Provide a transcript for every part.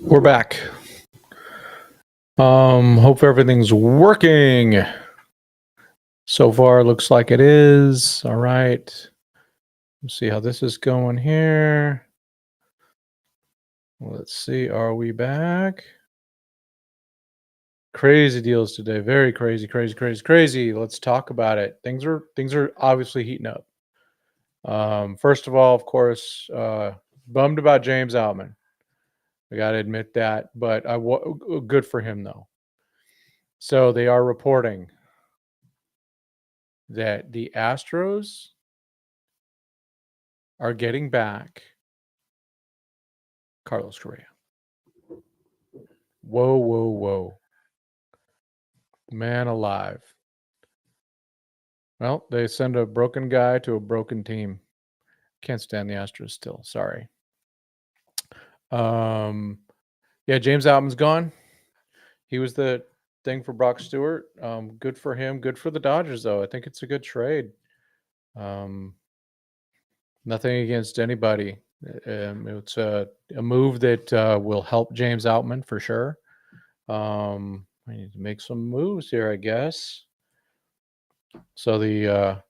We're back. Hope everything's working. So far, looks like it is. All right. Let's see how this is going here. Let's see. Are we back? Crazy deals today. Very crazy, crazy, crazy, crazy. Let's talk about it. Things are obviously heating up. First of all, of course, bummed about James Outman. I got to admit that, but good for him though. So they are reporting that the Astros are getting back Carlos Correa. Whoa, whoa, whoa. Man alive. Well, they send a broken guy to a broken team. Can't stand the Astros still. Sorry. Yeah, James Outman's gone. He was the thing for Brock Stewart. Good for him. Good for the Dodgers, though. I think it's a good trade. Nothing against anybody. It's a move that will help James Outman for sure. I need to make some moves here, I guess. So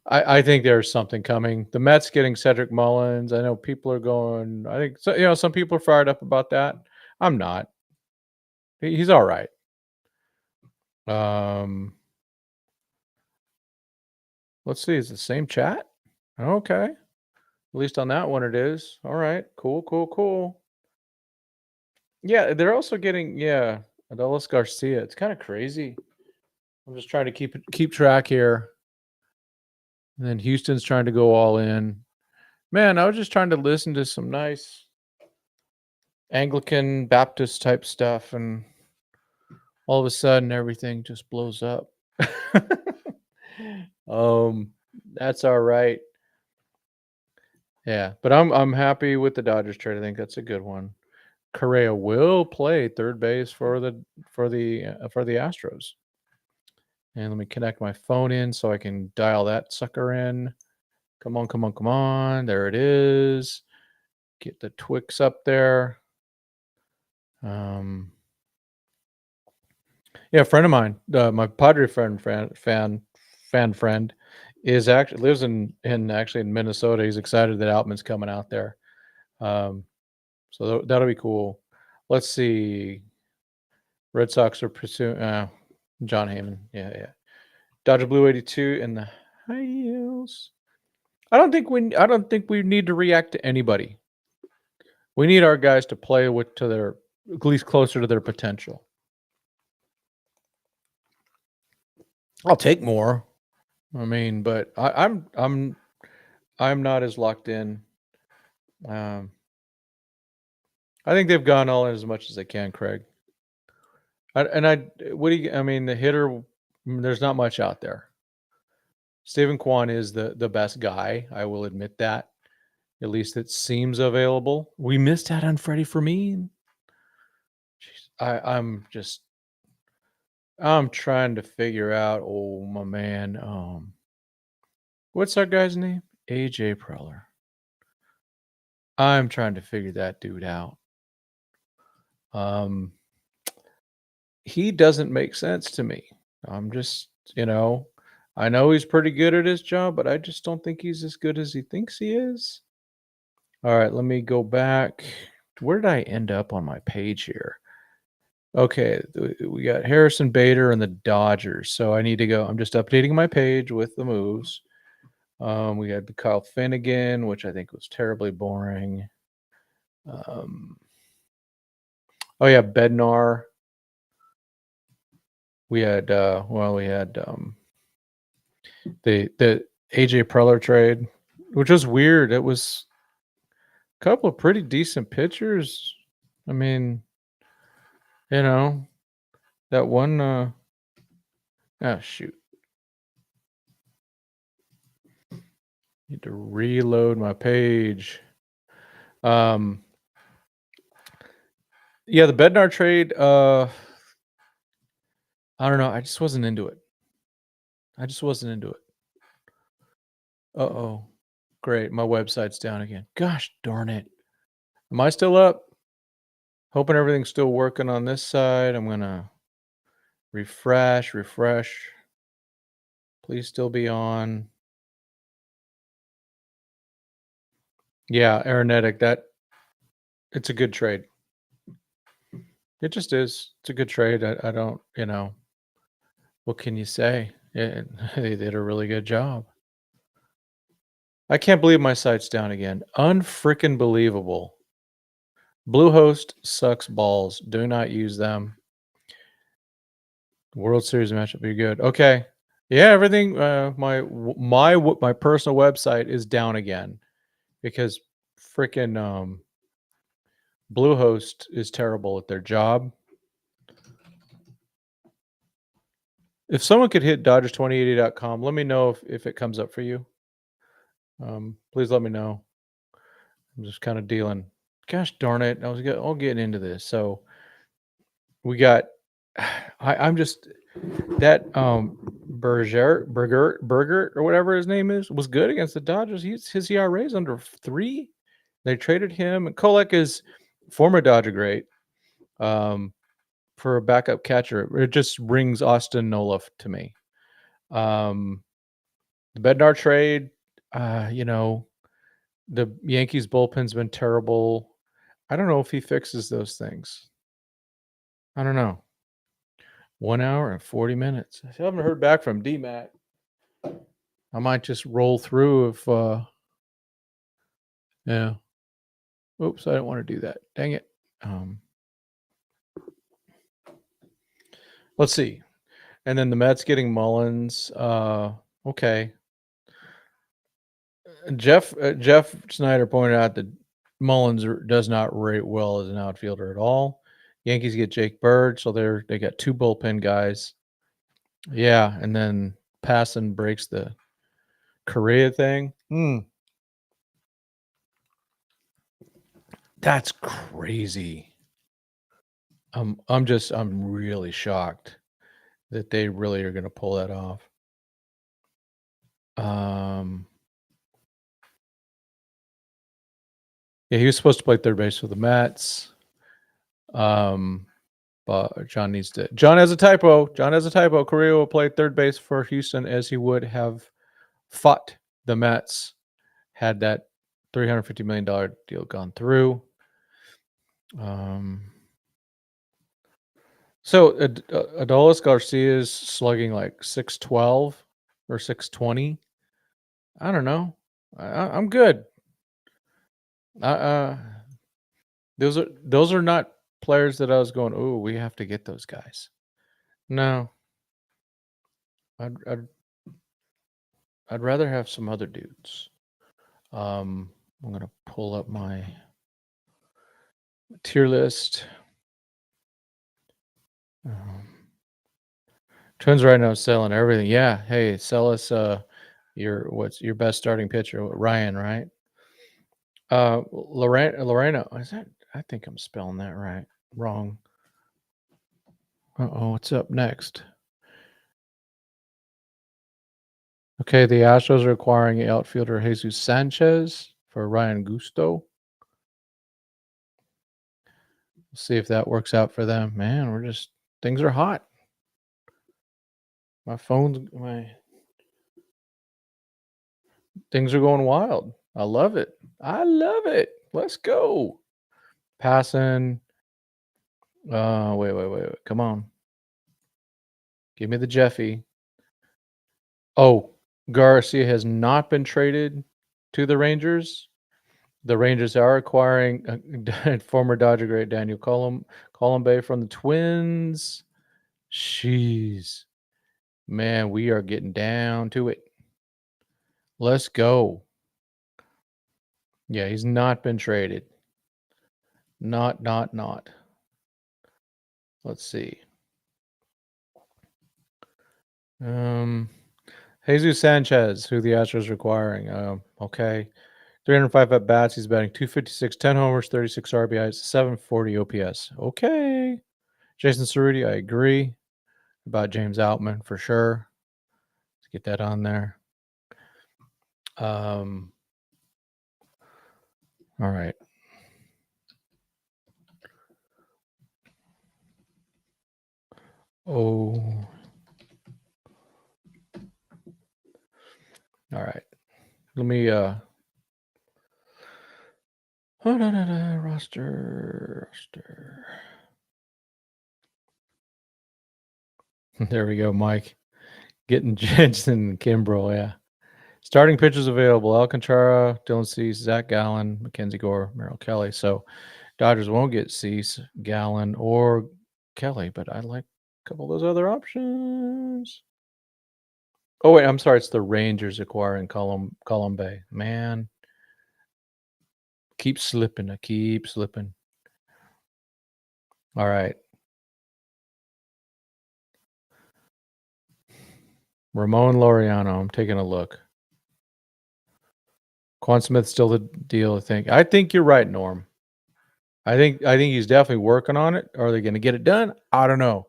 I think there's something coming. The Mets getting Cedric Mullins. I know people are going. I think so, some people are fired up about that. I'm not. He's all right. Let's see. Is it the same chat? Okay. At least on that one it is. All right. Cool. Cool. Cool. Yeah, they're also getting Adolis Garcia. It's kind of crazy. I'm just trying to keep track here. And then Houston's trying to go all in. Man, I was just trying to listen to some nice Anglican Baptist type stuff, and all of a sudden everything just blows up. That's all right. Yeah, but I'm happy with the Dodgers trade. I think that's a good one. Correa will play third base for the Astros. And let me connect my phone in so I can dial that sucker in. Come on, come on, come on. There it is. Get the Twix up there. Yeah, a friend of mine, my Padre fan friend, is actually lives in Minnesota. He's excited that Outman's coming out there. So that'll be cool. Let's see. Red Sox are pursuing John Heyman. Yeah. Dodger Blue 82 in the high heels. I don't think we need to react to anybody. We need our guys to play to their at least closer to their potential. I'll take more. I mean, but I'm not as locked in. I think they've gone all in as much as they can, Craig. The hitter, there's not much out there. Steven Kwan is the best guy. I will admit that. At least it seems available. We missed out on Freddie for me. I'm trying to figure out. Oh my man. What's our guy's name? AJ Preller. I'm trying to figure that dude out. He doesn't make sense to me. I'm just, I know he's pretty good at his job, but I just don't think he's as good as he thinks he is. All right, let me go back. Where did I end up on my page here? Okay, we got Harrison Bader and the Dodgers. So I need to go. I'm just updating my page with the moves. We had the Kyle Finnegan, which I think was terribly boring. Oh yeah, Bednar. We had the AJ Preller trade, which was weird. It was a couple of pretty decent pitchers. I mean, that one shoot. Need to reload my page. Yeah, the Bednar trade, I don't know. I just wasn't into it. Uh-oh. Great. My website's down again. Gosh darn it. Am I still up? Hoping everything's still working on this side. I'm gonna refresh. Please still be on. Yeah, Aeronetic. It's a good trade. It just is. It's a good trade. I don't, what can you say? They did a really good job. I can't believe my site's down again. Unfreaking believable. Bluehost sucks balls. Do not use them. World Series matchup be good. Okay. Yeah, everything. My personal website is down again because freaking Bluehost is terrible at their job. If someone could hit Dodgers2080.com, let me know if it comes up for you. Please let me know. I'm just kind of dealing. Gosh darn it! I'll get into this. So we got. I'm just that Burger or whatever his name is was good against the Dodgers. His ERA is under 3. They traded him. And Kolek is former Dodger great. For a backup catcher, it just rings Austin Nolaf to me. The Bednar trade, the Yankees bullpen's been terrible. I don't know if he fixes those things. I don't know. 1 hour and 40 minutes. I still haven't heard back from D-Mac. I might just roll through if yeah. Oops, I don't want to do that. Dang it. Let's see. And then the Mets getting Mullins. Okay. Jeff Snyder pointed out that Mullins does not rate well as an outfielder at all. Yankees get Jake Bird, so they got 2 bullpen guys. Yeah, and then Passan breaks the Korea thing. That's crazy. I'm really shocked that they really are going to pull that off. Yeah, he was supposed to play third base for the Mets. But John has a typo. Correa will play third base for Houston as he would have fought the Mets had that $350 million deal gone through. So Adolis Garcia is slugging like 612 or 620. I don't know. I'm good. Those are not players that I was going, oh, we have to get those guys. No. I'd rather have some other dudes. I'm gonna pull up my tier list. Twins right now selling everything. Yeah, hey, sell us what's your best starting pitcher? Ryan, right? Lorena, is that? I think I'm spelling that right. Wrong. What's up next? Okay, the Astros are acquiring outfielder Jesus Sanchez for Ryan Gusto. See if that works out for them. Man, things are hot. My things are going wild. I love it. Let's go. Passing. Wait. Come on. Give me the Jeffy. Oh, Garcia has not been traded to the Rangers. The Rangers are acquiring former Dodger great Daniel Colombe from the Twins. Jeez. Man, we are getting down to it. Let's go. Yeah, he's not been traded. Not. Let's see. Jesus Sanchez, who the Astros are acquiring. Okay. 305 at bats. He's batting 256, 10 homers, 36 RBIs, 740 OPS. Okay. Jason Cerruti, I agree about James Outman for sure. Let's get that on there. All right. Oh. All right. Let me roster. There we go, Mike. Getting Jensen and Kimbrel, yeah. Starting pitchers available: Alcantara, Dylan Cease, Zach Gallen, Mackenzie Gore, Merrill Kelly. So Dodgers won't get Cease, Gallen, or Kelly, but I like a couple of those other options. Oh wait, I'm sorry. It's the Rangers acquiring Colombe. Man, keep slipping. I keep slipping. All right. Ramon Laureano. I'm taking a look. Quan Smith's still the deal, I think. I think you're right, Norm. I think he's definitely working on it. Are they going to get it done? I don't know.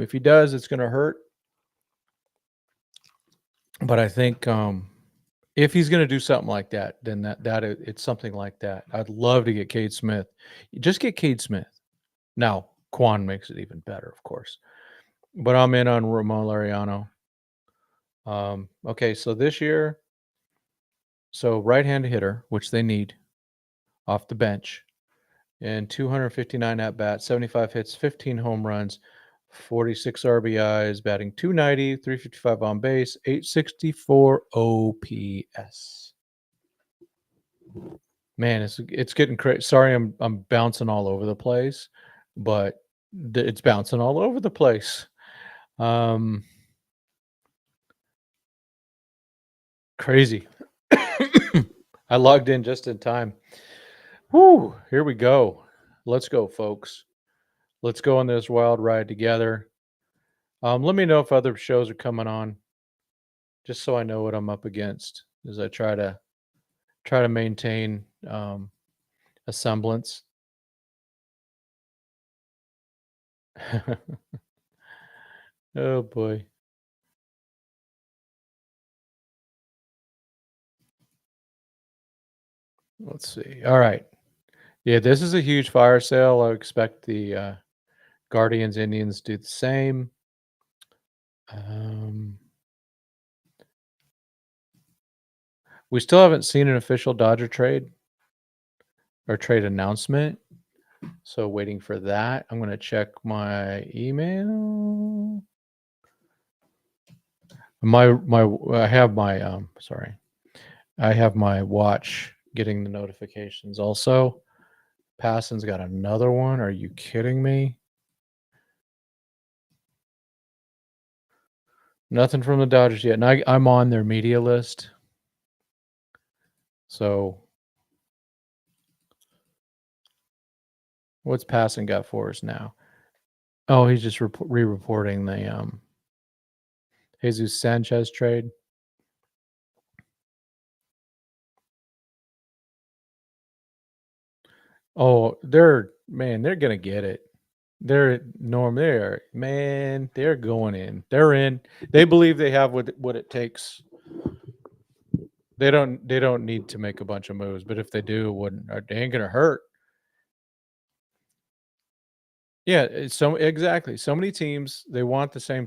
If he does, it's going to hurt. But I think if he's going to do something like that, then it's something like that. I'd love to get Cade Smith. Just get Cade Smith. Now, Quan makes it even better, of course. But I'm in on Ramon Laureano. Okay, so this year, right-handed hitter, which they need off the bench, and 259 at bats, 75 hits, 15 home runs, 46 RBIs, batting 290, 355 on base, 864 OPS. Man, it's getting crazy. Sorry, I'm bouncing all over the place, but it's bouncing all over the place. Crazy. I logged in just in time. Whoo, here we go. Let's go, folks. Let's go on this wild ride together. Let me know if other shows are coming on, just so I know what I'm up against as I try to maintain a semblance. Oh boy. Let's see. All right. Yeah, this is a huge fire sale. I expect the Guardians Indians do the same. We still haven't seen an official Dodger trade or trade announcement. So waiting for that. I'm going to check my email. I have my watch getting the notifications also. Passon's got another one. Are you kidding me? Nothing from the Dodgers yet. And I'm on their media list. So what's Passon got for us now? Oh, he's just re-reporting the Jesus Sanchez trade. Oh, they're gonna get it. They're going in. They're in. They believe they have what it takes. They don't need to make a bunch of moves, but if they do, they ain't gonna hurt. Yeah, exactly. So many teams, they want the same.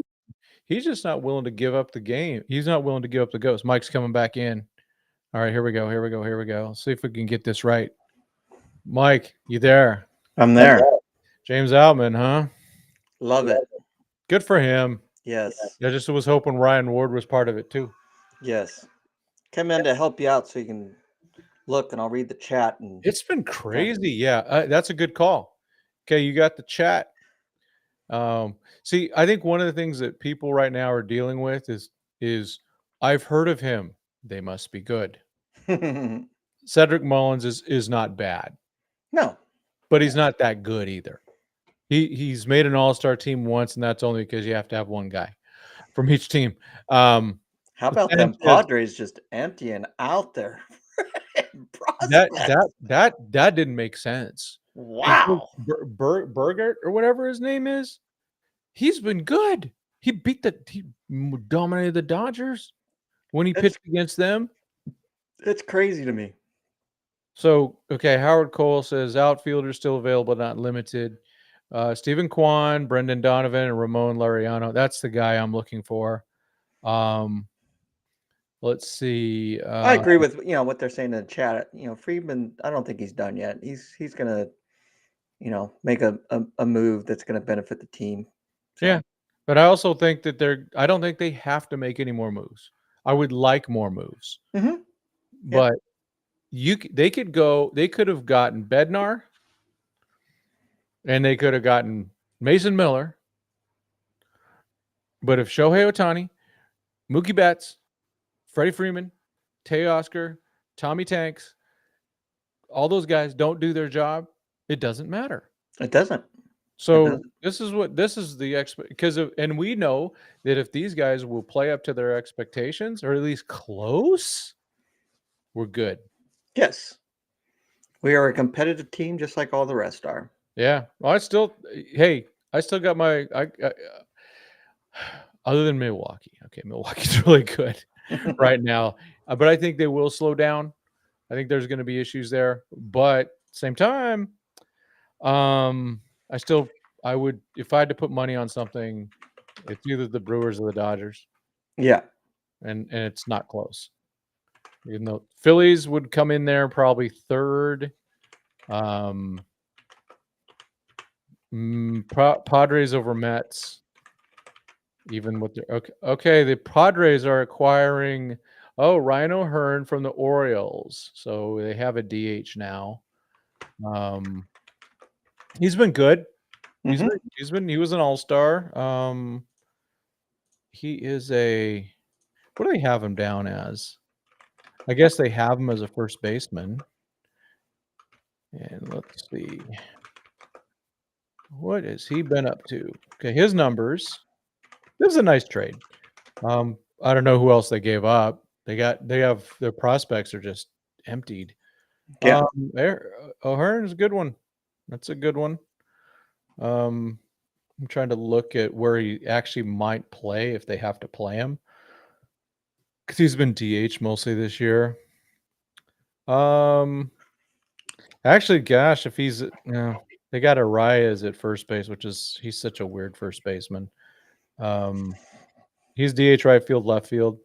He's just not willing to give up the game. He's not willing to give up the ghost. Mike's coming back in. All right, here we go. Let's see if we can get this right. Mike, you there? I'm there. James Outman, huh? Love it. Good for him. Yes. I just was hoping Ryan Ward was part of it too. Yes. Come in to help you out so you can look, and I'll read the chat. And it's been crazy. Yeah, that's a good call. Okay, you got the chat. See, I think one of the things that people right now are dealing with is I've heard of him. They must be good. Cedric Mullins is not bad. No. But he's not that good either. He's made an all-star team once, and that's only because you have to have one guy from each team. How about them Padres just emptying out there? That didn't make sense. Wow. Burgert or whatever his name is, he's been good. He dominated the Dodgers when he pitched against them. It's crazy to me. So, okay, Howard Cole says outfielders still available, not limited. Stephen Kwan, Brendan Donovan, and Ramon Laureano. That's the guy I'm looking for. Let's see. I agree with what they're saying in the chat. Freeman, I don't think he's done yet. He's gonna make a move that's gonna benefit the team. So. Yeah, but I also think that I don't think they have to make any more moves. I would like more moves, but they could have gotten Bednar, and they could have gotten Mason Miller. But if Shohei Ohtani, Mookie Betts, Freddie Freeman, Teoscar, Tommy Tanks, all those guys don't do their job, it doesn't matter. It doesn't. So this is the and we know that if these guys will play up to their expectations, or at least close, we're good. Yes. We are a competitive team just like all the rest are. Yeah. Well, I still got my other than Milwaukee. Okay, Milwaukee's really good right now. But I think they will slow down. I think there's going to be issues there. But same time, I would, if I had to put money on something, it's either the Brewers or the Dodgers. Yeah. And it's not close. Even though Phillies would come in there probably third. Padres over Mets. Even with their okay, the Padres are acquiring Ryan O'Hearn from the Orioles, so they have a DH now. He's been good. He was an all-star. He is what do they have him down as? I guess they have him as a first baseman. And let's see. What has he been up to? Okay, his numbers. This is a nice trade. I don't know who else they gave up. They have their prospects are just emptied. Yeah. O'Hearn's a good one. That's a good one. I'm trying to look at where he actually might play if they have to play him, because he's been DH mostly this year. Actually, gosh, if he's they got Arias at first base, he's such a weird first baseman. He's DH right field, left field,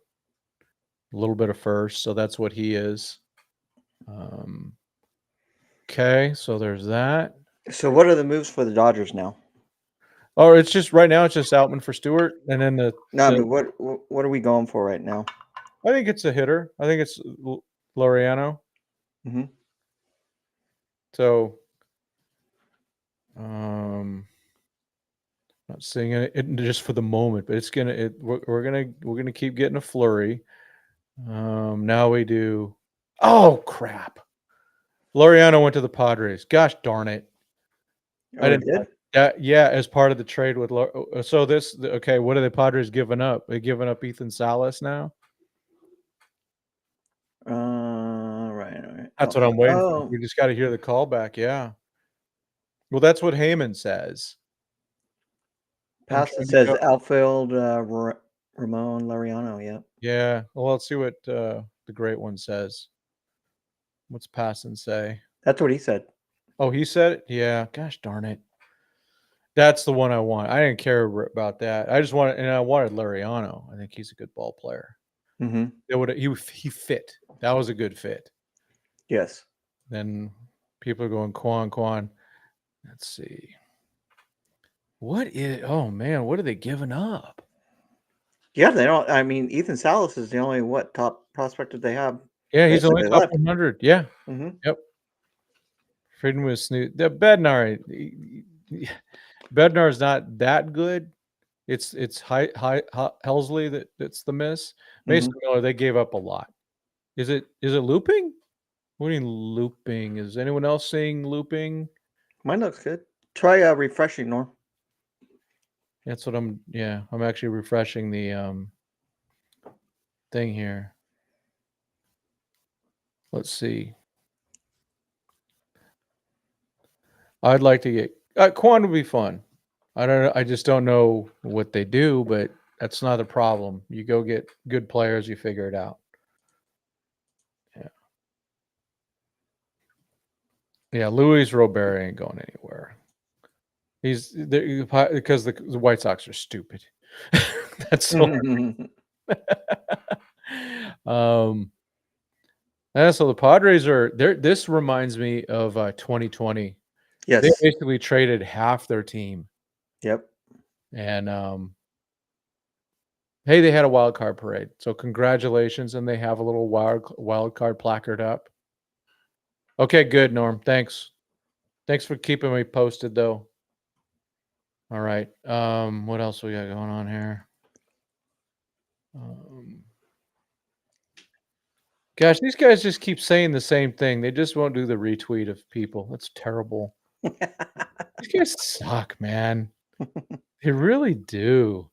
a little bit of first, so that's what he is. Okay, so there's that. So what are the moves for the Dodgers now? Oh, it's just right now. It's just Outman for Stewart, and then but what are we going for right now? I think it's a hitter. I think it's Laureano. So, not seeing it just for the moment, but it's we're gonna keep getting a flurry. Now we do. Oh crap! Laureano went to the Padres. Gosh darn it! I didn't. Yeah, as part of the trade with so okay. What are the Padres giving up? They giving up Ethan Salas now? Right. That's what I'm waiting for. We just got to hear the call back. Yeah. Well, that's what Heyman says. Pastor says outfield Ramon Laureano. Yeah. Yeah. Well, let's see what the great one says. What's Passon say? That's what he said. Oh, he said it? Yeah. Gosh darn it. That's the one I want. I didn't care about that. I wanted Laureano. I think he's a good ball player. He fit. That was a good fit. Yes. Then people are going Quan. Let's see. Oh man, what are they giving up? Yeah, they don't. I mean, Ethan Salas is the only top prospect that they have. Yeah, he's only top 100. Yeah. Yep. Freeman was snoot. The Bednar is not that good. It's Helsley that's the miss. Mason Miller, they gave up a lot. Is it looping? What do you mean looping? Is anyone else seeing looping? Mine looks good. Try refreshing, Norm. That's what I'm actually refreshing the thing here. Let's see. I'd like to get Quan would be fun. I just don't know what they do, but that's not a problem. You go get good players, you figure it out. Yeah. Yeah, Luis Robert ain't going anywhere. He's there because the White Sox are stupid. That's so. Yeah, so the Padres are there. This reminds me of 2020. They Yes. basically traded half their team, Yep. and hey, they had a wild card parade. So congratulations, and they have a little wild card placard up. Okay, good, Norm. Thanks. Thanks for keeping me posted, though. All right. What else we got going on here? Gosh, these guys just keep saying the same thing. They just won't do the retweet of people. That's terrible. These guys suck, man. They really do.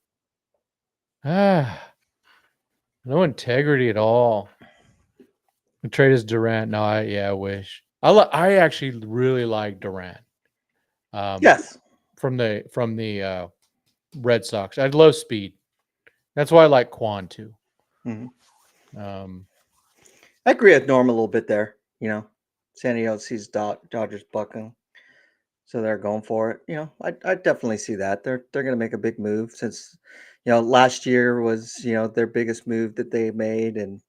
Ah, no integrity at all. The trade is Durant. No, I wish. I actually really like Durant. Yes. From the Red Sox. I love speed. That's why I like Quan too. I agree with Norm a little bit there. San Diego sees Dodgers bucking, so they're going for it. I definitely see that they're going to make a big move since last year was their biggest move that they made, and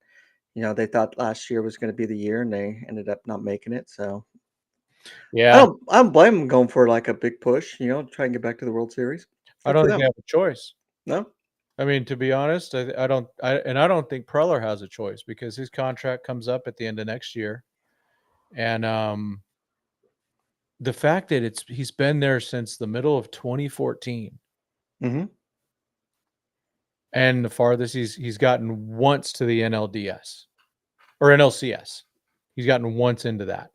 they thought last year was going to be the year, and they ended up not making it. So Yeah, I don't blame them going for like a big push. Try and get back to the World Series. I Good don't for think they them. have a choice. No. I mean, to be honest, I don't. I don't think Preller has a choice because his contract comes up at the end of next year, and the fact that he's been there since the middle of 2014, Mm-hmm. and the farthest he's gotten once to the NLDS or NLCS, he's gotten once into that.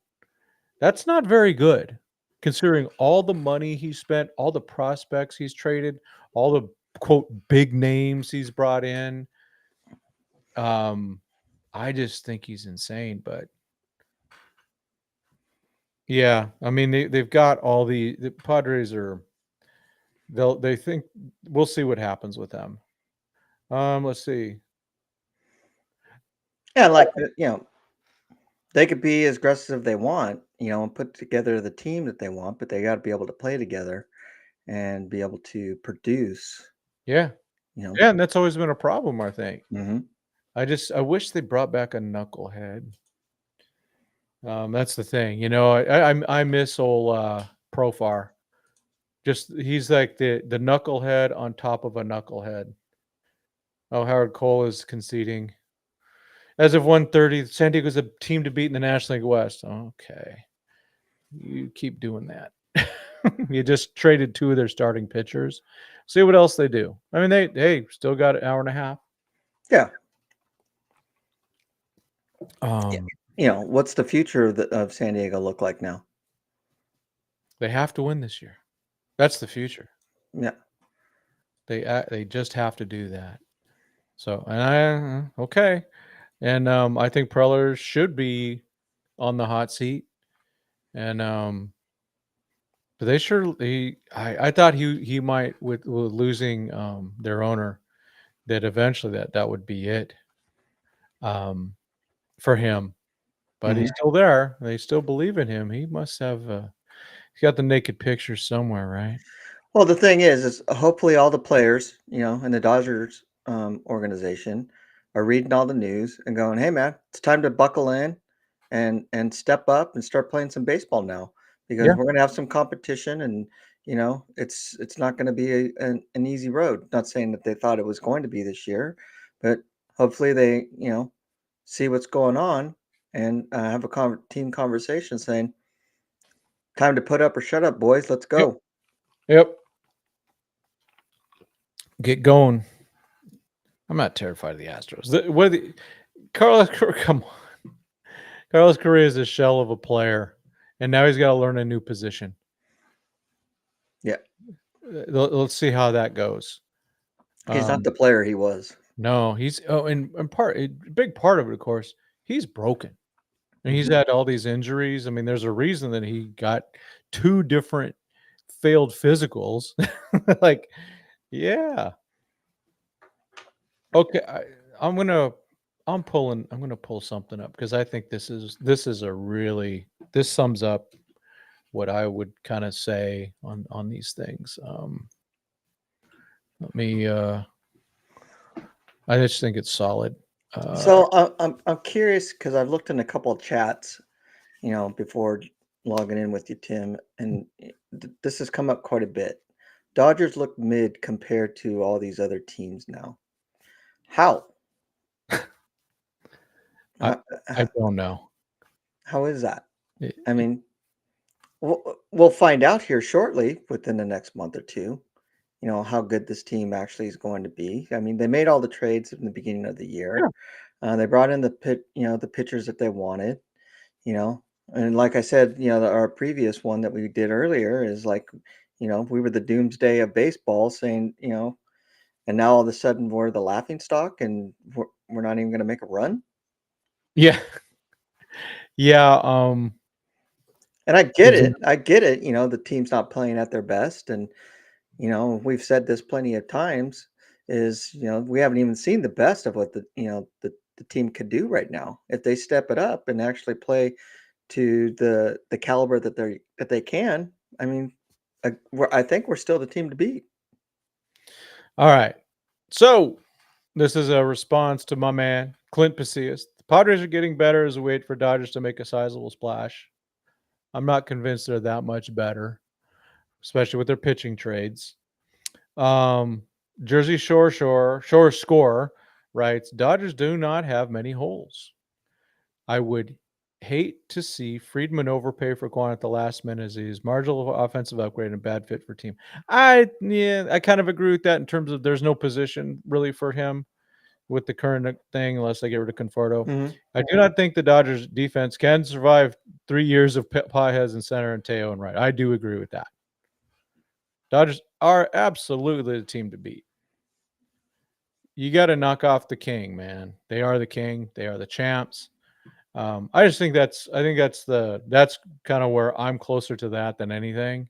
That's not very good, considering all the money he spent, all the prospects he's traded, all the quote big names he's brought in. I just think he's insane, but yeah, I mean they've got all the Padres are they think we'll see what happens with them. Let's see. Yeah, like they could be as aggressive they want, and put together the team that they want, but they got to be able to play together and be able to produce. Yeah. You know. Yeah, and that's always been a problem, I think. Mm-hmm. I wish they brought back a knucklehead. That's the thing. I miss old Profar. Just he's like the knucklehead on top of a knucklehead. Oh, Howard Cole is conceding. As of 1:30, San Diego's a team to beat in the National League West. Okay. You keep doing that. You just traded two of their starting pitchers. See what else they do. I mean, they still got an hour and a half. Yeah. Um, What's the future of San Diego look like now? They have to win this year. That's the future. Yeah. They just have to do that. So, and okay. And I think Preller should be on the hot seat. And but I thought he might with losing their owner that eventually that would be it for him. But he's Mm-hmm. still there. They still believe in him. He must have he's got the naked picture somewhere, right? Well, the thing is hopefully all the players, in the Dodgers organization are reading all the news and going, "Hey, man, it's time to buckle in and step up and start playing some baseball now because Yeah. we're going to have some competition and it's not going to be an easy road." Not saying that they thought it was going to be this year, but hopefully they see what's going on and have a team conversation saying, "Time to put up or shut up, boys. Let's Yep. go." Yep. Get going. I'm not terrified of the Astros. Carlos? Come on, Carlos Correa is a shell of a player, and now he's got to learn a new position. Yeah. Let's see how that goes. He's not the player he was. No, a big part of it, of course, he's broken. And he's Mhm. had all these injuries. I mean, there's a reason that he got two different failed physicals. Like, yeah. Okay, I'm gonna I'm gonna pull something up because I think this sums up what I would kind of say on these things. Let me. I just think it's solid. So I'm curious because I've looked in a couple of chats, before logging in with you, Tim, and this has come up quite a bit. Dodgers look mid compared to all these other teams now. How? I Uh, I don't know. how is that? It- I mean, we'll find out here shortly within the next month or two, how good this team actually is going to be. I mean, they made all the trades in the beginning of the year. yeah. They brought in the pitchers that they wanted, you know. And like I said, our previous one that we did earlier is like, we were the doomsday of baseball saying, and now all of a sudden we're the laughing stock and we're not even going to make a run. Yeah. Yeah. And I get Did you? it. I get it. The team's not playing at their best. And, we've said this plenty of times is, we haven't even seen the best of what the team could do right now. If they step it up and actually play to the caliber that they can, I mean, I think we're still the team to beat. All right. So this is a response to my man Clint Pacias. The Padres are getting better as we wait for Dodgers to make a sizable splash. I'm not convinced they're that much better, especially with their pitching trades. Um, Jersey Shore Score writes, Dodgers do not have many holes. I would hate to see Freeman overpay for Quan at the last minute as he's marginal offensive upgrade and bad fit for team. I kind of agree with that in terms of there's no position really for him with the current thing unless they get rid of Conforto. Mhm. I do not think the Dodgers defense can survive 3 years of Pajes in center and Teo and right. I do agree with that. Dodgers are absolutely the team to beat. You got to knock off the king, man. They are the king. They are the champs. I just think that's kind of where I'm closer to that than anything.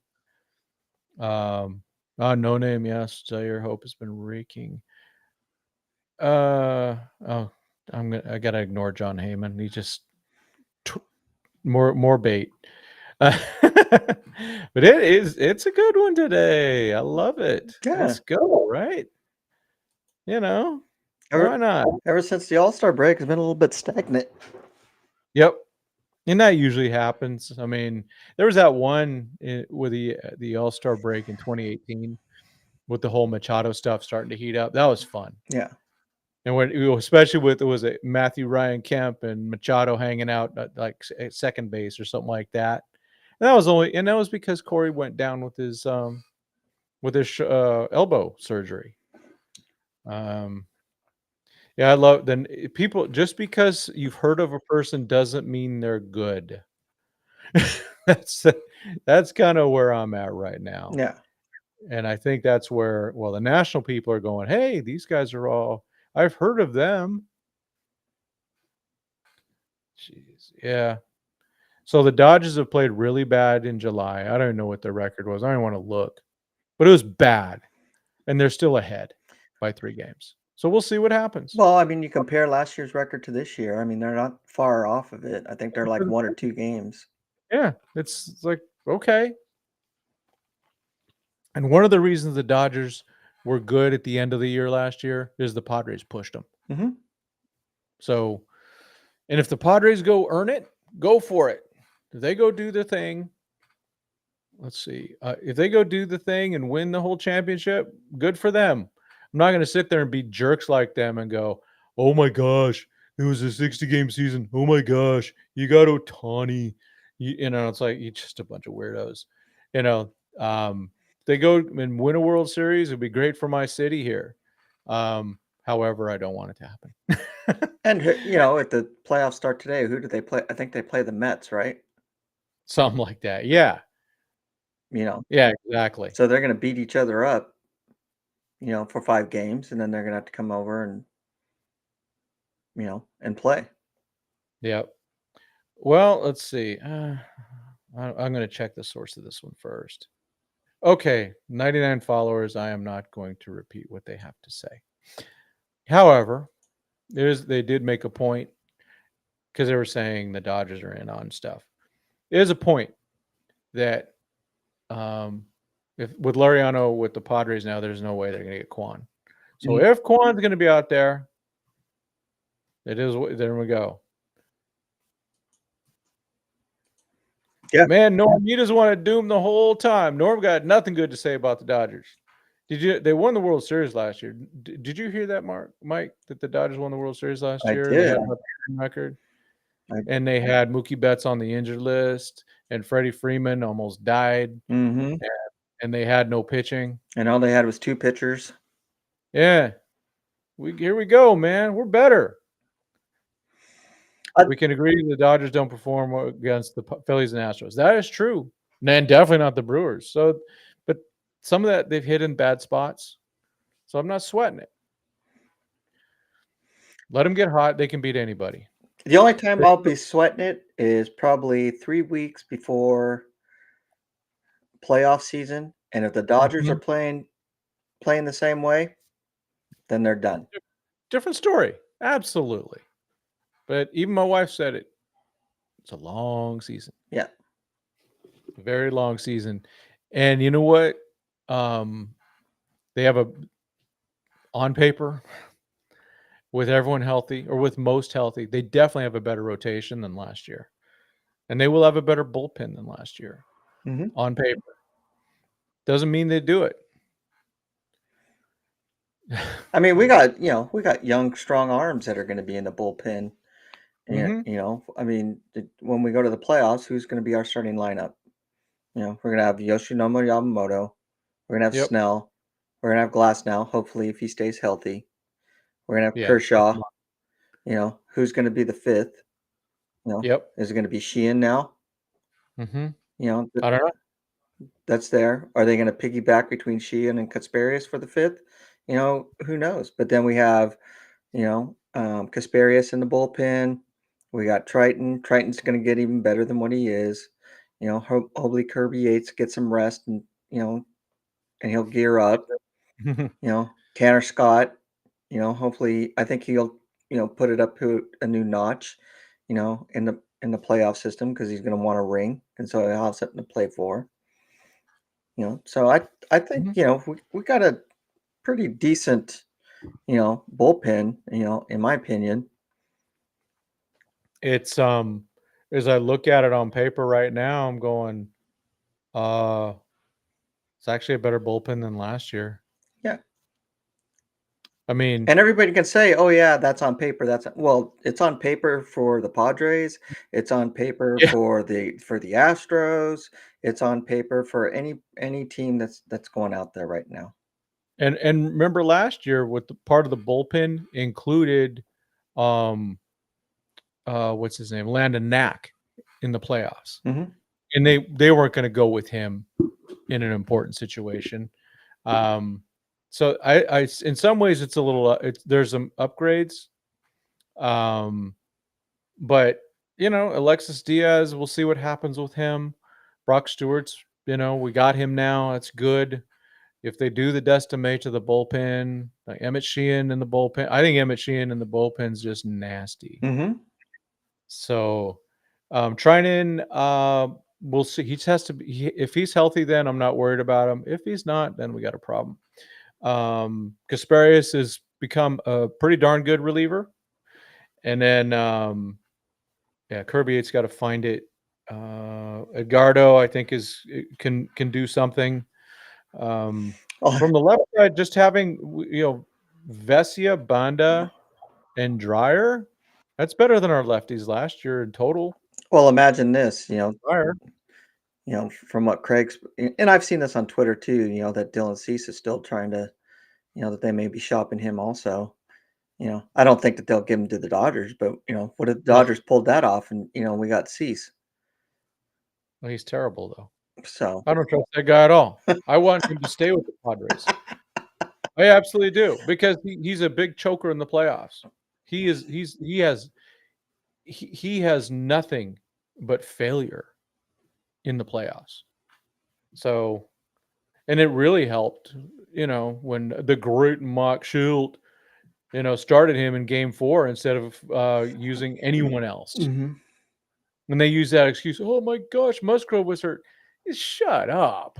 No name, yes. So your hope has been raking. Oh, I gotta ignore John Heyman. He just more bait. But it's a good one today. I love it. Yeah. Let's go, right? Why Ever not? ever since the All-Star break, it's been a little bit stagnant. Yep. And that usually happens. I mean, there was that one with the All-Star break in 2018 with the whole Machado stuff starting to heat up. That was fun. Yeah. And especially with Matthew Ryan Kemp and Machado hanging out at second base or something like that. And that was because Corey went down with his elbow surgery. Yeah, I love then people just because you've heard of a person doesn't mean they're good. That's kind of where I'm at right now. Yeah. And I think that's where the national people are going, "Hey, these guys are all I've heard of them." Jeez. Yeah. So the Dodgers have played really bad in July. I don't even know what their record was. I don't want to look. But it was bad. And they're still ahead by 3 games. So we'll see what happens. Well, I mean, you compare last year's record to this year. I mean, they're not far off of it. I think they're like 1 or 2 games. Yeah, it's like okay. And one of the reasons the Dodgers were good at the end of the year last year is the Padres pushed them. Mm-hmm. So, and if the Padres go earn it, go for it. If they go do the thing, let's see. If they go do the thing and win the whole championship, good for them. I'm not going to sit there and be jerks like them and go, "Oh my gosh, it was a 60-game season. Oh my gosh, you got Ohtani." It's like you're just a bunch of weirdos. You know, they go and win a World Series. It'd be great for my city here. However, I don't want it to happen. And if the playoffs start today, who do they play? I think they play the Mets, right? Something like that. Yeah. Yeah, exactly. So they're going to beat each other up, for 5 games, and then they're going to have to come over and and play. Yep. Well, let's see. I'm going to check the source of this one first. Okay, 99 followers. I am not going to repeat what they have to say. However, they did make a point because they were saying the Dodgers are in on stuff. There's a point. that if with Laureano with the Padres now, there's no way they're going to get Kwan. So if Kwan's going to be out there, there we go. Yeah. Man, Norm, you just want to doom the whole time. Norm got nothing good to say about the Dodgers. They won the World Series last year. Did you hear that, Mike, that the Dodgers won the World Series last year? I They had did. about the record. And they had Mookie Betts on the injured list, and Freddie Freeman almost died. Mm-hmm. And they had no pitching. And all they had was 2 pitchers. Yeah. Here we go, man. We're better. We can agree the Dodgers don't perform against the Phillies and Astros. That is true. And definitely not the Brewers. So, but some of that they've hit in bad spots. So I'm not sweating it. Let them get hot. They can beat anybody. The only time I'll be sweating it is probably 3 weeks before playoff season. And if the Dodgers are playing the same way, then they're done. Different story. Absolutely. But even my wife said it. It's a long season. Yeah. A very long season. And you know what? They have on paper, with everyone healthy or with most healthy, they definitely have a better rotation than last year. And they will have a better bullpen than last year on paper. Doesn't mean they do it. I mean, we got young, strong arms that are going to be in the bullpen. And, I mean, when we go to the playoffs, who's going to be our starting lineup? We're going to have Yoshinobu, Yamamoto. We're going to have Snell. We're going to have Glass now, hopefully, if he stays healthy. We're going to have Kershaw. Who's going to be the 5th? Is it going to be Sheehan now? I don't know. That's there. Are they going to piggyback between Sheehan and Kasparius for the 5th? Who knows? But then we have, Kasparius in the bullpen. We got Triton. Triton's going to get even better than what he is. Hopefully Kirby Yates gets some rest and he'll gear up. Tanner Scott, hopefully I think he'll, put it up to a new notch, in the playoff system because he's going to want a ring. And so he'll have something to play for. So I think, we got a pretty decent, bullpen, in my opinion. It's as I look at it on paper right now, I'm going, it's actually a better bullpen than last year. Yeah. I mean, and everybody can say, "Oh yeah, that's on paper." It's on paper for the Padres. It's on paper for the Astros. It's on paper for any team that's going out there right now. And remember last year, with the part of the bullpen included, what's his name, Landon Knack, in the playoffs, and they weren't going to go with him in an important situation. So I in some ways it's a little there's some upgrades, but Alexis Diaz, we'll see what happens with him. Brock Stewart's, we got him now. That's good. If they do the Destimate to the bullpen, like Emmett Sheehan in the bullpen, I think Emmett Sheehan in the bullpen is just nasty. So Trinan, we'll see. He has to be, if he's healthy, then I'm not worried about him. If he's not, then we got a problem. Kasparius has become a pretty darn good reliever. And then, Kirby Yates got to find it. Edgardo, I think, can do something. From the left side, just having Vesia, Banda, and Dreyer, that's better than our lefties last year in total. Well, imagine this, Dreyer. From what Craig's, and I've seen this on Twitter too, that Dylan Cease is still trying to, that they may be shopping him also. I don't think that they'll give him to the Dodgers, but what if the Dodgers pulled that off and we got Cease? Well, he's terrible though. So I don't trust that guy at all. I want him to stay with the Padres. I absolutely do, because he's a big choker in the playoffs. He has nothing but failure in the playoffs. So, and it really helped, when the great Mark Schultz, started him in Game 4 instead of using anyone else. When they use that excuse, oh my gosh, Musgrove was hurt. Shut up.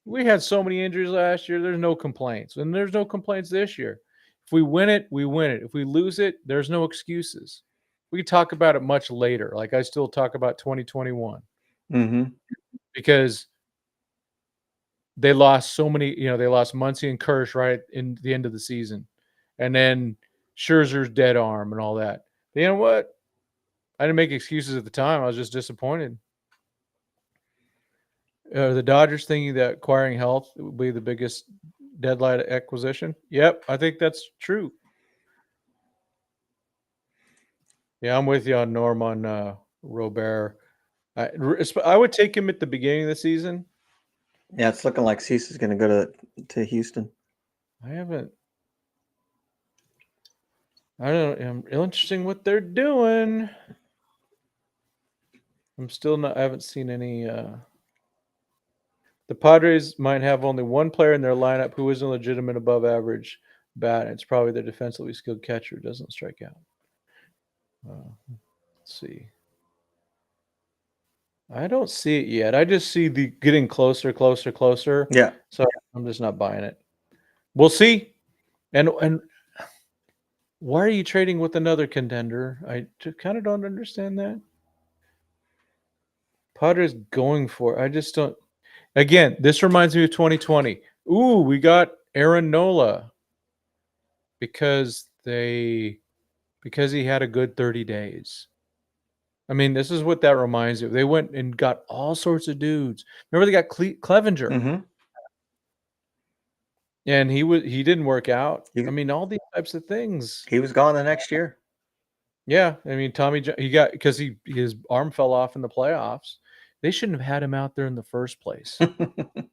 We had so many injuries last year. There's no complaints. And there's no complaints this year. If we win it, we win it. If we lose it, there's no excuses. We could talk about it much later. Like I still talk about 2021 Mm-hmm. because they lost so many, they lost Muncy and Kirsch right in the end of the season. And then Scherzer's dead arm and all that. But you know what? I didn't make excuses at the time. I was just disappointed. The Dodgers thinking that acquiring Health would be the biggest deadline acquisition. Yep, I think that's true. Yeah, I'm with you on Norm on Robert. I would take him at the beginning of the season. Yeah, it's looking like Cease is going to go to Houston. I don't know. Interesting what they're doing. I haven't seen any. The Padres might have only one player in their lineup who isn't a legitimate above average bat. It's probably their defensively skilled catcher who doesn't strike out. Let's see. I don't see it yet. I just see the getting closer. Yeah. So I'm just not buying it. We'll see. And why are you trading with another contender? I kind of don't understand that. Padres going for it. I just don't. Again, this reminds me of 2020. Ooh, we got Aaron Nola because he had a good 30 days. I mean, this is what that reminds me of. They went and got all sorts of dudes. Remember they got Clevenger. Mm-hmm. And he didn't work out. I mean, all these types of things. He was gone the next year. Yeah, I mean, Tommy, he got because his arm fell off in the playoffs. They shouldn't have had him out there in the first place. That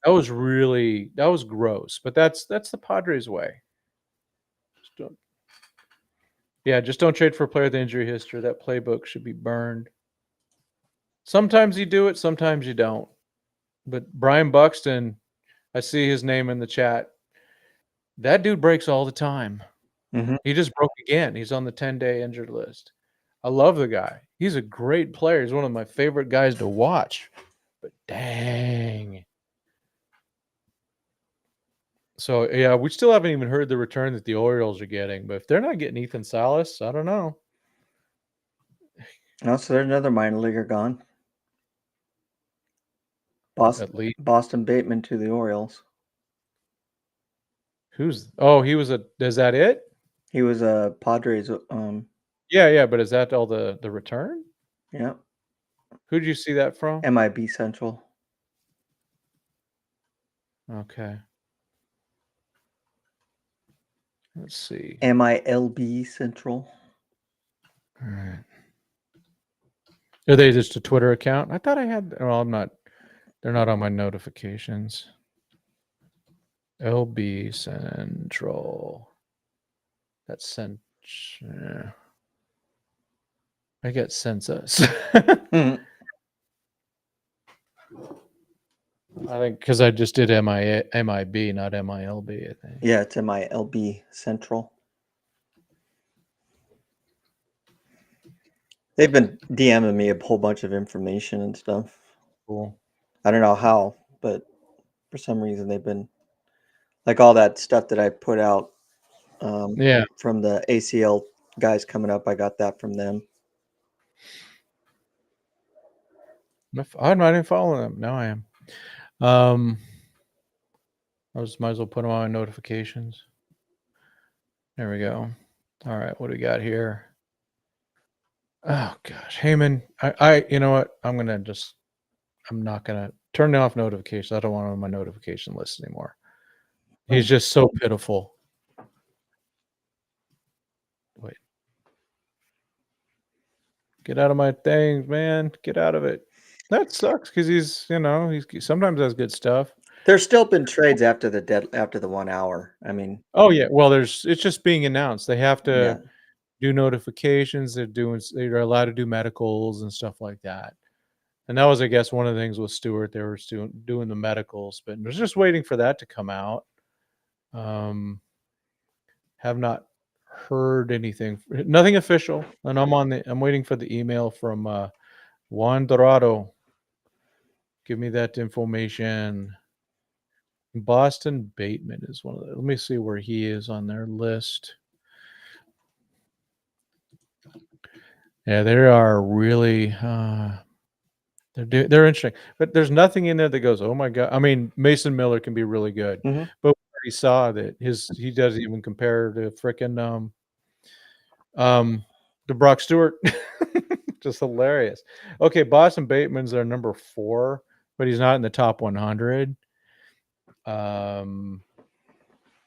was gross. But that's the Padres way. Just don't trade for a player with injury history. That playbook should be burned. Sometimes you do it, sometimes you don't. But Brian Buxton, I see his name in the chat. That dude breaks all the time. Mm-hmm. He just broke again. He's on the 10-day injured list. I love the guy. He's a great player. He's one of my favorite guys to watch. But dang. So, yeah, we still haven't even heard the return that the Orioles are getting. But if they're not getting Ethan Salas, I don't know. Oh, so there's another minor leaguer gone. Boston Bateman to the Orioles. Is that it? He was a Padres. Yeah, but is that all the return? Yeah. Who'd you see that from? MIB Central. Okay. Let's see. MILB Central. All right. Are they just a Twitter account? I thought I had. Well, I'm not. They're not on my notifications. LB Central. That's sent. I get census. Mm-hmm. I think because I just did MIB, not MILB, I think. Yeah, it's MILB Central. They've been DMing me a whole bunch of information and stuff. Cool. I don't know how, but for some reason they've been like all that stuff that I put out from the ACL guys coming up. I got that from them. I'm not even following them. Now I am. I just might as well put them on notifications. There we go. All right, what do we got here? Oh gosh, Heyman. I you know what? I'm not gonna turn off notifications. I don't want him on my notification list anymore. He's just so pitiful. Wait. Get out of my things, man. Get out of it. That sucks because he's sometimes has good stuff. There's still been trades after the 1 hour. I mean, oh yeah, well, it's just being announced. They have to yeah. do notifications. They're allowed to do medicals and stuff like that. And that was, I guess, one of the things with Stewart. They were doing the medicals, but I was just waiting for that to come out. Have not heard anything, nothing official, and I'm waiting for the email from Juan Dorado. Give me that information. Boston Bateman is one of the. Let me see where he is on their list. Yeah, they are really. They're interesting, but there's nothing in there that goes, oh my god. I mean, Mason Miller can be really good, Mm-hmm. but we already saw that he doesn't even compare to frickin' to Brock Stewart. Just hilarious. Okay, Boston Bateman's their number 4, but he's not in the top 100.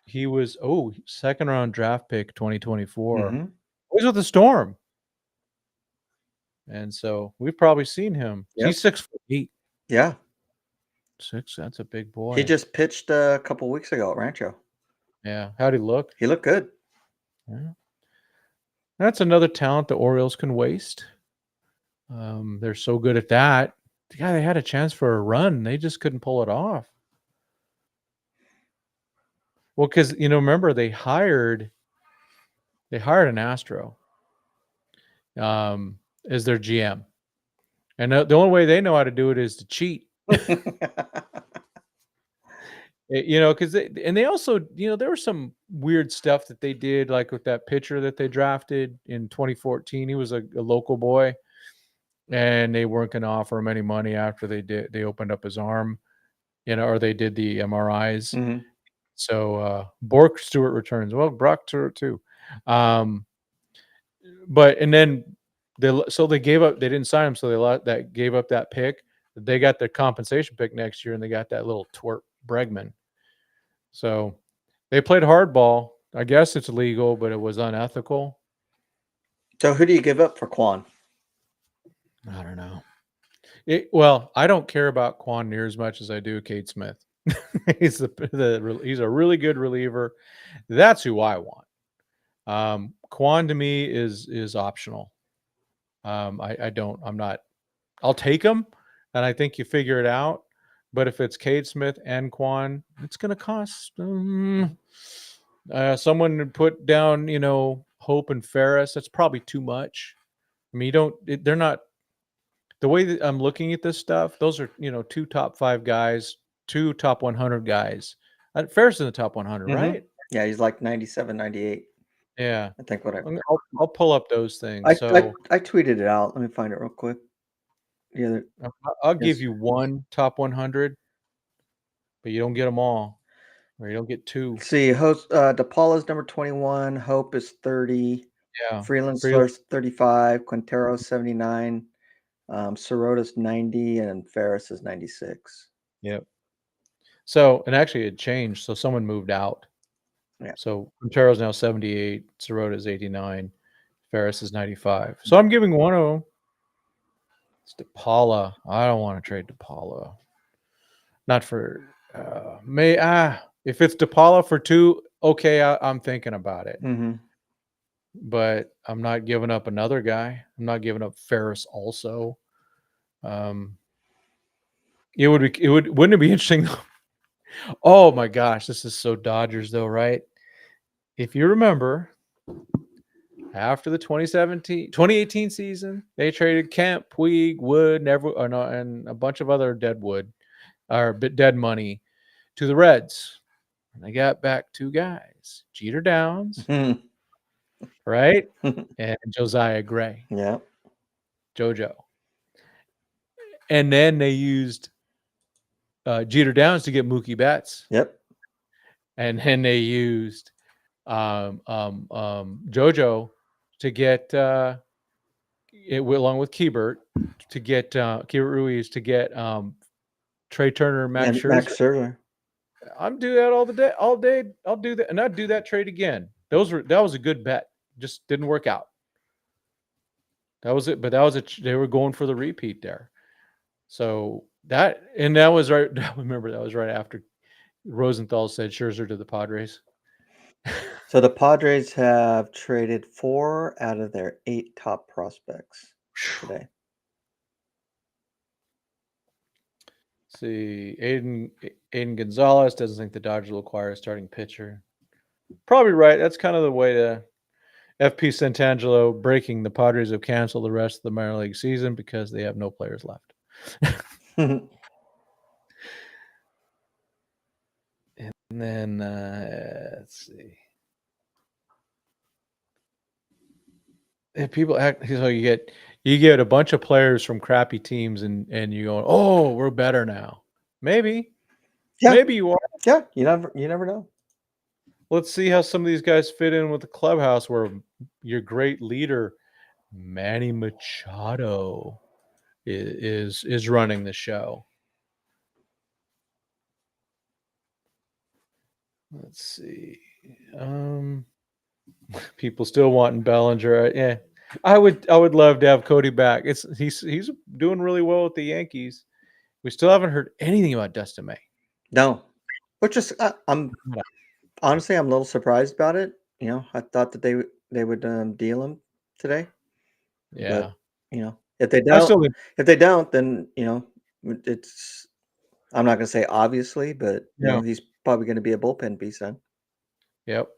He was second round draft pick 2024. Mm-hmm. He's with the Storm. And so we've probably seen him. Yep. He's 6'8". Yeah. 6, that's a big boy. He just pitched a couple weeks ago at Rancho. Yeah. How'd he look? He looked good. Yeah. That's another talent the Orioles can waste. They're so good at that. Yeah, they had a chance for a run. They just couldn't pull it off. Well, because remember they hired an Astro as their GM. And the only way they know how to do it is to cheat. Because they also, there was some weird stuff that they did, like with that pitcher that they drafted in 2014. He was a local boy, and they weren't going to offer him any money after they opened up his arm, or they did the MRIs. Mm-hmm. So Bork Stewart returns. Well, Brock Stewart too. But and then they gave up. They didn't sign him, so they gave up that pick. They got their compensation pick next year, and they got that little twerp Bregman. So they played hardball. I guess it's legal, but it was unethical. So who do you give up for Quan? I don't know. Well, I don't care about Quan near as much as I do Cade Smith. He's he's a really good reliever. That's who I want. Quan to me is optional. I'm not. I'll take him, and I think you figure it out. But if it's Cade Smith and Quan, it's going to cost. Someone put down, Hope and Ferris. That's probably too much. I mean, they're not. The way that I'm looking at this stuff, those are, 2 top 5 guys, 2 top 100 guys. Ferris in the top 100, Mm-hmm. right? Yeah, he's like 97, 98. Yeah. I think whatever. I'll pull up those things. I tweeted it out. Let me find it real quick. Yeah, I'll give you 1 top 100, but you don't get them all, or you don't get 2. Let's see, DePaula's number 21, Hope is 30, Yeah. Freeland's 35, Quintero's 79, Sorota's 90, and Ferris is 96. Yep. So, and actually it changed. So someone moved out. Yeah. So Quintero's now 78, Sorota's 89, Ferris is 95. So I'm giving one of them. It's DePaula. I don't want to trade DePaula. Not for if it's DePaula for 2, okay, I'm thinking about it. Mm-hmm. But I'm not giving up another guy. I'm not giving up Ferris also. Wouldn't it be interesting? Oh my gosh, this is so Dodgers though, right? If you remember, after the 2018 season, they traded Kemp, Puig, Wood, and a bunch of other dead money to the Reds. And they got back 2 guys, Jeter Downs, right? And Josiah Gray. Yeah. JoJo. And then they used Jeter Downs to get Mookie Betts. Yep. And then they used JoJo to get along with Keibert to get Keibert Ruiz to get Trey Turner, Max Scherzer. I'm do that all day. I'll do that, and I'd do that trade again. That was a good bet. Just didn't work out. That was it. But they were going for the repeat there. So that was right. Remember, that was right after Rosenthal said Scherzer to the Padres. So the Padres have traded 4 out of their 8 top prospects today. See, Aiden Gonzalez doesn't think the Dodgers will acquire a starting pitcher. Probably right. That's kind of the way to FP Santangelo breaking the Padres have canceled the rest of the minor league season because they have no players left. And then let's see. If people act so you get a bunch of players from crappy teams and you go, oh, we're better now. Maybe. Yeah. Maybe you are. Yeah, you never know. Let's see how some of these guys fit in with the clubhouse where your great leader, Manny Machado, is running the show. Let's see. People still wanting Bellinger. Yeah. I would love to have Cody back. He's doing really well with the Yankees. We still haven't heard anything about Dustin May. No, which is I'm honestly I'm a little surprised about it. You know, I thought that they would deal him today. Yeah, But if they don't, then it's. I'm not going to say obviously, but he's probably going to be a bullpen beast then. Yep.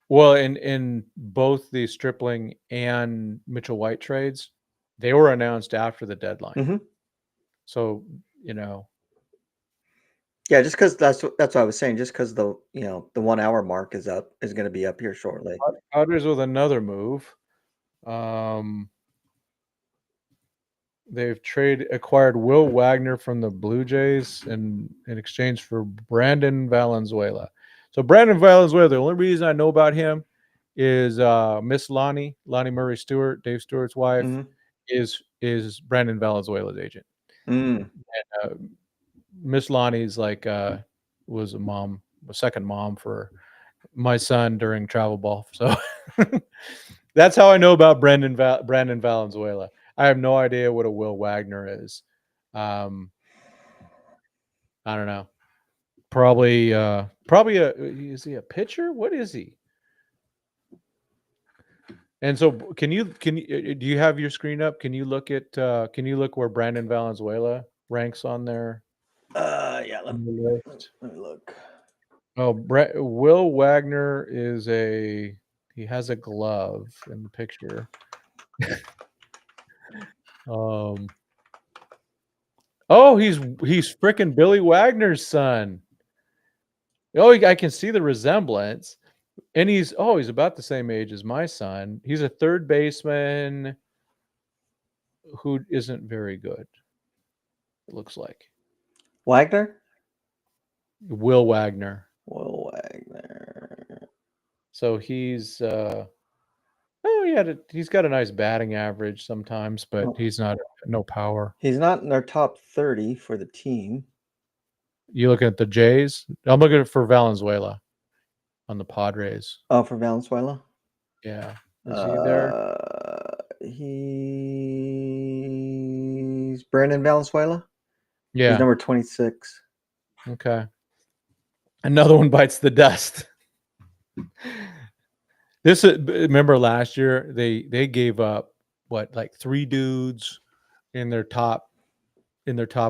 Well, in both the Stripling and Mitchell White trades, they were announced after the deadline. Mm-hmm. So yeah, just because that's what I was saying. Just because the 1 hour mark is going to be up here shortly. Padres with another move. They've acquired Will Wagner from the Blue Jays in exchange for Brandon Valenzuela. So Brandon Valenzuela, the only reason I know about him is Miss Lonnie Murray Stewart, Dave Stewart's wife, is Brandon Valenzuela's agent. Mm. And, Miss Lonnie's was a second mom for my son during travel ball. So that's how I know about Brandon Valenzuela. I have no idea what a Will Wagner is. I don't know. Probably is he a pitcher? What is he? And so do you have your screen up? Can you look where Brandon Valenzuela ranks on there? Yeah, let me look. Oh, Will Wagner he has a glove in the picture. Oh, he's freaking Billy Wagner's son. Oh, I can see the resemblance. And he's about the same age as my son. He's a third baseman who isn't very good, it looks like. Wagner? Will Wagner. Will Wagner. So he's he's got a nice batting average sometimes, but he's not no power. He's not in their top 30 for the team. You looking at the Jays? I'm looking for Valenzuela on the Padres. Oh, for Valenzuela? Yeah. Is he there? He's Brandon Valenzuela? Yeah. He's number 26. Okay. Another one bites the dust. Remember last year they gave up like 3 dudes in their top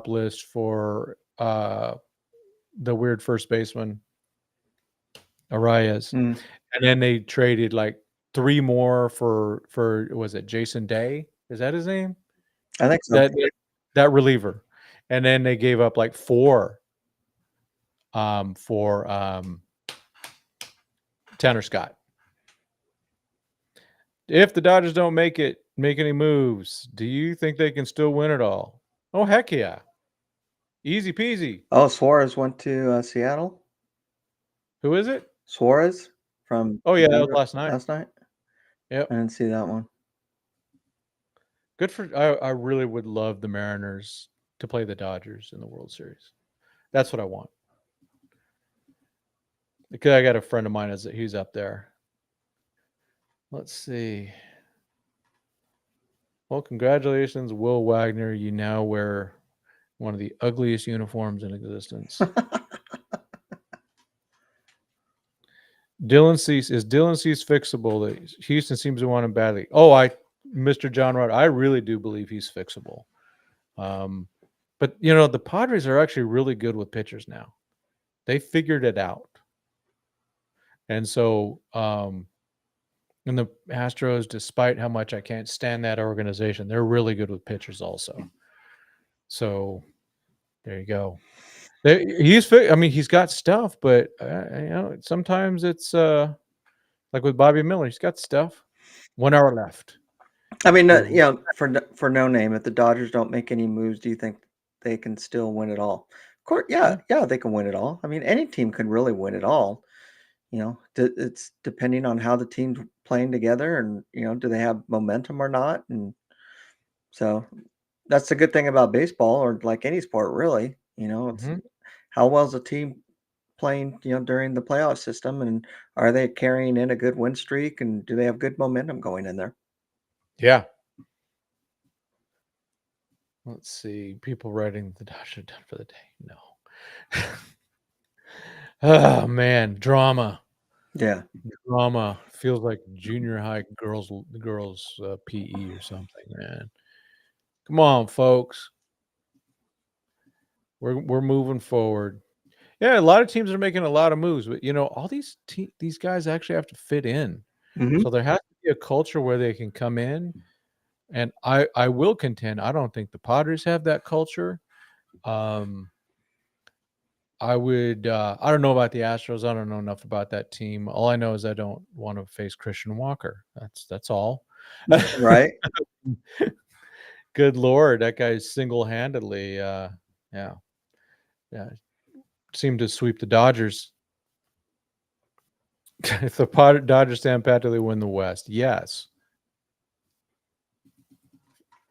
list for the weird first baseman Arias. And then they traded like 3 more for was it Jason Day? Is that his name? I think so. That reliever. And then they gave up like 4 for Tanner Scott. If the Dodgers don't make any moves, do you think they can still win it all? Oh, heck yeah. Easy peasy. Oh, Suarez went to Seattle? Who is it? Suarez from Oh, yeah, that was last night. Yep. I didn't see that one. Good I really would love the Mariners to play the Dodgers in the World Series. That's what I want. Because I got a friend of mine he's up there. Let's see. Well, congratulations, Will Wagner. You now wear one of the ugliest uniforms in existence. Dylan Cease fixable? Houston seems to want him badly. Oh, Mr. John Rod, I really do believe he's fixable. But the Padres are actually really good with pitchers now. They figured it out. And so, and the Astros, despite how much I can't stand that organization, they're really good with pitchers also. So there you go. I mean, he's got stuff, but sometimes it's like with Bobby Miller, he's got stuff. 1 hour left. I mean, for no name, if the Dodgers don't make any moves, do you think they can still win it all? Of course, yeah, they can win it all. I mean, any team can really win it all. It's depending on how the team's playing together, and do they have momentum or not? And so that's the good thing about baseball, or like any sport, really. It's how well is the team playing, during the playoff system, and are they carrying in a good win streak, and do they have good momentum going in there? Yeah. Let's see. People writing the Dodgers are done for the day. No. Oh man, drama. Yeah. Drama feels like junior high girls PE or something, man. Come on, folks. We're moving forward. Yeah, a lot of teams are making a lot of moves, but all these guys actually have to fit in. Mhm. So there has to be a culture where they can come in, and I will contend I don't think the Padres have that culture. I don't know about the Astros. I don't know enough about that team. All I know is I don't want to face Christian Walker. That's all. Right. Good Lord, that guy single-handedly, yeah, seemed to sweep the Dodgers. If the Dodgers stand pat, do they win the West? Yes.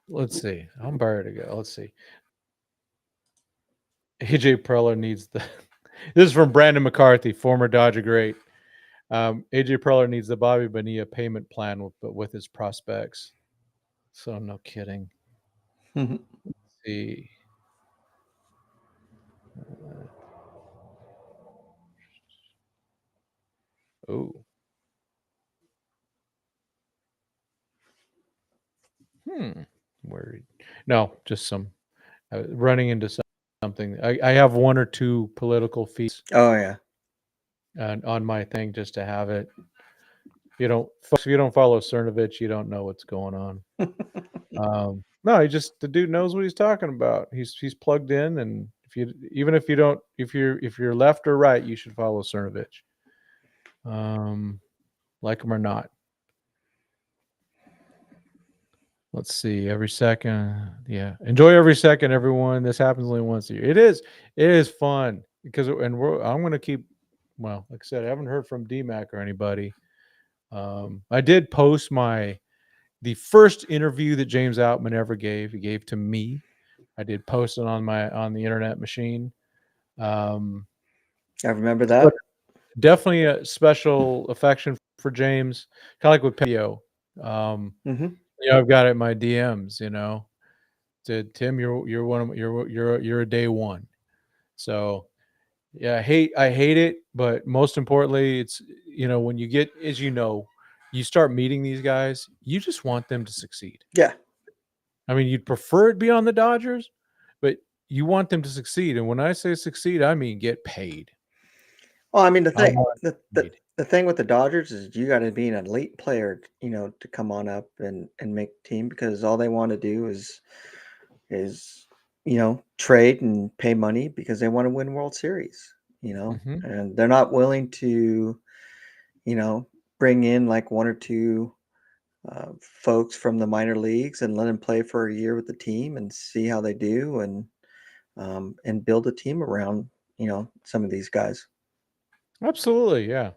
Let's see. I'm buried to go. Let's see. AJ Preller needs the. This is from Brandon McCarthy, former Dodger great. AJ Preller needs the Bobby Bonilla payment plan with his prospects. So no kidding. Let's see. Oh. Worried. No, just some running into something. I have one or two political feeds Oh yeah. on my thing just to have it. Folks, if you don't follow Cernovich, you don't know what's going on. No, the dude knows what he's talking about. He's plugged in, and if you're left or right, you should follow Cernovich. Like him or not. Let's see. Every second, yeah. Enjoy every second, everyone. This happens only once a year. It is fun because, I'm going to keep. Well, like I said, I haven't heard from DMAC or anybody. I did post the first interview that James Outman ever gave. He gave to me. I did post it on the internet machine. I remember that. Definitely a special affection for James, kind of like with Pio. I've got it in my DMs. Said, Tim, you're one of you're a day one. So yeah, I hate it, but most importantly, it's when you get, as you start meeting these guys, you just want them to succeed. Yeah. I mean, you'd prefer it be on the Dodgers, but you want them to succeed. And when I say succeed, I mean get paid. Well, I mean, the thing with the Dodgers is you got to be an elite player, to come on up and make the team, because all they want to do is trade and pay money because they want to win World Series, and they're not willing to, bring in like one or two folks from the minor leagues and let them play for a year with the team and see how they do, and build a team around, some of these guys. Absolutely, yeah.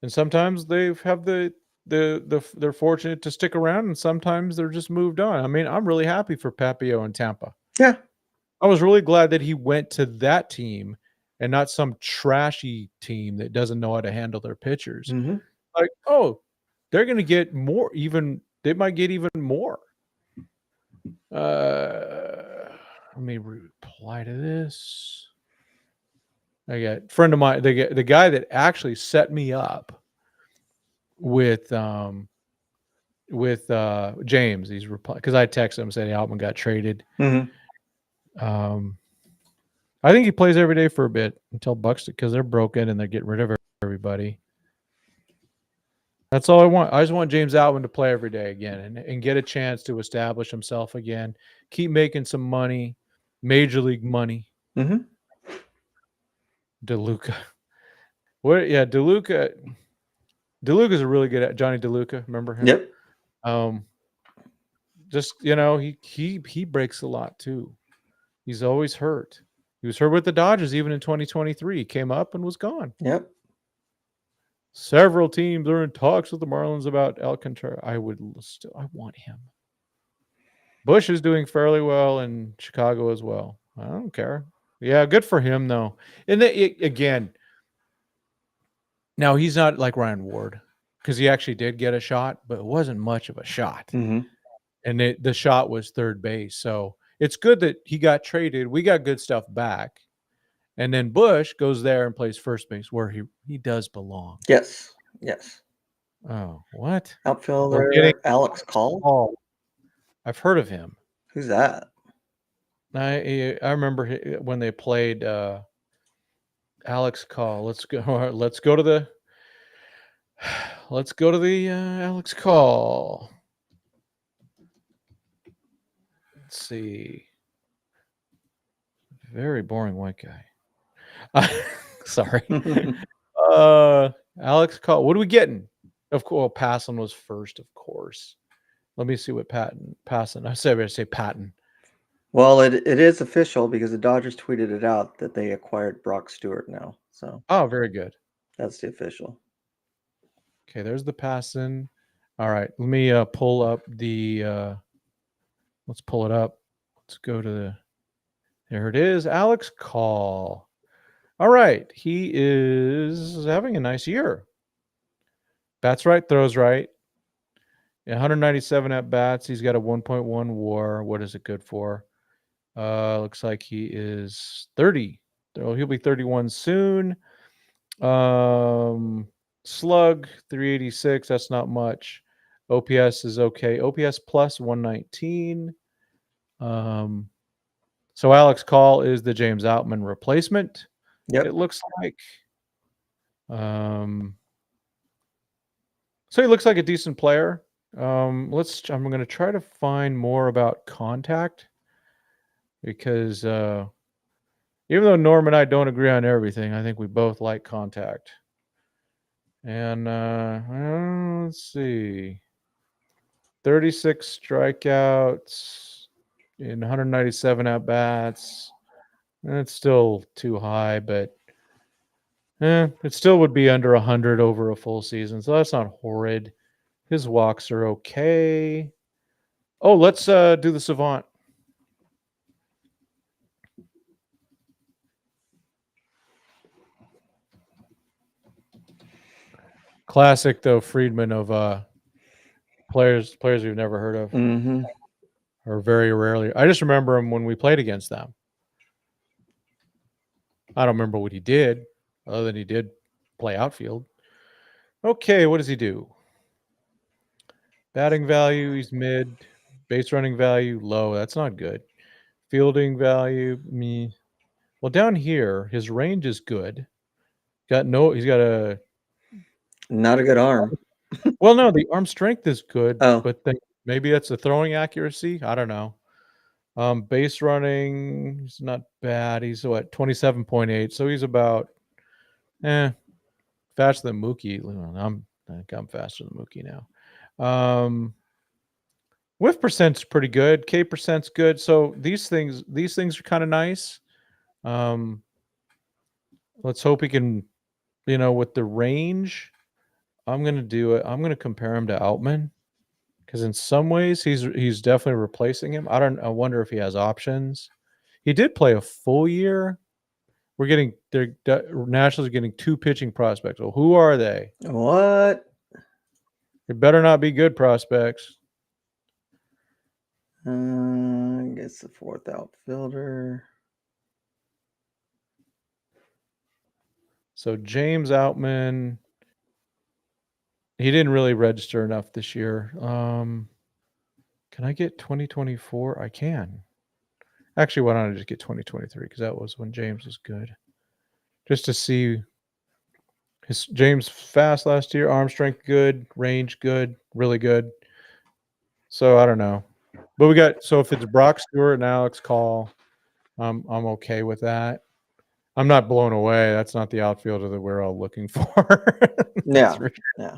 And sometimes they're fortunate to stick around, and sometimes they're just moved on. I mean, I'm really happy for Papio in Tampa. Yeah. I was really glad that he went to that team and not some trashy team that doesn't know how to handle their pitchers. Like, oh, they're going to get more. They might get even more. Let me reply to this. I got a friend of mine, the guy that actually set me up with James. He's replying because I texted him saying Outman got traded. I think he plays every day for a bit until Bucks, because they're broken and they're getting rid of everybody. That's all I want. I just want James Outman to play every day again and get a chance to establish himself again. Keep making some money, major league money. DeLuca. What? Yeah, DeLuca. DeLuca's a really good at Johnny DeLuca. Remember him? Yep. Just he breaks a lot too. He's always hurt. He was hurt with the Dodgers even in 2023. He came up and was gone. Yep. Several teams are in talks with the Marlins about Alcantara. I want him. Bush is doing fairly well in Chicago as well. I don't care. Yeah, good for him though. And again, now he's not like Ryan Ward because he actually did get a shot, but it wasn't much of a shot. Mm-hmm. And the shot was third base. So it's good that he got traded. We got good stuff back. And then Bush goes there and plays first base where he does belong. Yes. Yes. Oh, what? Outfielder Alex Call? I've heard of him. Who's that? I remember when they played Alex Call. Let's go to the Alex Call. Let's see. Very boring white guy. Sorry. Alex Call. What are we getting? Of course, Passan was first, of course. Let me see what Passan. I say Patton. Well, it is official because the Dodgers tweeted it out that they acquired Brock Stewart now. So very good. That's the official. Okay, there's the Passan. All right, let me pull up the. Let's pull it up. Let's go to the. There it is, Alex Call. All right, he is having a nice year. Bats right, throws right. 197 at bats. He's got a 1.1 WAR. What is it good for? Looks like he is 30. He'll be 31 soon. Slug 386. That's not much. OPS is okay. OPS plus 119. So Alex Call is the James Outman replacement. Yep. It looks like. So he looks like a decent player. I'm going to try to find more about contact because even though Norm and I don't agree on everything, I think we both like contact. And let's see. 36 strikeouts in 197 at bats. It's still too high, but it still would be under 100 over a full season. So that's not horrid. His walks are okay. Oh, let's do the Savant. Classic though, Freeman of players we've never heard of, or very rarely. I just remember him when we played against them. I don't remember what he did, other than he did play outfield. Okay, what does he do? Batting value, he's mid. Base running value, low. That's not good. Fielding value, me. Well, down here, his range is good. He's got a not a good arm. Well, no, the arm strength is good, Oh. but maybe that's the throwing accuracy. I don't know. Base running, he's not bad. He's what, 27.8. So he's about faster than Mookie. I think I'm faster than Mookie now. Whiff percent's pretty good. K percent's good. So these things are kind of nice. Let's hope he can, with the range. I'm gonna do it. I'm gonna compare him to Outman because in some ways he's definitely replacing him. I wonder if he has options. He did play a full year. Nationals are getting 2 pitching prospects. Well, who are they? What? They better not be good prospects. I guess the 4th outfielder. So James Outman, he didn't really register enough this year. Can I get 2024? I can. Actually, why don't I just get 2023? Because that was when James was good. Just to see James fast last year, arm strength good, range good, really good. So I don't know. But if it's Brock Stewart and Alex Call, I'm okay with that. I'm not blown away. That's not the outfielder that we're all looking for. Yeah. For Yeah.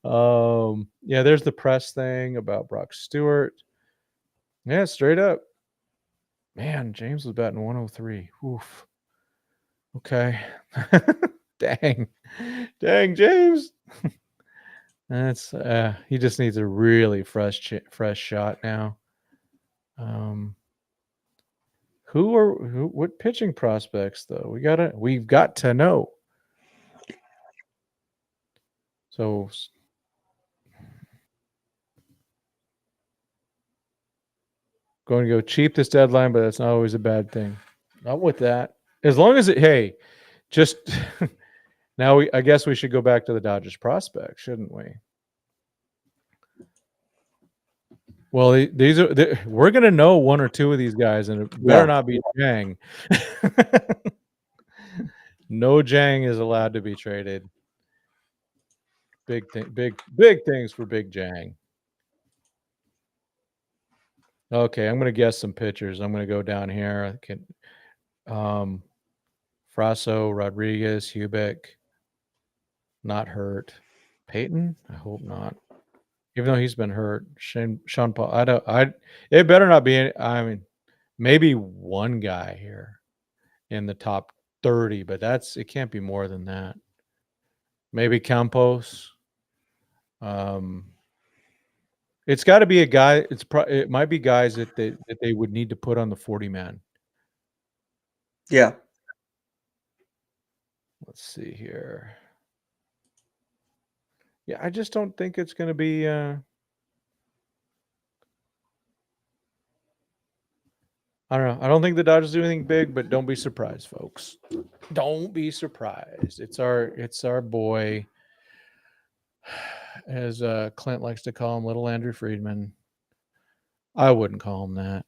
sure. Yeah, there's the press thing about Brock Stewart. Yeah, straight up. Man, James was batting 103. Oof. Okay. Dang. Dang, James. That's he just needs a really fresh shot now. What pitching prospects though? We've got to know. So going to go cheap this deadline, but that's not always a bad thing. Not with that. As long as just now I guess we should go back to the Dodgers prospects, shouldn't we? Well, we're going to know one or two of these guys, and it better not be Jang. No Jang is allowed to be traded. Big things for Big Jang. Okay, I'm going to guess some pitchers. I'm going to go down here. Frasso, Rodriguez, Hubick, not hurt. Peyton? I hope not. Even though he's been hurt. Sean Paul. It better not be maybe one guy here in the top 30, but it can't be more than that. Maybe Campos. It's got to be a guy. It might be guys that they would need to put on the 40-man. Yeah. Let's see here. Yeah, I just don't think it's going to be. I don't know. I don't think the Dodgers do anything big, but don't be surprised, folks. Don't be surprised. It's our boy, as Clint likes to call him, little Andrew Freeman. I wouldn't call him that.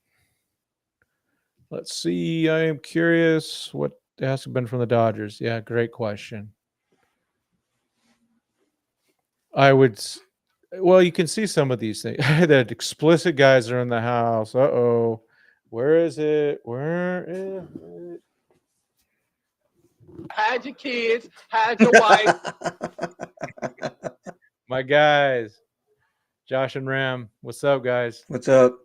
Let's see. I am curious what has been from the Dodgers. Yeah, great question. I would. Well, you can see some of these things. That explicit guys are in the house. Uh-oh. Where is it? Where is it? Hide your kids. Hide your wife. My guys. Josh and Ram. What's up, guys? What's up?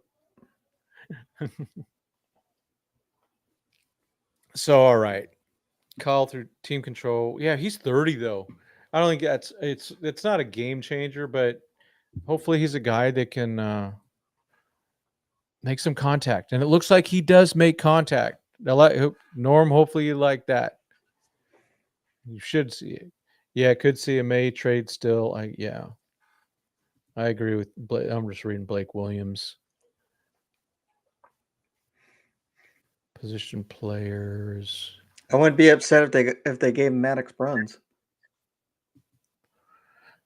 So, all right. Call through team control. Yeah, he's 30 though. I don't think it's not a game changer, but hopefully he's a guy that can make some contact. And it looks like he does make contact. Norm, hopefully you like that. You should see it. Yeah, could see a May trade still. I agree with Blake. I'm just reading Blake Williams. Position players. I wouldn't be upset if they gave Maddox Bruns.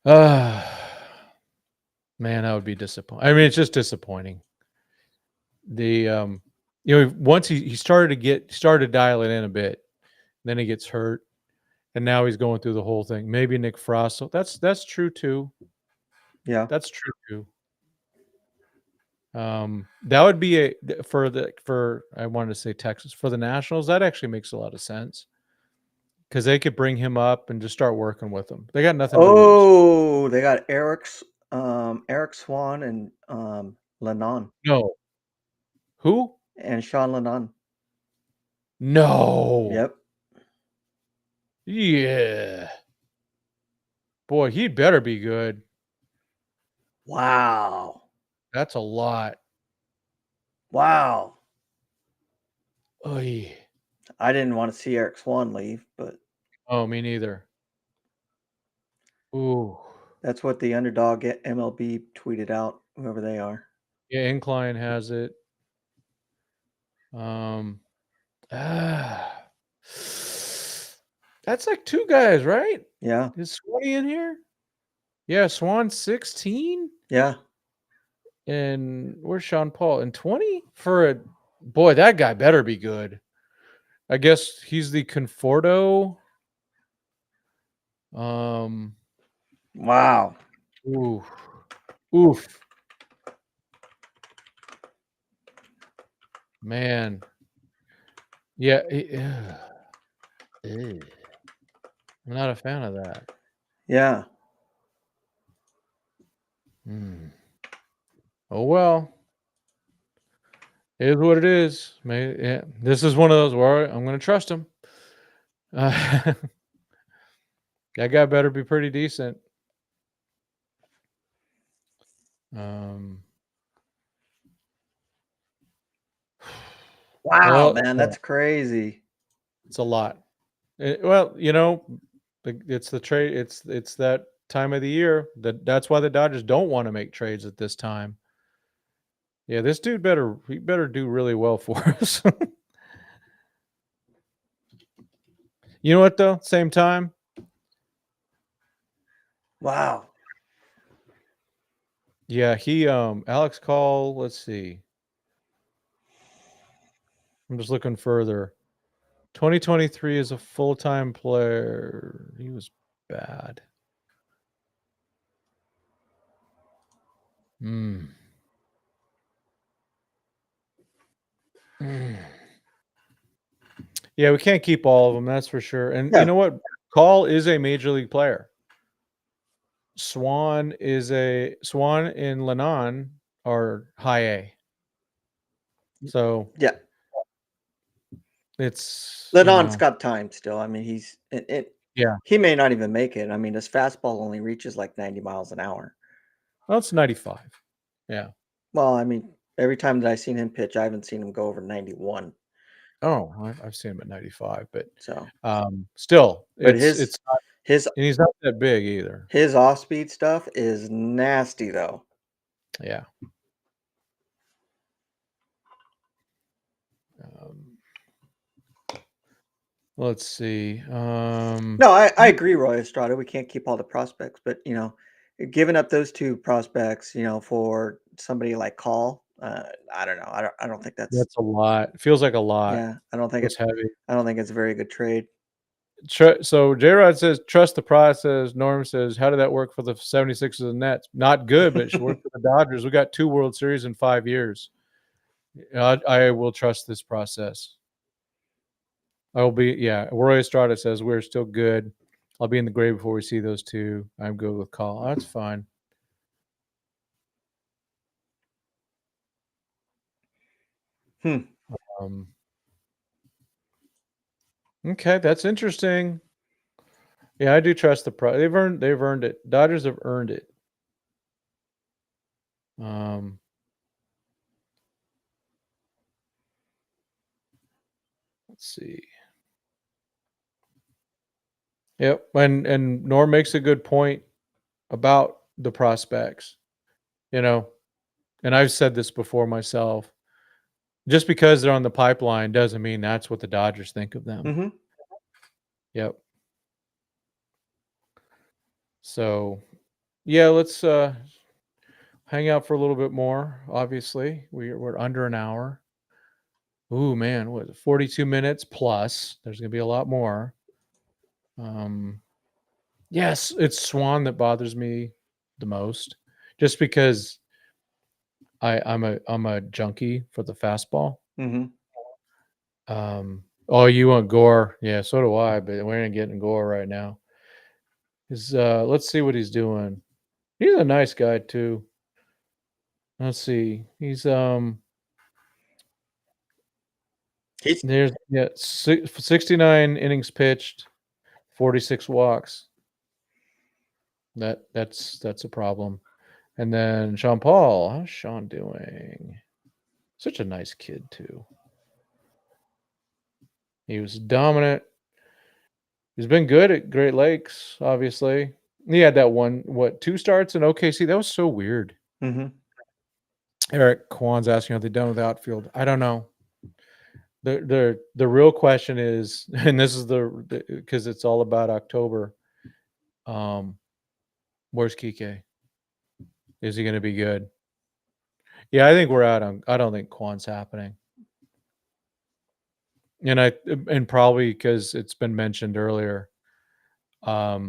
Man, that would be disappointing. I mean, it's just disappointing. Once he started to dial it in a bit, then he gets hurt, and now he's going through the whole thing. Maybe Nick Frost. That's true too. Yeah, that's true too. That would be for I wanted to say Texas for the Nationals. That actually makes a lot of sense because they could bring him up and just start working with him. They got nothing to lose. Oh, they got Eric Swan and Lennon. No. Who? And Sean Lennon. No. Yep. Yeah. Boy, he'd better be good. Wow. That's a lot. Wow. Oy. I didn't want to see Eric Swan leave, but oh, me neither. Ooh. That's what the Underdog MLB tweeted out, whoever they are. Yeah, Incline has it. That's like two guys, right? Yeah. Is Swanee in here? Yeah, Swan 16. Yeah. And where's Sean Paul? And 20 for a boy. That guy better be good. I guess he's the Conforto. Wow. Oof. Man. Yeah. I'm not a fan of that. Yeah. Oh well. It is what it is. Yeah, this is one of those where I'm going to trust him. That guy better be pretty decent. Wow, Well, man, that's crazy. it's a lot. Well, you know, it's the trade. It's that time of the year. That's why the Dodgers don't want to make trades at this time. Yeah, this dude better do really well for us. You know what though? Same time. Wow. Yeah, he Alex Call, let's see. I'm just looking further. 2023 is a full-time player. He was bad. Yeah, we can't keep all of them, that's for sure. And Yeah. you know what? Call is a major league player. Swan and Lennon are high A. So Yeah. it's Lenon's got time still. I mean, yeah. he may not even make it. I mean, his fastball only reaches like 90 miles an hour. Well, it's 95. Yeah. Well, I mean, every time that I've seen him pitch, I haven't seen him go over 91. Oh, I've seen him at 95, but So, still, but it's not, his and he's not that big either. his off-speed stuff is nasty, though. Yeah. Let's see. No, I agree, Roy Estrada. We can't keep all the prospects, but giving up those two prospects, for somebody like Call, I don't know. I don't think that's a lot. It feels like a lot. yeah. I don't think It's heavy. I don't think it's a very good trade. So J-Rod says, trust the process. Norm says, how did that work for the 76ers and Nets? Not good, but it should work for the Dodgers. We got 2 World Series in 5 years. I will trust this process. I will be, yeah. Roy Estrada says, we're still good. I'll be in the grave before we see those two. I'm good with Call. That's fine. Okay, that's interesting. Yeah, I do trust the pro. They've earned it. Dodgers have earned it. Let's see. Yep, and Norm makes a good point about the prospects. And I've said this before myself. Just because they're on the pipeline doesn't mean that's what the Dodgers think of them. Mm-hmm. Yep. So, yeah, let's hang out for a little bit more. Obviously, we're under an hour. Ooh, man, what 42 minutes plus? There's gonna be a lot more. Yes, it's Swan that bothers me the most, just because I'm a junkie for the fastball. Mm-hmm. Oh, you want Gore? Yeah, so do I, but we ain't getting Gore right now. Let's see what he's doing. He's a nice guy too. Let's see. He's there's 69 innings pitched, 46 walks. That's a problem. And then Sean Paul, how's Sean doing? Such a nice kid too. He was dominant. He's been good at Great Lakes, obviously. He had that 2 starts in OKC. That was so weird. Mm-hmm. Eric Kwan's asking, are they done with outfield? I don't know. The real question is, and this is because it's all about October. Where's Kike? Is he going to be good? Yeah, I think we're out on. I don't think Kwan's happening. And probably because it's been mentioned earlier, they're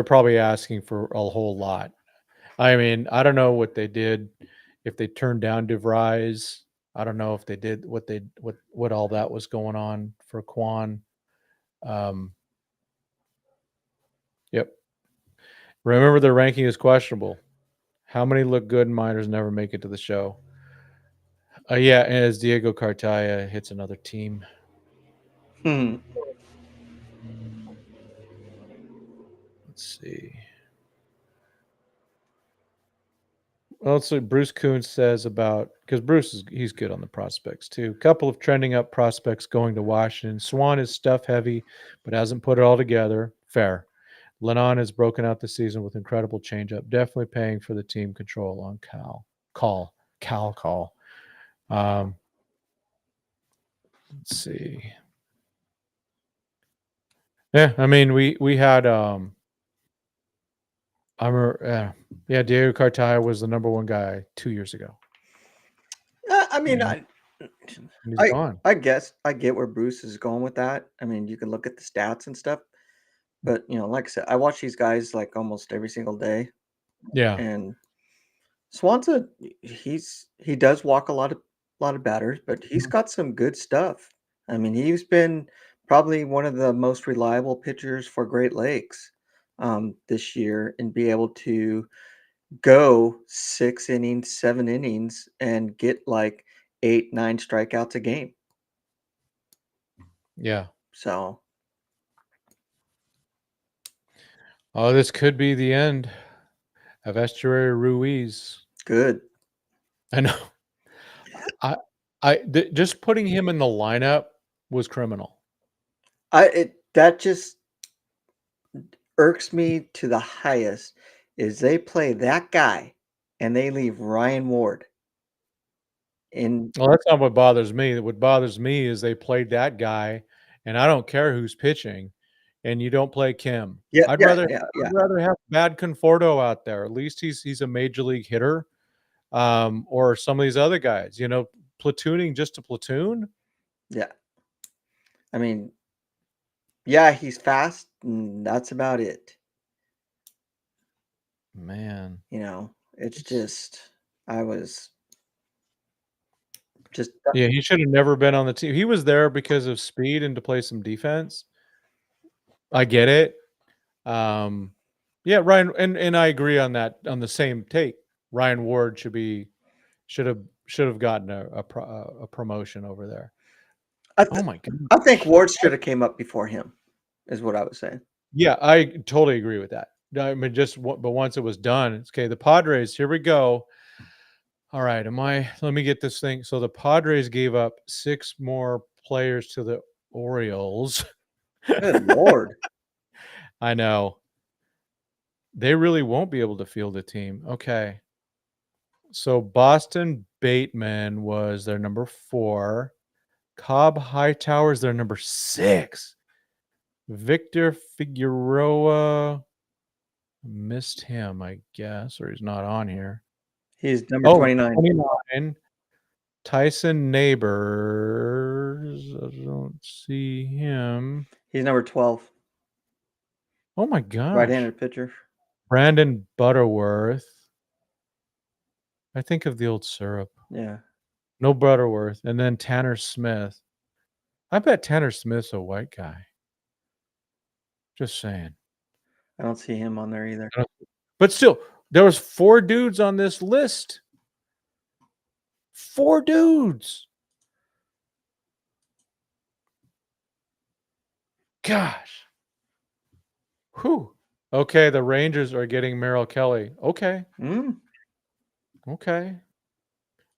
probably asking for a whole lot. I mean, I don't know what they did if they turned down DeVries I don't know if they did what all that was going on for Quan. Yep. Remember, their ranking is questionable. How many look good and minors never make it to the show? Yeah, as Diego Cartaya hits another team. Hmm. Let's see. Well, let's see. Bruce Kuhn says about, because he's good on the prospects too. A couple of trending up prospects going to Washington. Swan is stuff heavy, but hasn't put it all together. Fair. Lennon has broken out the season with incredible changeup. Definitely paying for the team control on Cal call. Let's see. Yeah, I mean we had I remember Diego Cartaya was the number one guy 2 years ago. I mean, And he's gone. I guess I get where Bruce is going with that. I mean, you can look at the stats and stuff, but like I said, I watch these guys like almost every single day, Yeah. and Swanson, he does walk a lot of batters, but he's got some good stuff. I mean, he's been probably one of the most reliable pitchers for Great Lakes this year, and be able to go 6 innings, 7 innings, and get like 8, 9 strikeouts a game. Yeah. So, this could be the end of Estuary Ruiz. good. I know. Just putting him in the lineup was criminal. That just irks me to the highest is they play that guy and they leave Ryan Ward. Well, that's not what bothers me. What bothers me is they played that guy, and I don't care who's pitching, and you don't play Kim. Yeah, I'd yeah, rather yeah, yeah. I'd rather have bad Conforto out there. At least he's a major league hitter, or some of these other guys. Platooning just to platoon. Yeah. I mean, yeah, he's fast, and that's about it. Man, It's just I was just yeah, he should have never been on the team. He was there because of speed and to play some defense. I get it. Yeah, Ryan, and I agree on that. On the same take, Ryan Ward should have gotten a promotion over there. Oh my god! I think Ward should have came up before him, is what I was saying. Yeah, I totally agree with that. I mean, but once it was done, it's okay. The Padres, here we go. All right, let me get this thing. So the Padres gave up 6 more players to the Orioles. Good Lord. I know. They really won't be able to field a team. Okay. So Boston Bateman was their number 4. Cobb Hightower is their number 6. Victor Figueroa, missed him, I guess, or he's not on here. He's number 29. 29. Tyson Neighbors, I don't see him. He's number 12. Oh my gosh. Right-handed pitcher. Brandon Butterworth. I think of the old syrup. Yeah. No Butterworth. And then Tanner Smith. I bet Tanner Smith's a white guy. Just saying. I don't see him on there either. But still, there was 4 dudes on this list. 4 dudes. Gosh. Whew. Okay, the Rangers are getting Merrill Kelly. Okay. Okay.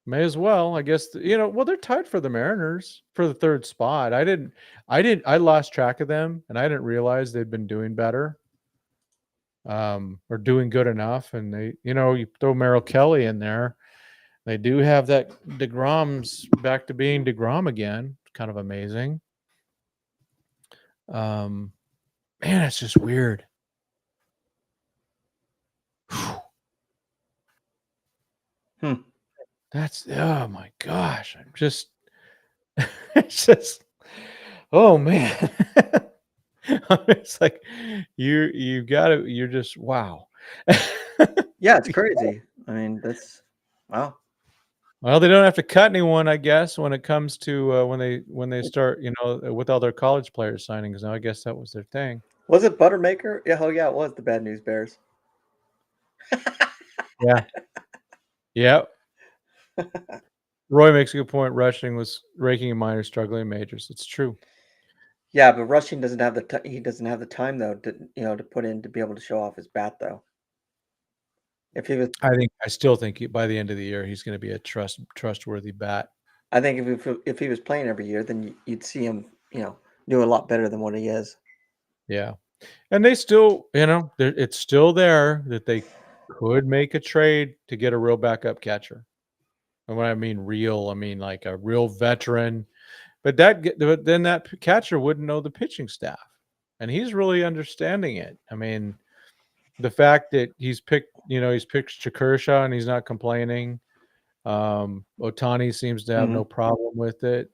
May as well. I guess they're tied for the Mariners for the 3rd spot. I lost track of them, and I didn't realize they'd been doing better. Or doing good enough. And they, you throw Merrill Kelly in there. They do have that DeGrom's back to being DeGrom again. Kind of amazing. Man, it's just weird. That's, oh my gosh. I'm just, it's just, oh man. It's like you're just, wow. Yeah, it's crazy. I mean, that's wow. Well, they don't have to cut anyone, I guess, when it comes to when they start, with all their college players signings. Now, I guess that was their thing. Was it Buttermaker? Yeah, oh yeah, it was the Bad News Bears. Yeah. Yep. Roy makes a good point. Rushing was raking in minors, struggling in majors. It's true. Yeah, but Rushing doesn't have he doesn't have the time though to put in to be able to show off his bat though. If he was, I still think by the end of the year he's going to be a trustworthy bat. I think if he was playing every year, then you'd see him, do a lot better than what he is. Yeah, and they still, it's still there that they could make a trade to get a real backup catcher. And when I mean real, I mean like a real veteran. But then that catcher wouldn't know the pitching staff, and he's really understanding it. I mean, the fact that he's picked Kershaw and he's not complaining. Ohtani seems to have no problem with it.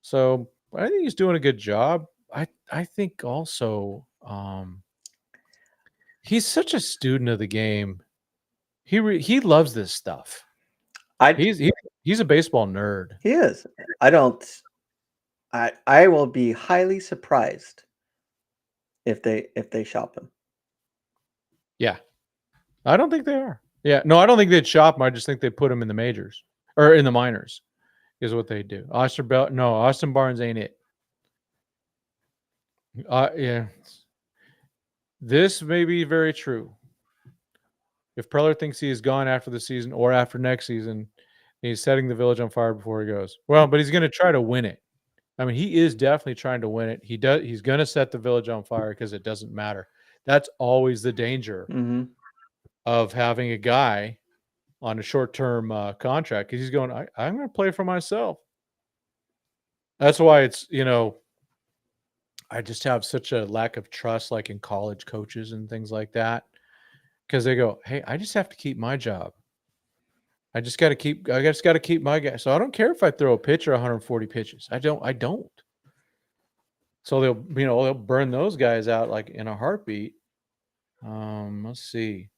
So I think he's doing a good job. I think also he's such a student of the game. He loves this stuff. He's a baseball nerd. He is. I will be highly surprised if they shop him. Yeah. I don't think they are. Yeah. No, I don't think they'd shop him. I just think they'd put him in the majors or in the minors is what they do. Austin Barnes ain't it. Yeah. This may be very true. If Preller thinks he is gone after the season or after next season, he's setting the village on fire before he goes. Well, but he's going to try to win it. I mean, he is definitely trying to win it. He's going to set the village on fire because it doesn't matter. That's always the danger of having a guy on a short-term contract because he's going, I'm going to play for myself. That's why it's, I just have such a lack of trust, like in college coaches and things like that, because they go, hey, I just have to keep my job. I just got to keep my guy. So I don't care if I throw a pitcher 140 pitches. I don't. So they'll burn those guys out like in a heartbeat. Let's see.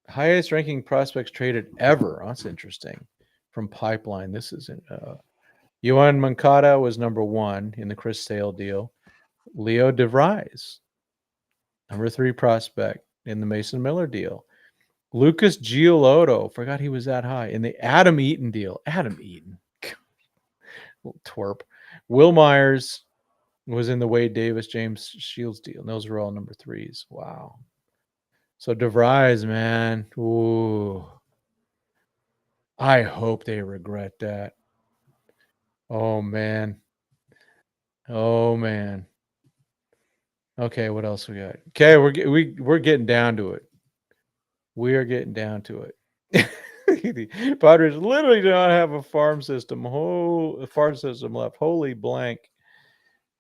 Highest ranking prospects traded ever. Oh, that's interesting. From Pipeline. This is Yohan Moncada was number 1 in the Chris Sale deal. Leo DeVries, number 3 prospect in the Mason Miller deal. Lucas Giolotto, forgot he was that high in the Adam Eaton deal. Adam Eaton, little twerp. Will Myers was in the Wade Davis, James Shields deal. And those were all number 3s. Wow. So DeVries, man, ooh, I hope they regret that. Oh man. Okay, what else we got? Okay, we're getting down to it. We are getting down to it. The Padres literally do not have a farm system. Farm system left. Holy blank.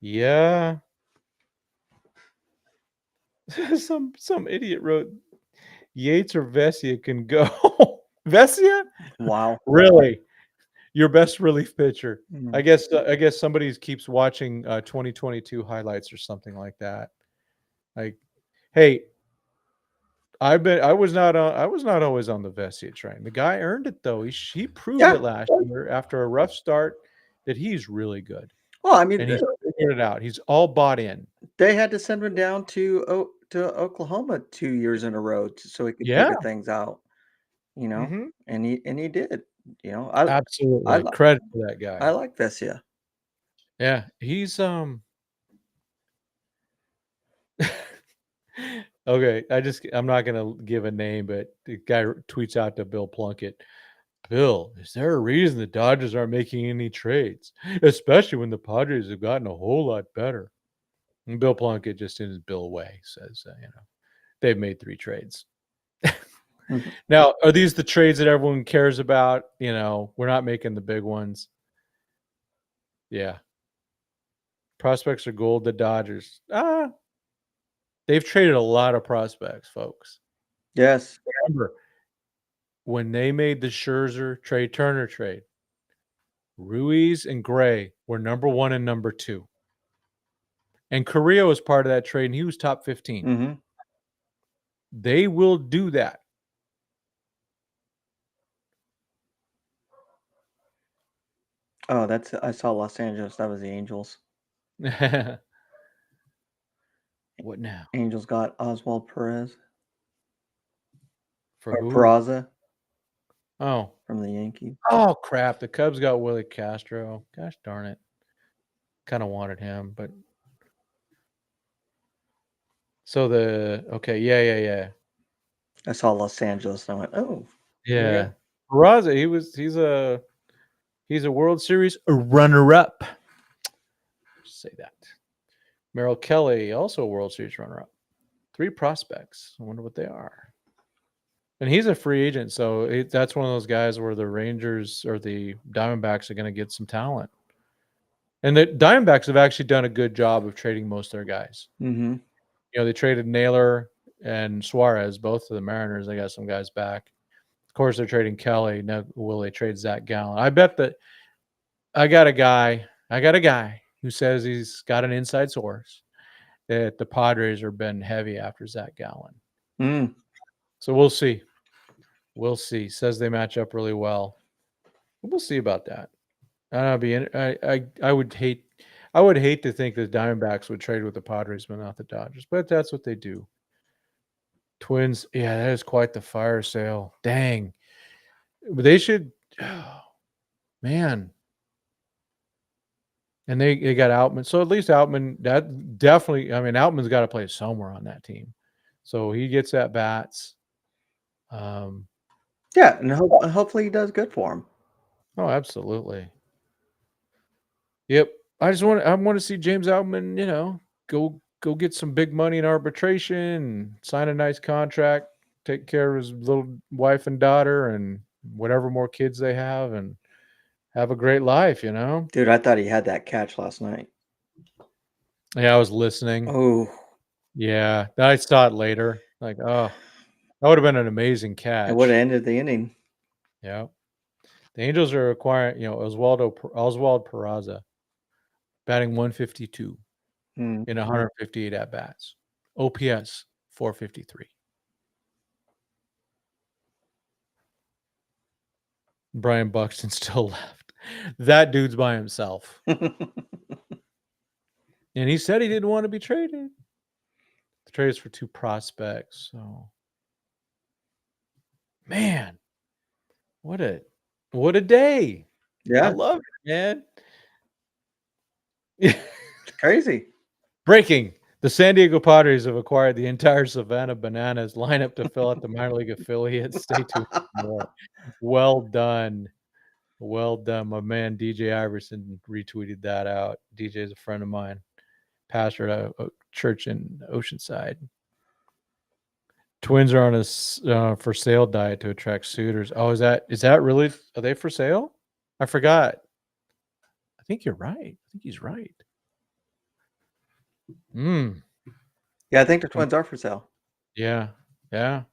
Yeah. Some idiot wrote Yates or Vesia can go. Vesia? Wow. Really? Your best relief pitcher. I guess somebody keeps watching 2022 highlights or something like that. Like, hey, I was not always on the Vesia train. The guy earned it though. He proved it last year after a rough start that he's really good. Well, I mean, and he's figured it out. He's all bought in. They had to send him down to Oklahoma 2 years in a row so he could figure things out. And he did. Absolutely credit to that guy. I like Vesia. Yeah, he's okay. I'm not gonna give a name, but the guy tweets out to Bill Plunkett. Bill, is there a reason the Dodgers aren't making any trades, especially when the Padres have gotten a whole lot better? And Bill Plunkett, just in his Bill way, says, they've made 3 trades. Now, are these the trades that everyone cares about? We're not making the big ones. Yeah. Prospects are gold, the Dodgers. They've traded a lot of prospects, folks. Yes. Remember, when they made the Scherzer Trey Turner trade, Ruiz and Gray were number 1 and number 2. And Carrillo was part of that trade, and he was top 15. They will do that. Oh, I saw Los Angeles. That was the Angels. What now? Angels got Oswald Perez. For Or who? Peraza Oh. from the Yankees. Oh, crap. The Cubs got Willie Castro. Gosh darn it. Kind of wanted him, but. So okay. Yeah. I saw Los Angeles and I went, oh. Yeah. Peraza, he's a World Series runner-up. Just say that. Merrill Kelly, also a World Series runner-up. 3 prospects. I wonder what they are. And he's a free agent, so that's one of those guys where the Rangers or the Diamondbacks are going to get some talent. And the Diamondbacks have actually done a good job of trading most of their guys. Mm-hmm. You know, they traded Naylor and Suarez, both of the Mariners. They got some guys back. Of course, they're trading Kelly. Now, will they trade Zach Gallen? I bet that I got a guy who says he's got an inside source that the Padres are been heavy after Zach Gallen. Mm. So we'll see. We'll see. Says they match up really well. We'll see about that. I would hate to think the Diamondbacks would trade with the Padres but not the Dodgers, but that's what they do. Twins, yeah, that is quite the fire sale. Dang. But they should man. And they got Outman. So at least Outman, that definitely, I mean, Outman's got to play somewhere on that team. So he gets at bats. Yeah, and hopefully he does good for him. Oh, absolutely. Yep. I want to see James Outman, go get some big money in arbitration, sign a nice contract, take care of his little wife and daughter and whatever more kids they have, and have a great life, Dude, I thought he had that catch last night. Yeah, I was listening. Oh. Yeah, I saw it later. Like, oh, that would have been an amazing catch. It would have ended the inning. Yeah. The Angels are acquiring, Oswald Peraza, batting 152 in 158 at-bats. OPS 453. Brian Buxton still left. That dude's by himself. And he said he didn't want to be traded. The trade is for 2 prospects. So, man, what a day. Yeah. I love it, man. It's crazy. Breaking. The San Diego Padres have acquired the entire Savannah Bananas lineup to fill out the minor league affiliates. Stay tuned for more. Well done. Well done. My man DJ Iverson retweeted that out. DJ is a friend of mine. Pastor at a church in Oceanside. Twins are on a for sale diet to attract suitors. Oh, is that really? Are they for sale? I forgot. I think you're right. I think he's right. Yeah, I think the Twins are for sale. Yeah. Now,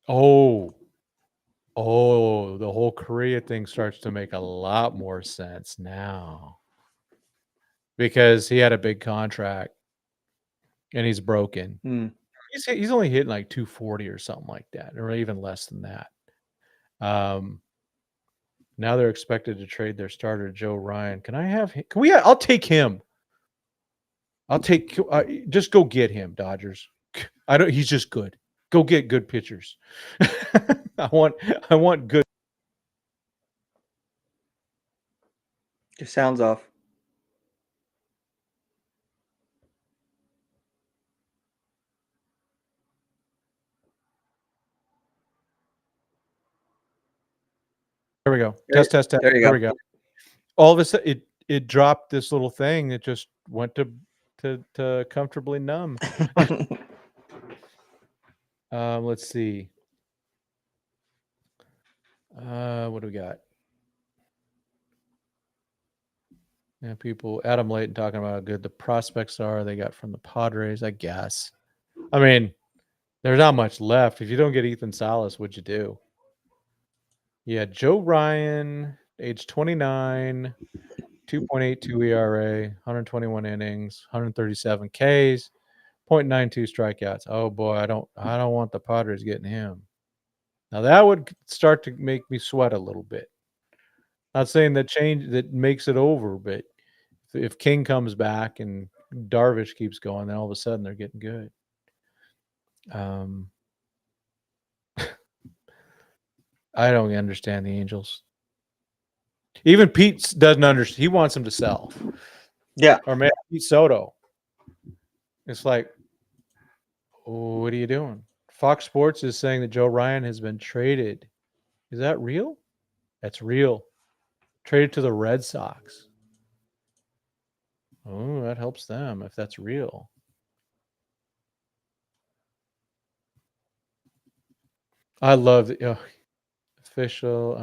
the whole Korea thing starts to make a lot more sense now, because he had a big contract and he's broken. He's only hitting like 240 or something like that, or even less than that. Now they're expected to trade their starter Joe Ryan. Can I have him? I'll take him. Just go get him, Dodgers. He's just good. Go get good pitchers. I want good. Your sound's off. There we go. Test. There you There go. we go. All of a sudden, it dropped this little thing that just went to comfortably numb. Let's see. What do we got? Yeah, people. Adam Layton talking about how good the prospects are they got from the Padres. I guess. I mean, there's not much left. If you don't get Ethan Salas, what'd you do? Yeah, Joe Ryan, age 29, 2.82 ERA, 121 innings, 137 Ks, 0.92 strikeouts. Oh boy, I don't want the Padres getting him. Now that would start to make me sweat a little bit. Not saying that makes it over, but if King comes back and Darvish keeps going, then all of a sudden they're getting good. I don't understand the Angels. Even Pete doesn't understand. He wants them to sell. Yeah. Or maybe Pete Soto. It's like, what are you doing? Fox Sports is saying that Joe Ryan has been traded. Is that real? That's real. Traded to the Red Sox. Oh, that helps them if that's real. I love the official.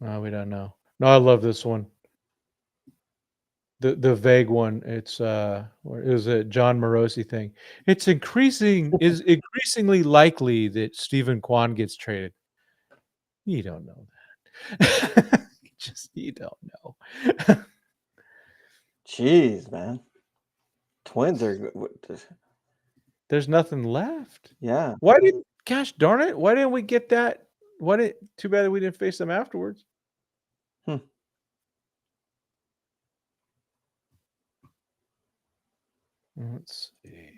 We don't know. No, I love this one. The vague one. It's it was a John Morosi thing. It's increasingly likely that Stephen Kwan gets traded. You don't know that. You don't know. Jeez, man. Twins are. There's nothing left. Yeah. Gosh darn it, why didn't we get that? Too bad that we didn't face them afterwards. Let's see.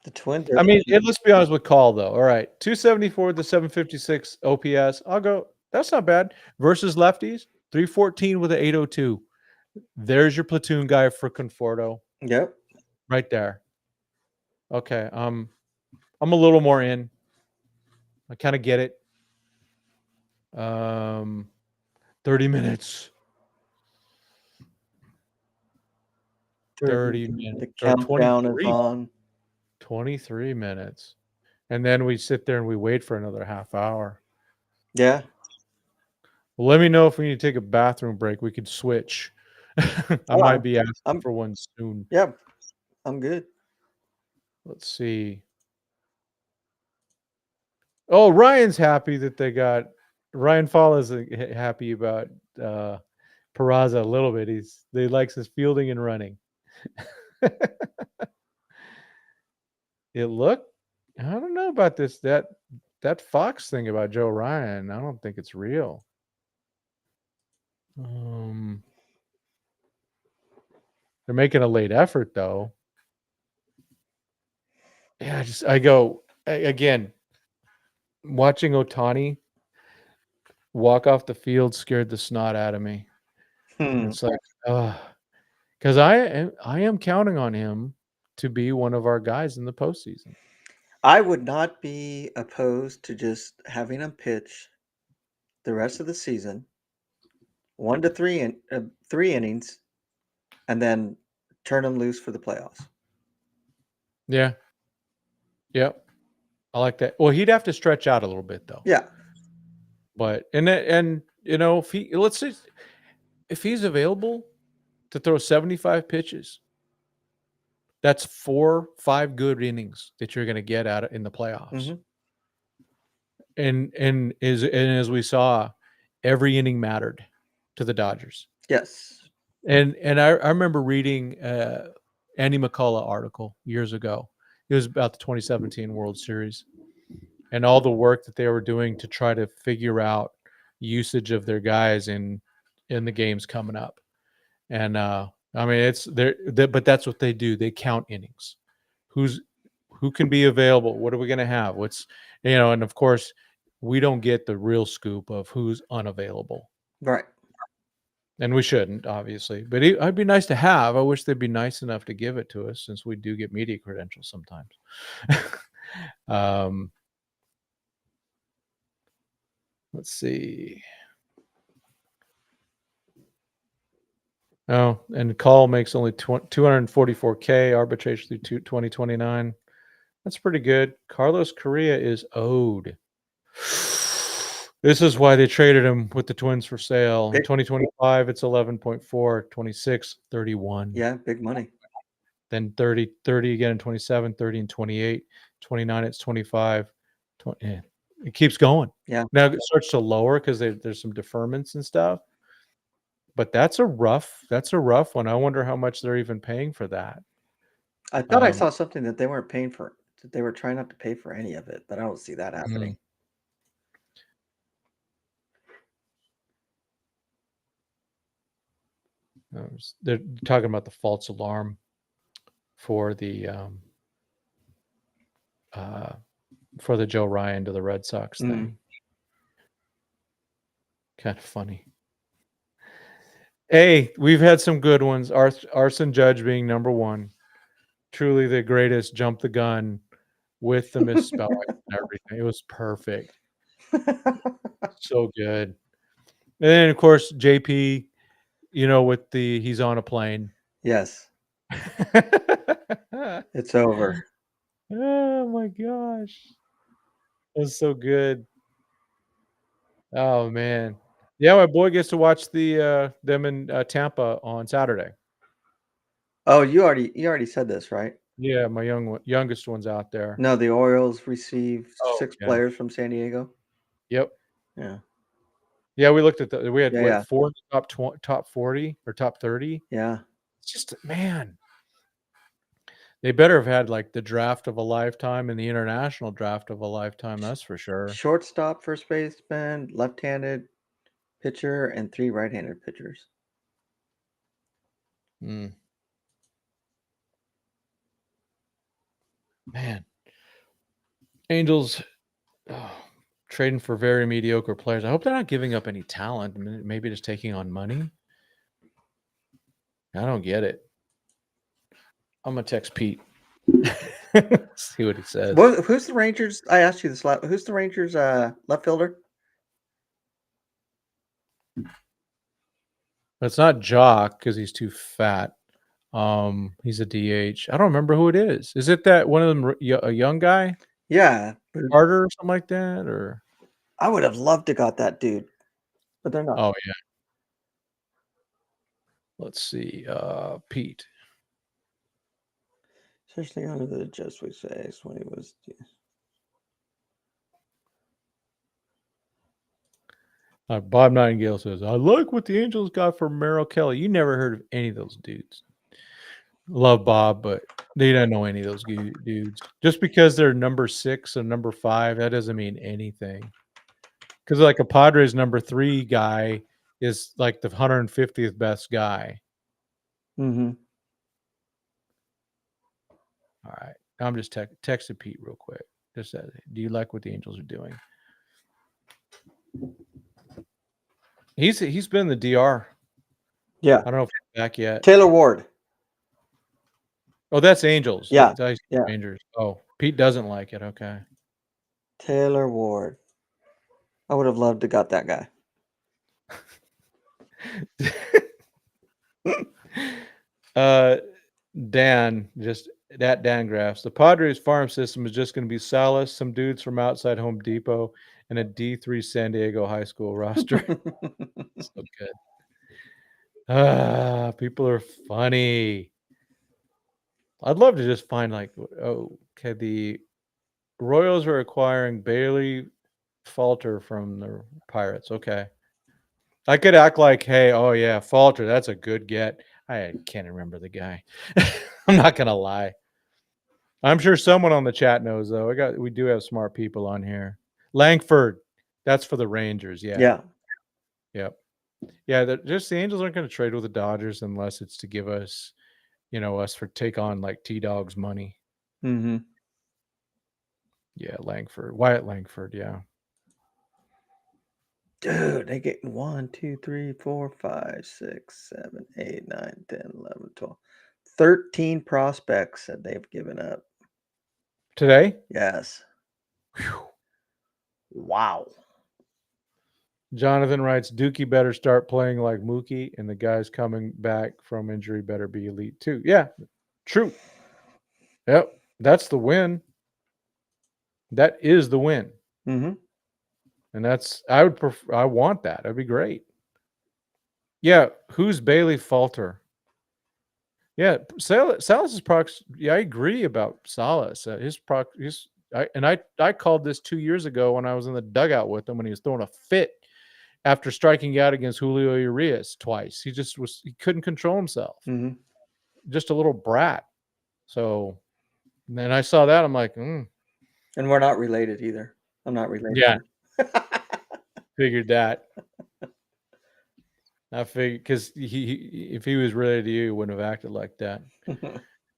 The Twins. I mean, let's be honest with Call though. All right, 274 to 756 OPS. I'll go. That's not bad. Versus lefties, 314 with an 802. There's your platoon guy for Conforto. Yep. Right there. Okay. I'm a little more in. I kind of get it. 30 minutes. 30 minutes. The countdown is on. 23 minutes. And then we sit there and we wait for another half hour. Yeah. Well, let me know if we need to take a bathroom break. We could switch. I might be asking for one soon. Yeah. I'm good. Let's see. Oh, Ryan's happy that they got Ryan Fall is happy about Peraza a little bit. They likes his fielding and running. I don't know about this. That Fox thing about Joe Ryan, I don't think it's real. They're making a late effort though. Yeah, again, watching Ohtani walk off the field scared the snot out of me. It's like, because I am counting on him to be one of our guys in the postseason. I would not be opposed to just having him pitch the rest of the season, 1 to 3 innings, and then turn him loose for the playoffs. Yeah. Yep. I like that. Well, he'd have to stretch out a little bit though. Yeah. But if he's available to throw 75 pitches, that's 4-5 good innings that you're going to get out in the playoffs. Mm-hmm. And as we saw, every inning mattered to the Dodgers. Yes. And I remember reading Andy McCullough article years ago. It was about the 2017 World Series and all the work that they were doing to try to figure out usage of their guys in the games coming up. And I mean, it's there, but that's what they do. They count innings. Who can be available? What are we going to have? And of course, we don't get the real scoop of who's unavailable. Right. And we shouldn't, obviously. But it'd be nice to have. I wish they'd be nice enough to give it to us, since we do get media credentials sometimes. Let's see. Oh, and Call makes only $244K arbitration through 2029. That's pretty good. Carlos Correa is owed. This is why they traded him with the Twins for sale. In 2025, it's 11.4, 26, 31. Yeah, big money. Then 30 again in 27, 30 and 28, 29, it's 25. 20, it keeps going. Yeah. Now it starts to lower because there's some deferments and stuff. But that's a rough one. I wonder how much they're even paying for that. I thought I saw something that they weren't paying for. That they were trying not to pay for any of it, but I don't see that happening. They're talking about the false alarm for the Joe Ryan to the Red Sox thing. Kind of funny. Hey, we've had some good ones. Arson Judge being number one. Truly the greatest jump the gun with the misspelling and everything. It was perfect. So good. And then, of course, JP, with the he's on a plane. Yes. It's over. Oh, my gosh. That was so good. Oh, man. Yeah, my boy gets to watch them in Tampa on Saturday. Oh, you already said this, right? Yeah, my youngest one's out there. No, the Orioles received 6 yeah. players from San Diego. Yep. Yeah. Yeah, we looked at we had Yeah. 4 in the top 40 or top 30. Yeah. It's just, man, they better have had like the draft of a lifetime and the international draft of a lifetime. That's for sure. Shortstop, first baseman, left-handed pitcher, and 3 right-handed pitchers. Man, Angels trading for very mediocre players. I hope they're not giving up any talent. Maybe just taking on money. I don't get it. I'm gonna text Pete. See what he says. Who's the Rangers? I asked you this. Who's the Rangers left fielder? It's not Jock because he's too fat. He's a DH. I don't remember who it is. Is it that one of them, a young guy? Yeah, Carter or something like that? Or I would have loved to got that dude, but they're not. Oh yeah. Let's see. Pete. Especially under the Jesuit says when he was. Bob Nightingale says, I like what the Angels got for Merrill Kelly. You never heard of any of those dudes. Love Bob, but they don't know any of those dudes. Just because they're number 6 and number 5, that doesn't mean anything. Because like a Padres number 3 guy is like the 150th best guy. Mm-hmm. All right. I'm just texting Pete real quick. Just said, do you like what the Angels are doing? He's been in the DR. Yeah. I don't know if he's back yet. Taylor Ward. Oh, that's Angels. Yeah. Rangers. Oh, Pete doesn't like it. Okay. Taylor Ward. I would have loved to got that guy. Dan Graffs. The Padres farm system is just going to be Salas, some dudes from outside Home Depot, and a D3 San Diego high school roster. So good. People are funny. I'd love to just find the Royals are acquiring Bailey Falter from the Pirates. Okay. I could act like, hey, oh yeah, Falter, that's a good get. I can't remember the guy. I'm not gonna lie. I'm sure someone on the chat knows though. We do have smart people on here. Langford, that's for the Rangers. Yeah. Yep. Yeah. The Angels aren't going to trade with the Dodgers unless it's to give us, us for take on like T-Dog's money. Mm-hmm. Yeah, Wyatt Langford. Yeah. Dude, they get 1, 2, 3, 4, 5, 6, 7, 8, 9, 10, 11, 12. 13 prospects that they've given up. Today? Yes. Whew. Wow. Jonathan writes, Dookie better start playing like Mookie, and the guys coming back from injury better be elite too. Yeah, true. Yep, that's the win. That is the win. Mm-hmm. And I want that. That'd be great. Yeah, who's Bailey Falter? Yeah, Salas's procs. Yeah, I agree about Salas. I called this 2 years ago when I was in the dugout with him when he was throwing a fit after striking out against Julio Urias twice. He couldn't control himself. Mm-hmm. Just a little brat. So then I saw that. I'm like, And we're not related either. I'm not related. Yeah. Figured that. I figured because he if he was related to you, he wouldn't have acted like that.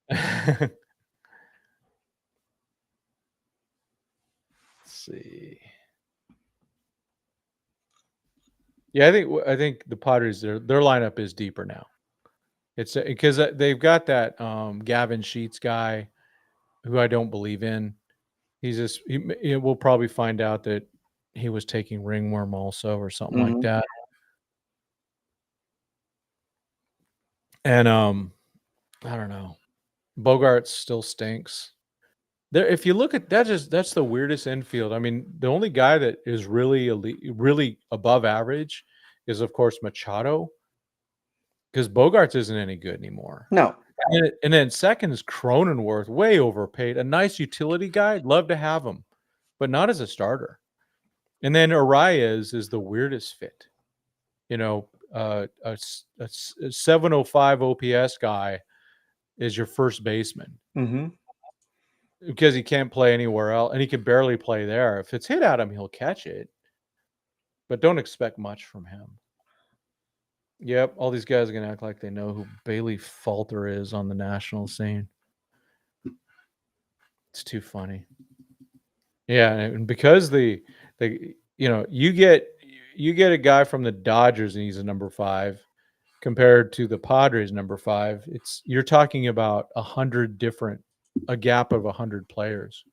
Let's see. Yeah, I think the Padres their lineup is deeper now. It's because they've got that Gavin Sheets guy who I don't believe in. He's just we'll probably find out that he was taking ringworm also or something like that. And I don't know. Bogarts still stinks. There, if you look at that, that's the weirdest infield. I mean, the only guy that is really elite, really above average is, of course, Machado, because Bogarts isn't any good anymore. No. And then second is Cronenworth, way overpaid. A nice utility guy, love to have him, but not as a starter. And then Arias is the weirdest fit. You know, a 705 OPS guy is your first baseman. Because he can't play anywhere else, and he can barely play there. If it's hit at him, he'll catch it. But don't expect much from him. Yep, all these guys are going to act like they know who Bailey Falter is on the national scene. It's too funny. Yeah, and because you get a guy from the Dodgers and he's a number 5 compared to the Padres number 5, you're talking about a gap of 100 players.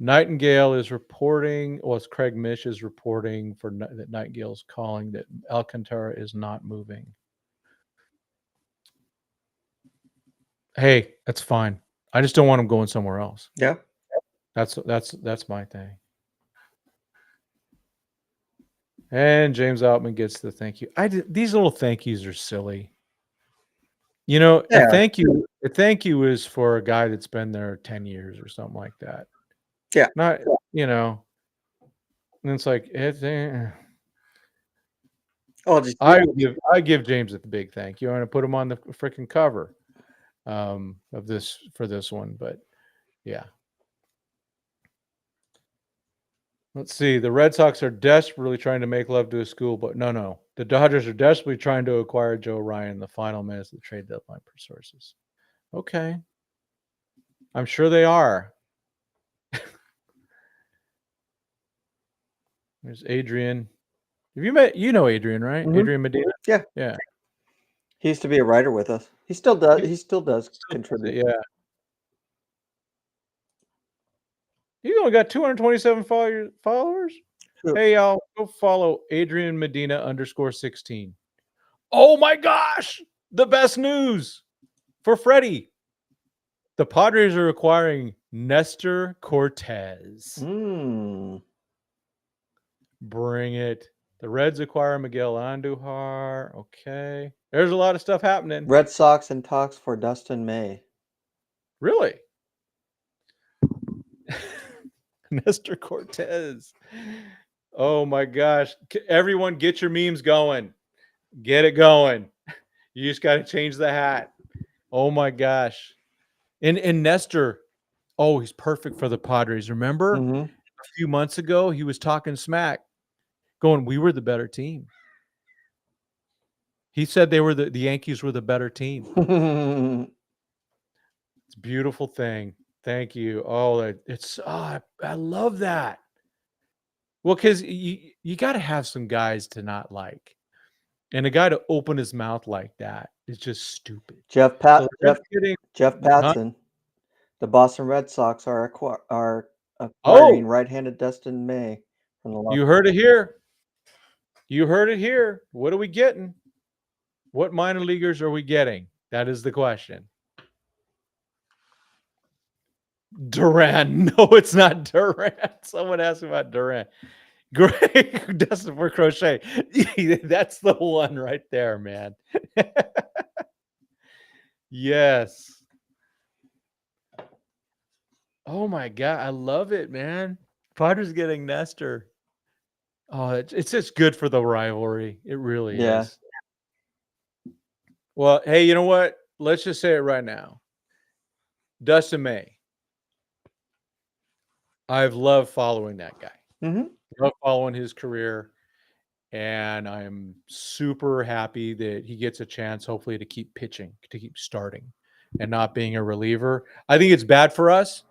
Nightingale is reporting, it's Craig Mish is reporting that Nightingale's calling that Alcantara is not moving. Hey, that's fine. I just don't want him going somewhere else. Yeah. That's my thing. And James Outman gets the thank you. These little thank yous are silly. You know, a thank you is for a guy that's been there 10 years or something like that. Yeah. Not, and it's like, I give James a big thank you. I'm going to put him on the freaking cover of this one, but yeah. Let's see. The Red Sox are desperately trying to make love to a school, but no. The Dodgers are desperately trying to acquire Joe Ryan in the final minutes of the trade deadline per sources. Okay. I'm sure they are. There's Adrian. Have you met? You know Adrian, right? Adrian Medina. Yeah. Yeah. He used to be a writer with us. He still does. He still does contribute. Yeah. You only got 227 followers. Sure. Hey, y'all, go follow Adrian Medina _16. Oh my gosh, the best news for Freddie. The Padres are acquiring Nestor Cortez. Bring it. The Reds acquire Miguel Andujar. Okay. There's a lot of stuff happening. Red Sox in talks for Dustin May. Really? Nestor Cortez. Oh my gosh. Everyone get your memes going. Get it going. You just got to change the hat. Oh my gosh. And Nestor, he's perfect for the Padres. Remember a few months ago, he was talking smack, going, we were the better team. He said the Yankees were the better team. It's a beautiful thing. Thank you. I love that. Well, because you got to have some guys to not like. And a guy to open his mouth like that is just stupid. Jeff Passan. The Boston Red Sox are acquiring right-handed Dustin May from the You heard it here. You heard it here. What are we getting? What minor leaguers are we getting? That is the question. Duran. No, it's not Duran. Someone asked about Duran. Greg Dustin for Crochet. That's the one right there, man. Yes. Oh my God. I love it, man. Padres getting Nestor. Oh, it's just good for the rivalry. It really is. Well, hey, you know what? Let's just say it right now. Dustin May. I've loved following that guy. Mm-hmm. Love following his career. And I'm super happy that he gets a chance, hopefully, to keep pitching, to keep starting, and not being a reliever. I think it's bad for us.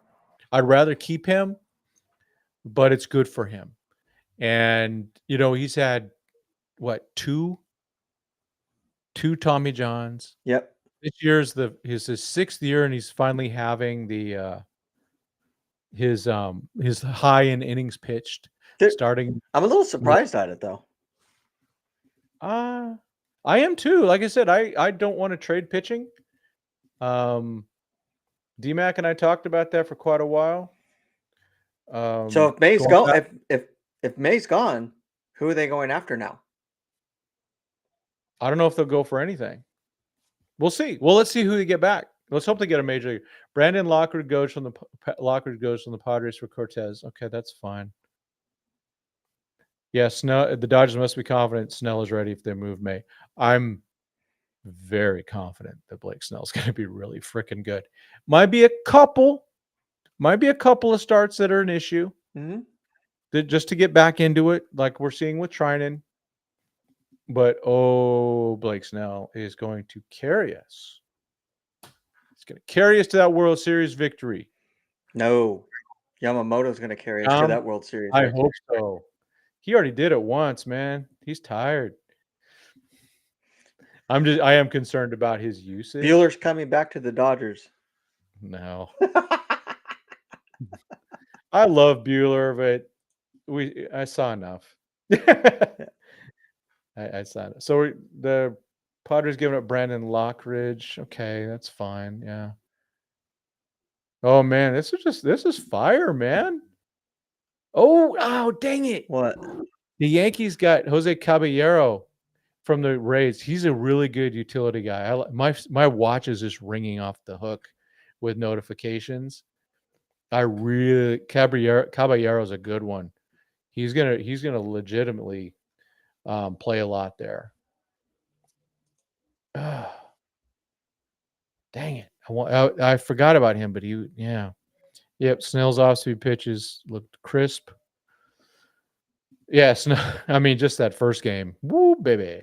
I'd rather keep him, but it's good for him. And, he's had, two Tommy Johns. Yep. This year's his 6th year, and he's finally having his high in innings pitched starting. I'm a little surprised at it, though. I am too. Like I said, I don't want to trade pitching. D-Mac and I talked about that for quite a while. So if May's if May's gone, who are they going after now? I don't know if they'll go for anything. We'll see. Well, let's see who they get back. Let's hope they get a major league. Brandon Lockwood goes from the Padres for Cortez. Okay, that's fine. Yeah, Snell. The Dodgers must be confident Snell is ready if they move May. I'm very confident that Blake Snell's going to be really freaking good. Might be a couple of starts that are an issue. Mm-hmm. That just to get back into it, like we're seeing with Trinan. But Blake Snell is going to carry us. He's going to carry us to that World Series victory. No, Yamamoto's going to carry us to that World Series. I hope so. He already did it once, man. He's tired. I am concerned about his usage. Bueller's coming back to the Dodgers. No. I love Bueller, but I saw enough. I saw it. So the Padres giving up Brandon Lockridge. Okay, that's fine. Yeah. Oh man, this is fire, man. Oh, dang it. What? The Yankees got Jose Caballero from the Rays. He's a really good utility guy. My watch is just ringing off the hook with notifications. Caballero's a good one. He's gonna legitimately play a lot there. Dang it! I forgot about him, but yep. Snell's off-speed pitches looked crisp. Yes, I mean just that first game. Woo, baby!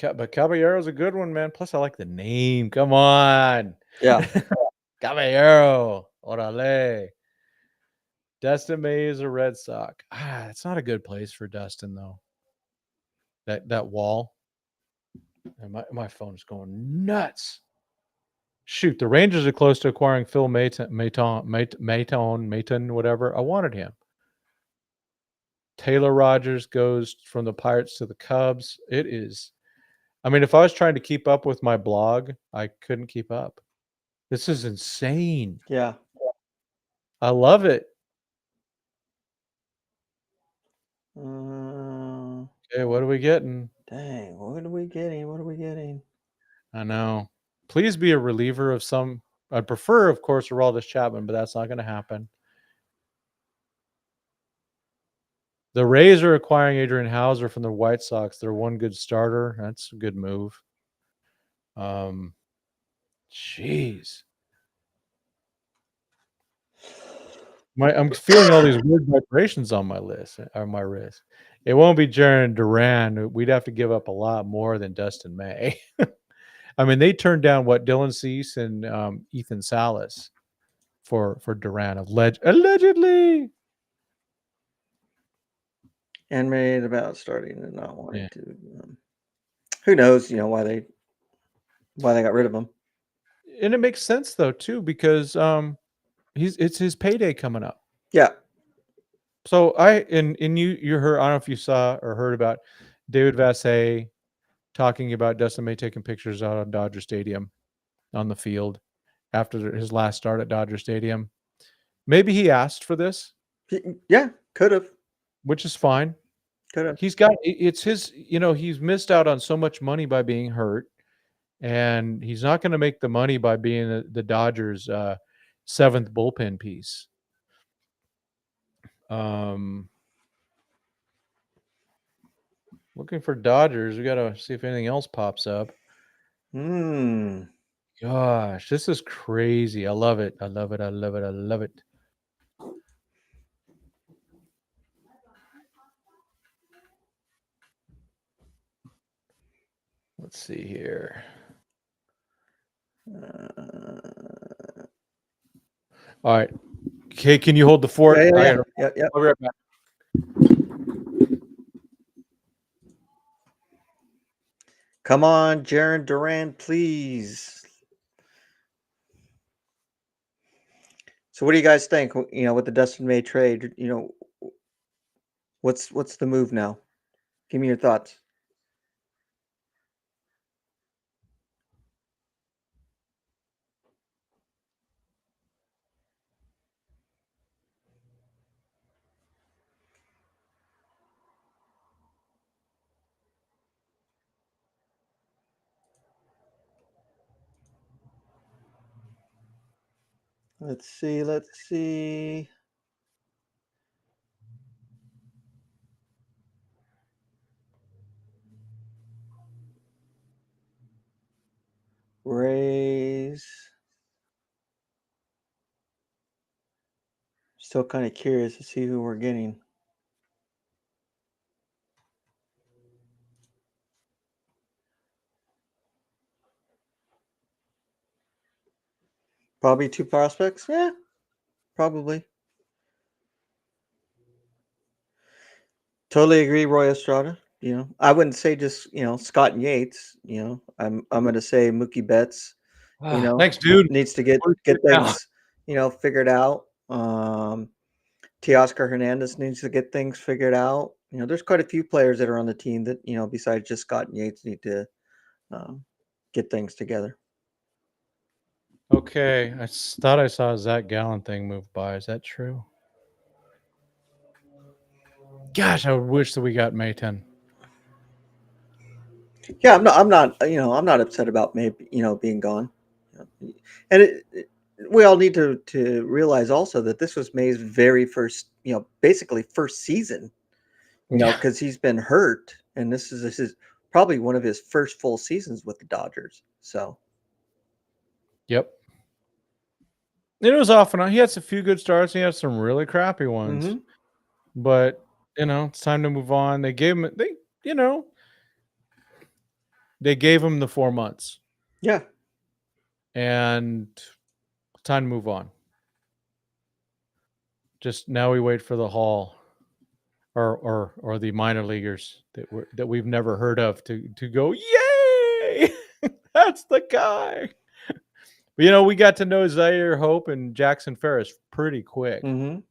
But Caballero's a good one, man. Plus, I like the name. Come on, Yeah. Caballero, orale. Dustin May is a Red Sox. It's not a good place for Dustin though. That wall. And my phone's going nuts. Shoot, the Rangers are close to acquiring Phil Maton, whatever. I wanted him. Taylor Rogers goes from the Pirates to the Cubs. It is. I mean, if I was trying to keep up with my blog, I couldn't keep up. This is insane. Yeah. I love it. Okay, what are we getting? Dang, what are we getting? I know. Please be a reliever of some. I'd prefer, of course, Aroldis Chapman, but that's not going to happen. The Rays are acquiring Adrian Hauser from the White Sox. They're one good starter. That's a good move. Jeez. I'm feeling all these weird vibrations on my wrist. It won't be Jaron Duran. We'd have to give up a lot more than Dustin May. I mean, they turned down Dylan Cease and Ethan Salas for Duran allegedly. And made about starting to not wanting to. Who knows? Why they got rid of him. And it makes sense though too because it's his payday coming up. Yeah. So you heard, I don't know if you saw or heard about David Vassay talking about Dustin May taking pictures out on Dodger Stadium on the field after his last start at Dodger Stadium. Maybe he asked for this. Yeah, could have. Which is fine. Could have. It's his, he's missed out on so much money by being hurt. And he's not going to make the money by being the Dodgers' seventh bullpen piece. Looking for Dodgers. We got to see if anything else pops up. Okay, gosh, this is crazy. I love it. I love it. I love it. I love it. Let's see here. All right. Okay, can you hold the fort? Yeah. I'll be right back. Come on, Jaron Duran, please. So, what do you guys think? You know, with the Dustin May trade, you know, what's the move now? Give me your thoughts. Let's see. Rays. Still kind of curious to see who we're getting. Probably 2 prospects. Yeah, probably. Totally agree, Roy Estrada. You know, I wouldn't say just Scott and Yates. You know, I'm going to say Mookie Betts. You know, Thanks, dude. needs to get things figured out. Teoscar Hernandez needs to get things figured out. You know, there's quite a few players that are on the team that besides just Scott and Yates need to get things together. Okay, I thought I saw a Zach Gallen thing move by. Is that true? Gosh, I wish that we got May 10. Yeah, I'm not upset about maybe being gone, and we all need to realize also that this was May's very first, basically first season, because he's been hurt, and this is probably one of his first full seasons with the Dodgers. So, Yep. It was off and on. He had a few good starts. He had some really crappy ones, but it's time to move on. They gave him they gave him the 4 months. Yeah. And time to move on. Just now we wait for the Hall or the minor leaguers that we've never heard of to go, yay! That's the guy. But we got to know Zaire Hope and Jackson Ferris pretty quick. You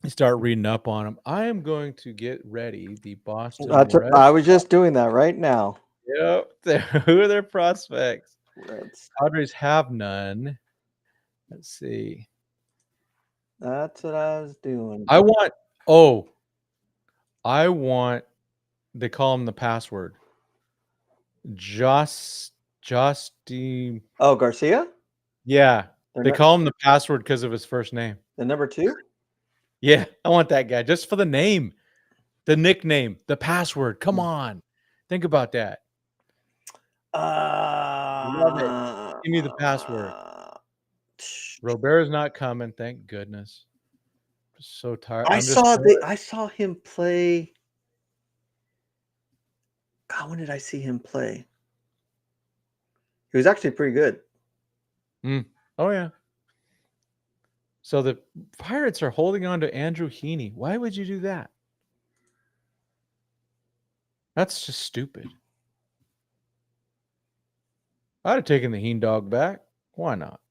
start reading up on them. I am going to get ready the Boston Red I was just doing that right now. Yep. Who are their prospects? Reds. Padres have none. Let's see. That's what I was doing. I want they call him the password. Justy. Oh, Garcia? Yeah. They call him the password because of his first name. The number 2? Yeah, I want that guy just for the name, the nickname, the password. Come on. Think about that. Love it. Give me the password. Robert's not coming, thank goodness. So tired. I saw him play. God, when did I see him play? He was actually pretty good. Oh yeah. So the Pirates are holding on to Andrew Heaney. Why would you do that? That's just stupid. I'd have taken the Heen dog back. Why not?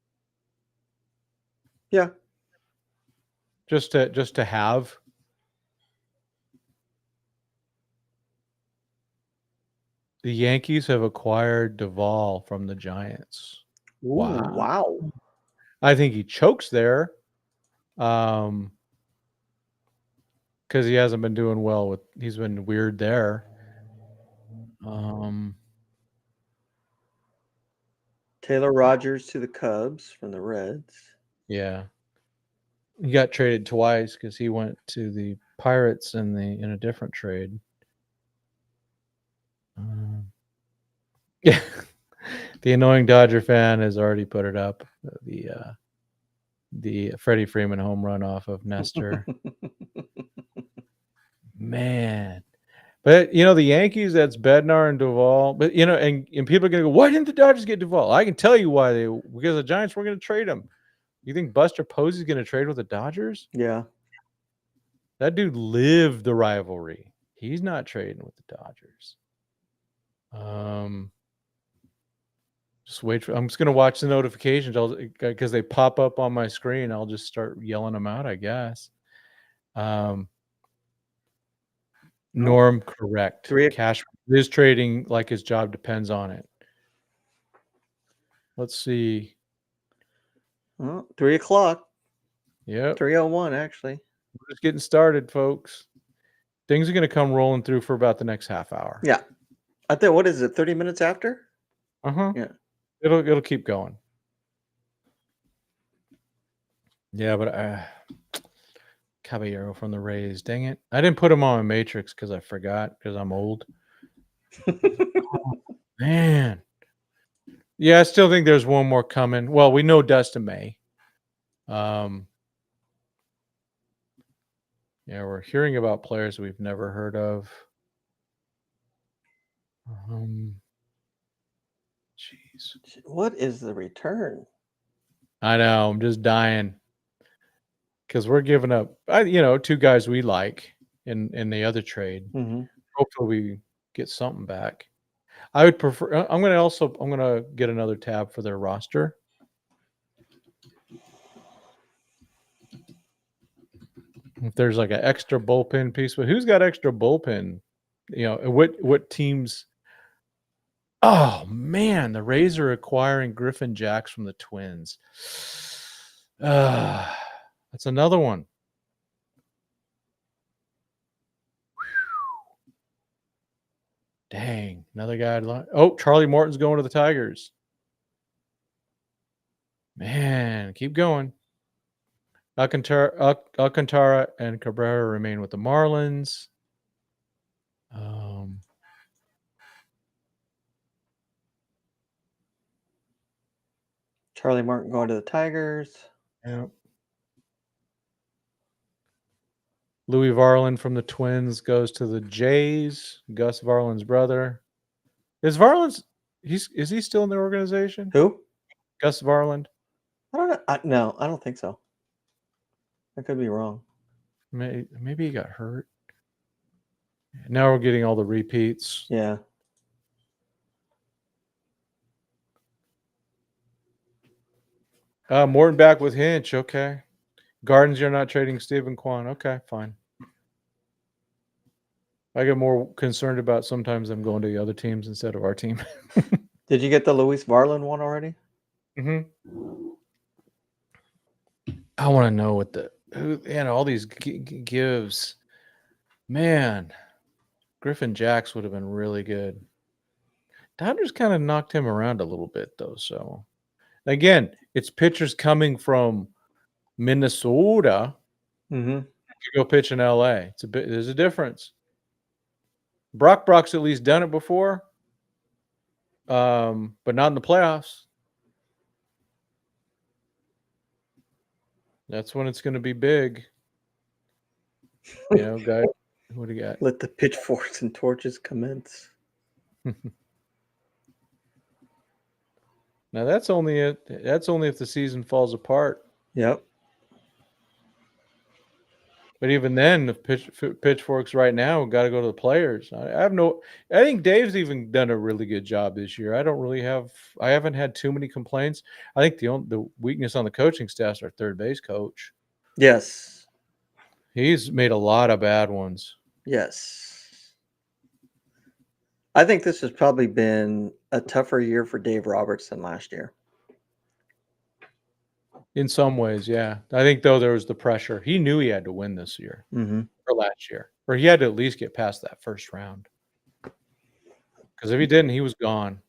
Yeah. Just to have. The Yankees have acquired Duvall from the Giants. Ooh, wow. I think he chokes there. Because he hasn't been doing well he's been weird there. Taylor Rogers to the Cubs from the Reds. Yeah. He got traded twice because he went to the Pirates in a different trade. Yeah. The annoying Dodger fan has already put it up. The Freddie Freeman home run off of Nestor. Man. But, the Yankees, that's Bednar and Duvall. But, and people are going to go, why didn't the Dodgers get Duvall? I can tell you why. Because the Giants were going to trade him. You think Buster Posey's going to trade with the Dodgers? Yeah. That dude lived the rivalry. He's not trading with the Dodgers. Just wait for. I'm just gonna watch the notifications because they pop up on my screen. I'll just start yelling them out, I guess. Norm, correct. Cash is trading like his job depends on it. Let's see. Well, 3:00. Yep. 3:01 actually. We're just getting started, folks. Things are gonna come rolling through for about the next half hour. Yeah. I think, what is it, 30 minutes after? Yeah. It'll keep going. Yeah, but Caballero from the Rays. Dang it. I didn't put him on my matrix because I forgot because I'm old. Oh, man. Yeah, I still think there's one more coming. Well, we know Dustin May. Yeah, we're hearing about players we've never heard of. Jeez. What is the return? I know. I'm just dying because we're giving up. Two guys we like in the other trade. Mm-hmm. Hopefully, we get something back. I would prefer. I'm gonna get another tab for their roster. If there's like an extra bullpen piece, but who's got extra bullpen? What teams? Oh man, the Rays are acquiring Griffin Jacks from the Twins. That's another one. Dang, another guy. Charlie Morton's going to the Tigers. Man, keep going. Alcantara and Cabrera remain with the Marlins. Charlie Martin going to the Tigers. Yeah. Louis Varland from the Twins goes to the Jays. Gus Varland's brother. Is he still in the organization? Who? Gus Varland. I don't know. No, I don't think so. I could be wrong. Maybe he got hurt. Now we're getting all the repeats. Yeah. Morton back with Hinch. Okay. Gardens, you're not trading Stephen Kwan. Okay, fine. I get more concerned about sometimes them going to the other teams instead of our team. Did you get the Luis Varland one already? Mm-hmm. I want to know what all these gives. Man, Griffin Jacks would have been really good. Dodgers kind of knocked him around a little bit, though. So, again, it's pitchers coming from Minnesota Mm-hmm. to go pitch in LA. There's a difference. Brock's at least done it before, but not in the playoffs. That's when it's going to be big. Guy, what do you got? Let the pitchforks and torches commence. Now that's only if the season falls apart. Yep. But even then, the pitchforks right now got to go to the players. I think Dave's even done a really good job this year. I haven't had too many complaints. I think the weakness on the coaching staff is our third base coach. Yes. He's made a lot of bad ones. Yes. I think this has probably been a tougher year for Dave Roberts than last year. In some ways, yeah. I think, though, there was the pressure. He knew he had to win this year or last year, or he had to at least get past that first round. Because if he didn't, he was gone.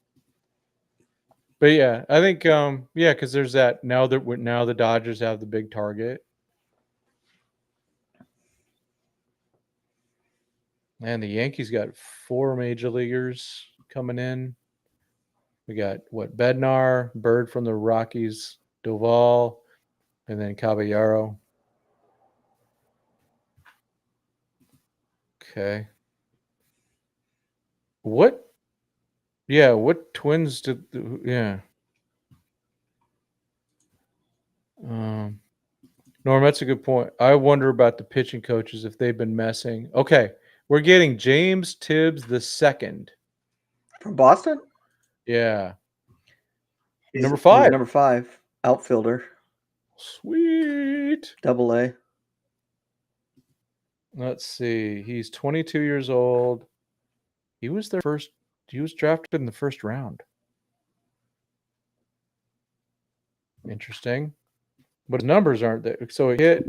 But yeah, I think because there's that now the Dodgers have the big target, and the Yankees got 4 major leaguers coming in. We got Bednar, Bird from the Rockies, Doval, and then Caballero. Okay. What? Yeah, what Twins did? Yeah. Norm, that's a good point. I wonder about the pitching coaches if they've been messing. Okay, we're getting James Tibbs the second. From Boston? Yeah. He's Number 5. Number 5, outfielder. Sweet. Double-A. Let's see. He's 22 years old. He was drafted in the first round. Interesting. But his numbers aren't there. So he hit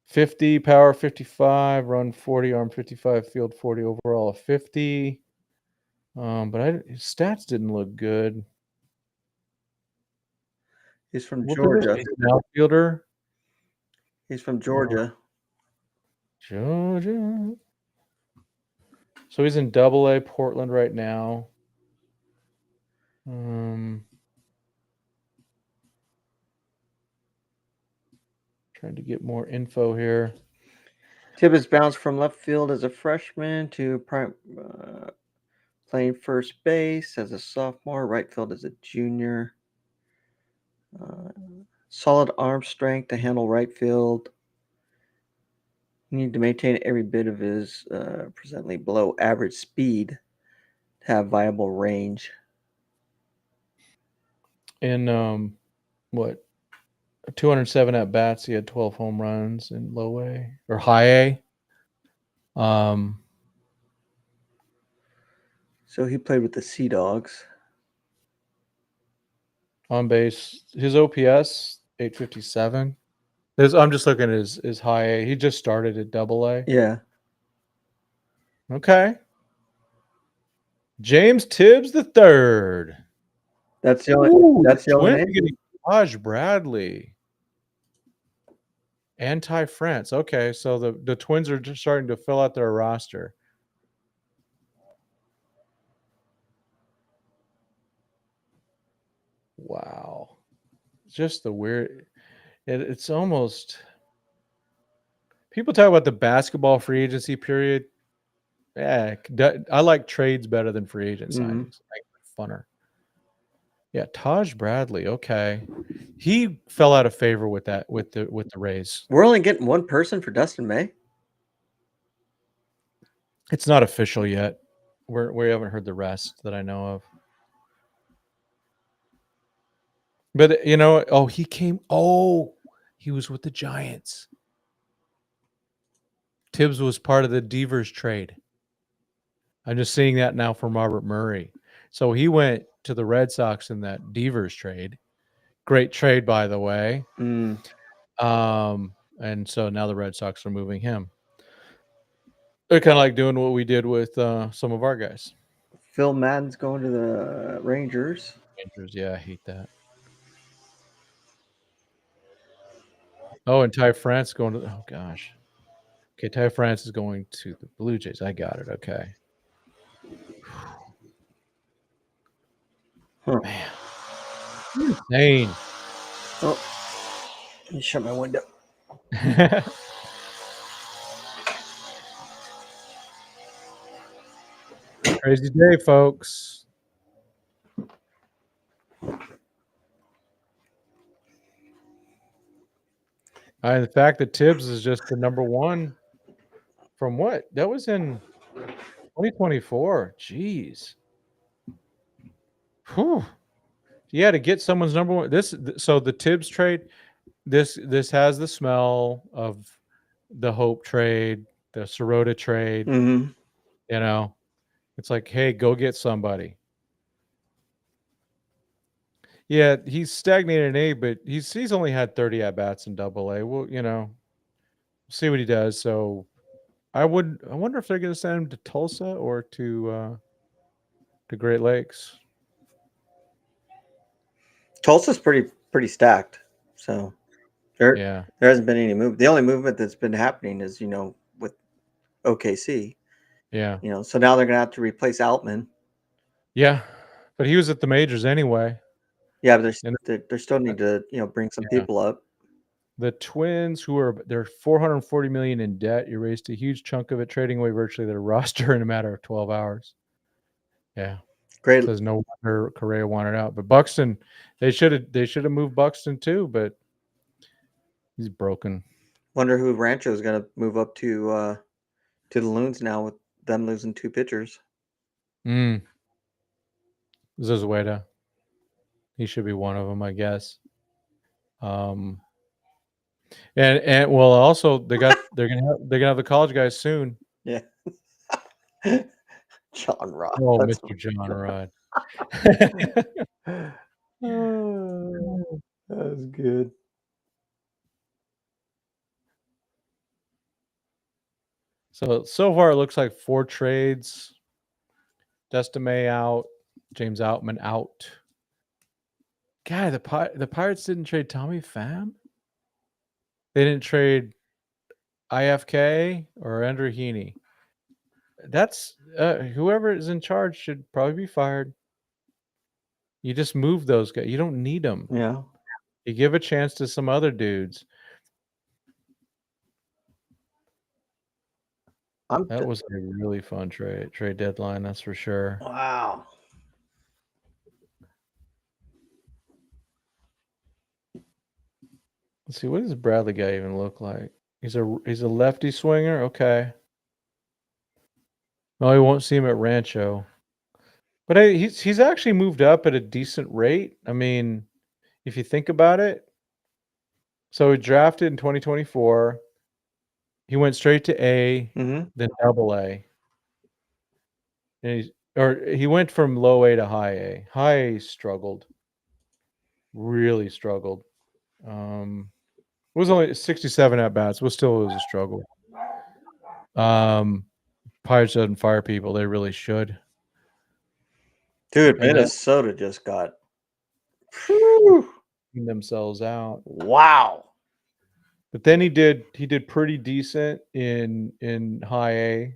50, power 55, run 40, arm 55, field 40, overall a 50. But his stats didn't look good. He's from What Georgia. position? He's an outfielder. He's from Georgia. Georgia. So he's in Double-A Portland right now. Trying to get more info here. Tibbs bounced from left field as a freshman to playing first base as a sophomore, right field as a junior. Solid arm strength to handle right field. Need to maintain every bit of his presently below average speed to have viable range. In 207 at bats, he had 12 home runs in low A or high A. So he played with the Sea Dogs. On base, his OPS 857. I'm just looking at his high A. He just started at Double-A. Yeah. Okay. James Tibbs the third. That's the only. That's the only Twins name. getting Taj Bradley. Anti France. Okay, so the Twins are just starting to fill out their roster. Wow. Just the weird. It's almost. People talk about the basketball free agency period. Yeah, I like trades better than free agent signings. Funner. Yeah, Taj Bradley. Okay, he fell out of favor with that with the Rays. We're only getting one person for Dustin May. It's not official yet. We haven't heard the rest that I know of. But he was with the Giants. Tibbs was part of the Devers trade. I'm just seeing that now from Robert Murray. So he went to the Red Sox in that Devers trade. Great trade, by the way. And so now the Red Sox are moving him. They're kind of like doing what we did with some of our guys. Phil Madden's going to the Rangers. Yeah, I hate that. Oh, and Ty France going to. Oh gosh. Okay, Ty France is going to the Blue Jays. I got it. Okay. Huh. Man, insane. Oh, let me shut my window. Crazy day, folks. The fact that Tibbs is just the number one from what? That was in 2024. Jeez. Whew. Yeah, to get someone's number one. So the Tibbs trade, this has the smell of the Hope trade, the Sirota trade. It's like, hey, go get somebody. Yeah, he's stagnated in A, but he's only had 30 at bats in Double-A. Well, see what he does. So I wonder if they're going to send him to Tulsa or to Great Lakes. Tulsa's pretty stacked. So there hasn't been any movement. The only movement that's been happening is with OKC. Yeah. So now they're going to have to replace Outman. Yeah. But he was at the majors anyway. Yeah, but And they're still need to bring some Yeah. people up. the Twins, they're $440 million in debt, erased a huge chunk of it, trading away virtually their roster in a matter of 12 hours. Yeah. Great. Says no wonder Correa wanted out. But Buxton, they should have moved Buxton too, but he's broken. Wonder who Rancho is going to move up to the Loons now with them losing 2 pitchers. Zozueda. He should be one of them, I guess. And well, also they're gonna have the college guys soon. Yeah. John Rod. Oh, That's Mr. John Rod. oh, that was good. So far it looks like 4 trades. Destiny out, James Outman out. God, the Pirates didn't trade Tommy Pham. They didn't trade IFK or Andrew Heaney. That's whoever is in charge should probably be fired. You just move those guys. You don't need them. Yeah. You give a chance to some other dudes. That was a really fun trade deadline, that's for sure. Wow. Let's see, what does Bradley guy even look like? He's a lefty swinger? Okay. No, you won't see him at Rancho. But he's actually moved up at a decent rate. I mean, if you think about it. So he drafted in 2024. He went straight to A, then double A. And he went from low A to high A. High A struggled. Really struggled. It was only 67 at bats. It was a struggle. Pirates doesn't fire people. They really should. Dude, Minnesota just got themselves out. Wow. But then he did pretty decent in high A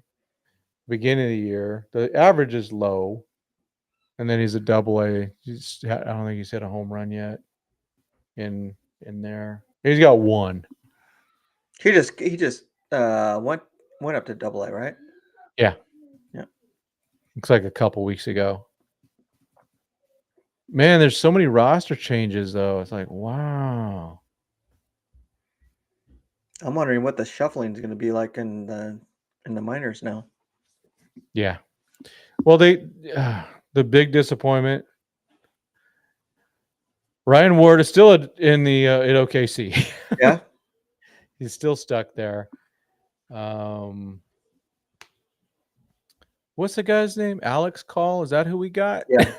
beginning of the year. The average is low. And then he's a double A. I don't think he's hit a home run yet in there. He's got one. He just went up to double A, right? Yeah. Yeah. Looks like a couple weeks ago. Man, there's so many roster changes though. It's like, wow. I'm wondering what the shuffling is going to be like in the minors now. Yeah. Well, the big disappointment. Ryan Ward is still in the at OKC. Yeah. He's still stuck there. What's the guy's name? Alex Call? Is that who we got? Yeah.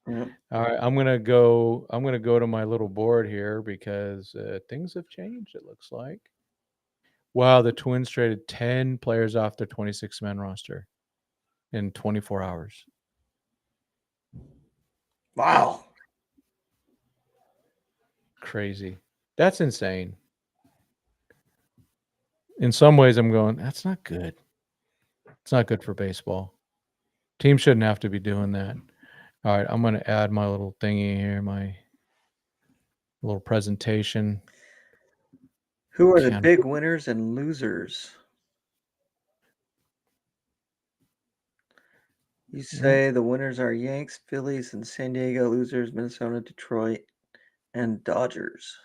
Yeah. All right, I'm gonna go to my little board here because things have changed. It looks like. Wow, the Twins traded 10 players off their 26-man roster in 24 hours. Wow. Crazy. That's insane. In some ways, I'm going, that's not good. It's not good for baseball. Teams shouldn't have to be doing that. All right, I'm going to add my little thingy here, my little presentation. Who are the big winners and losers? You say the winners are Yanks, Phillies, and San Diego. Losers, Minnesota, Detroit, and Dodgers.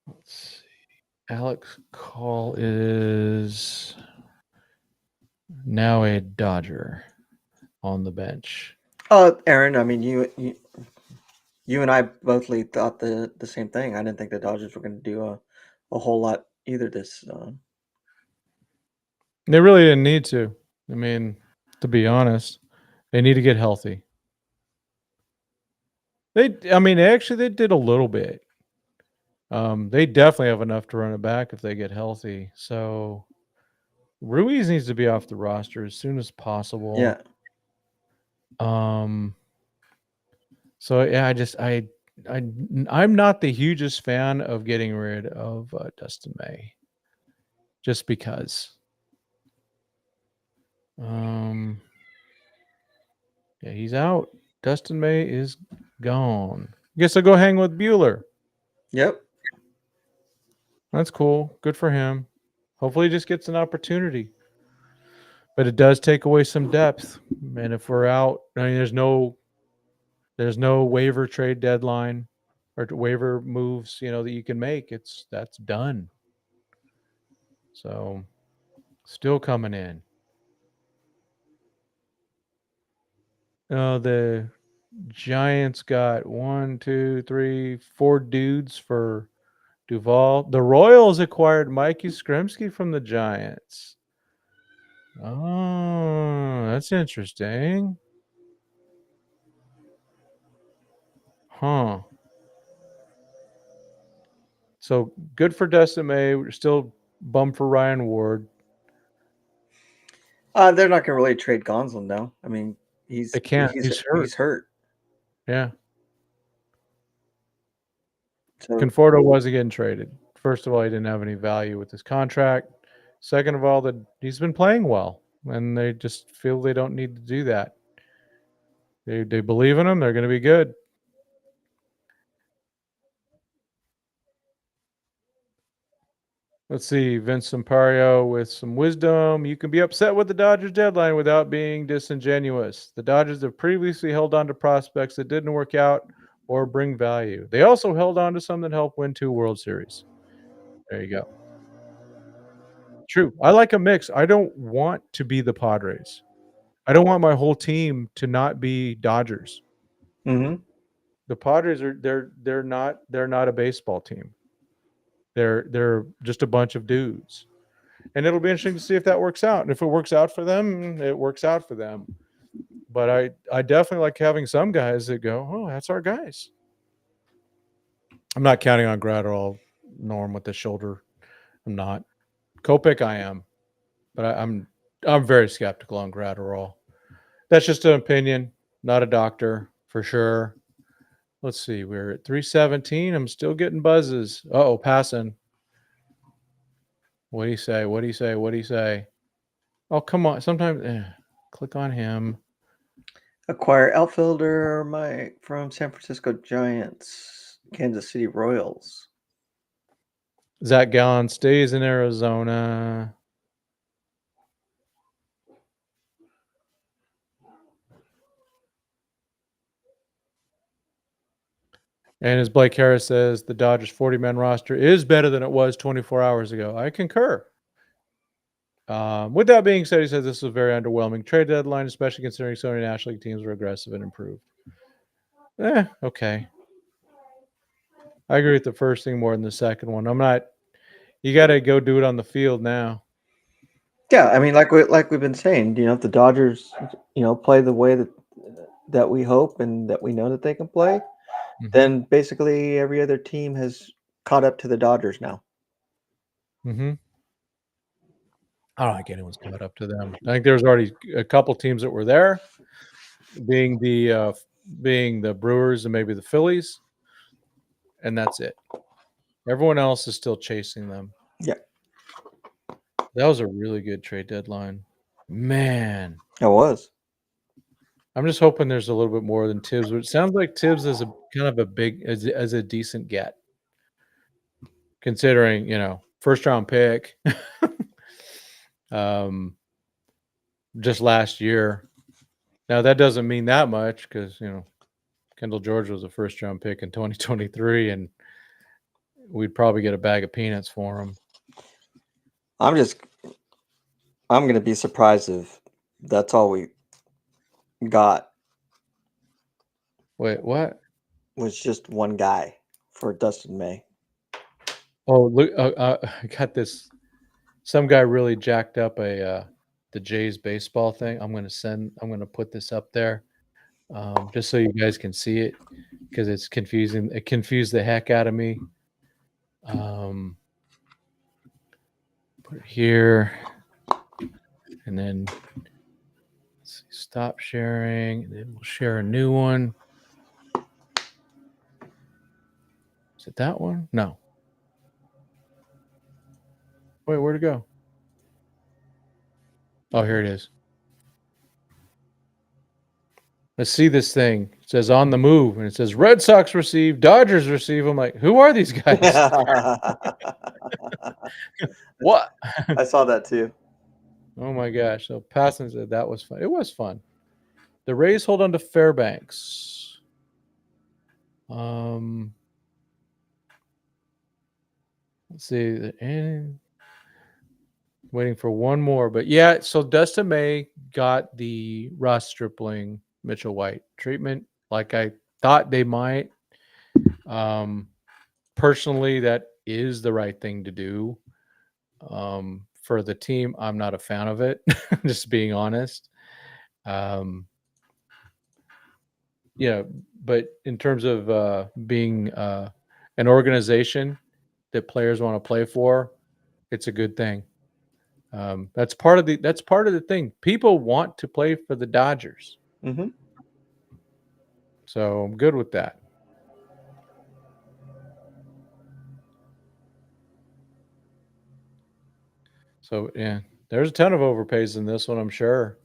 Let's see. Alex Call is now a Dodger on the bench. Oh, Aaron, I mean, you and I both thought the same thing. I didn't think the Dodgers were going to do a whole lot either this. They really didn't need to. I mean, to be honest, they need to get healthy. They did a little bit. They definitely have enough to run it back if they get healthy. So Ruiz needs to be off the roster as soon as possible. Yeah. So yeah, I'm not the hugest fan of getting rid of Dustin May. Just because. Yeah, he's out. Dustin May is gone. Guess I'll go hang with Bueller. Yep. That's cool. Good for him. Hopefully he just gets an opportunity. But it does take away some depth. And if we're out, I mean, there's no waiver trade deadline or waiver moves, that you can make. That's done. So still coming in. The Giants got 1, 2, 3, 4 dudes for Duvall. The Royals acquired Mikey Skrimsky from the Giants. Oh, that's interesting. Huh. So good for Dustin May. We're still bummed for Ryan Ward. They're not gonna really trade Gonsolin now. I mean, They can't. He's hurt. He's hurt. Yeah. So Conforto wasn't getting traded. First of all, he didn't have any value with his contract. Second of all, he's been playing well, and they just feel they don't need to do that. They believe in him. They're going to be good. Let's see. Vince Sampaio with some wisdom. You can be upset with the Dodgers deadline without being disingenuous. The Dodgers have previously held on to prospects that didn't work out or bring value. They also held on to some that helped win 2 World Series. There you go. True. I like a mix. I don't want to be the Padres. I don't want my whole team to not be Dodgers. mhm. The Padres are they're not a baseball team. They're just a bunch of dudes. And it'll be interesting to see if that works out. And if it works out for them, it works out for them. But I definitely like having some guys that go, oh, that's our guys. I'm not counting on Gratterall, Norm with the shoulder. I'm not. Kopech, I am. But I'm very skeptical on Gratterall. That's just an opinion, not a doctor for sure. Let's see. We're at 317. I'm still getting buzzes. Uh-oh, passing. What do you say? What do you say? What do you say? Oh, come on. Sometimes click on him. Acquire outfielder Mike from San Francisco Giants, Kansas City Royals. Zach Gallen stays in Arizona. And as Blake Harris says, the Dodgers 40-man roster is better than it was 24 hours ago. I concur. With that being said, he says this was a very underwhelming trade deadline, especially considering so many National League teams were aggressive and improved. Okay. I agree with the first thing more than the second one. You got to go do it on the field now. Yeah, I mean, like we've been saying, if the Dodgers, play the way that we hope and that we know that they can play, then basically every other team has caught up to the Dodgers now. Mm-hmm. I don't think anyone's caught up to them. I think there's already a couple teams that were there, being the Brewers and maybe the Phillies, and that's it. Everyone else is still chasing them. Yeah. That was a really good trade deadline. Man. It was. I'm just hoping there's a little bit more than Tibbs, but it sounds like Tibbs is a kind of a big as a decent get. Considering, first round pick. Just last year. Now that doesn't mean that much because Kendall George was a first round pick in 2023, and we'd probably get a bag of peanuts for him. I'm going to be surprised if that's all we got. Wait, what? Was just one guy for Dustin May. Oh, look! I got this. Some guy really jacked up the Jays baseball thing. I'm gonna put this up there, just so you guys can see it because it's confusing. It confused the heck out of me. Put it here, and then let's see, stop sharing, and then we'll share a new one. Is it that one? No. Wait, where'd it go? Oh, here it is. Let's see this thing. It says on the move, and it says Red Sox receive, Dodgers receive. I'm like, who are these guys? What? I saw that too. Oh my gosh. So Passon said that was fun. It was fun. The Rays hold on to Fairbanks. Let's see. Waiting for one more. But yeah, so Dustin May got the Ross Stripling, Mitchell White treatment like I thought they might. Personally, that is the right thing to do. For the team, I'm not a fan of it, just being honest. Yeah, but in terms of being an organization that players want to play for, it's a good thing. That's part of the thing. People want to play for the Dodgers, Mm-hmm. so I'm good with that. So yeah, there's a ton of overpays in this one, I'm sure.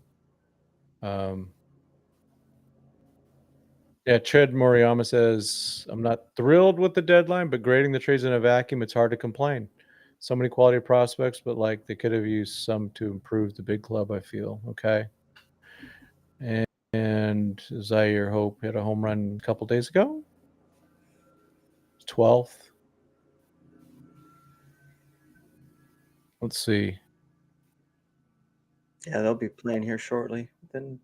Yeah, Chad Moriyama says, I'm not thrilled with the deadline, but grading the trades in a vacuum, it's hard to complain. So many quality prospects, but like they could have used some to improve the big club, I feel. Okay. And Zaire Hope hit a home run a couple days ago. 12th. Let's see. Yeah, they'll be playing here shortly. Then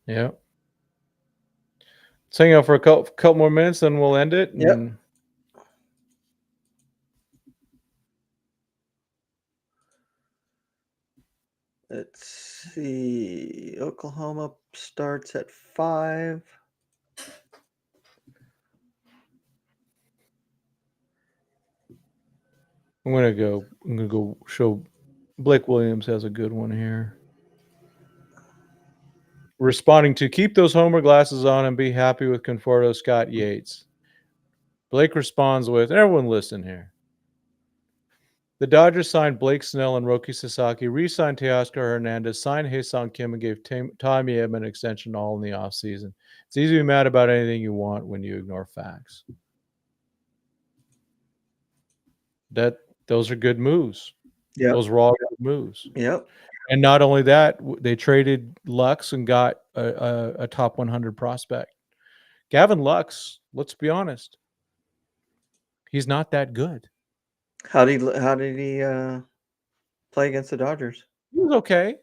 Yeah. Let's hang out for a couple more minutes, then we'll end it. Yep. And let's see. Oklahoma starts at 5. I'm gonna go show Blake Williams has a good one here. Responding to keep those Homer glasses on and be happy with Conforto Scott Yates. Blake responds with, everyone listen here. The Dodgers signed Blake Snell and Roki Sasaki, re-signed Teoscar Hernandez, signed Hae-Sung Kim, and gave Tommy Edman an extension all in the offseason. It's easy to be mad about anything you want when you ignore facts. Those are good moves. Yep. Those were all good moves. Yep. And not only that, they traded Lux and got a top 100 prospect. Gavin Lux, let's be honest, he's not that good. How did he play against the Dodgers? He was okay,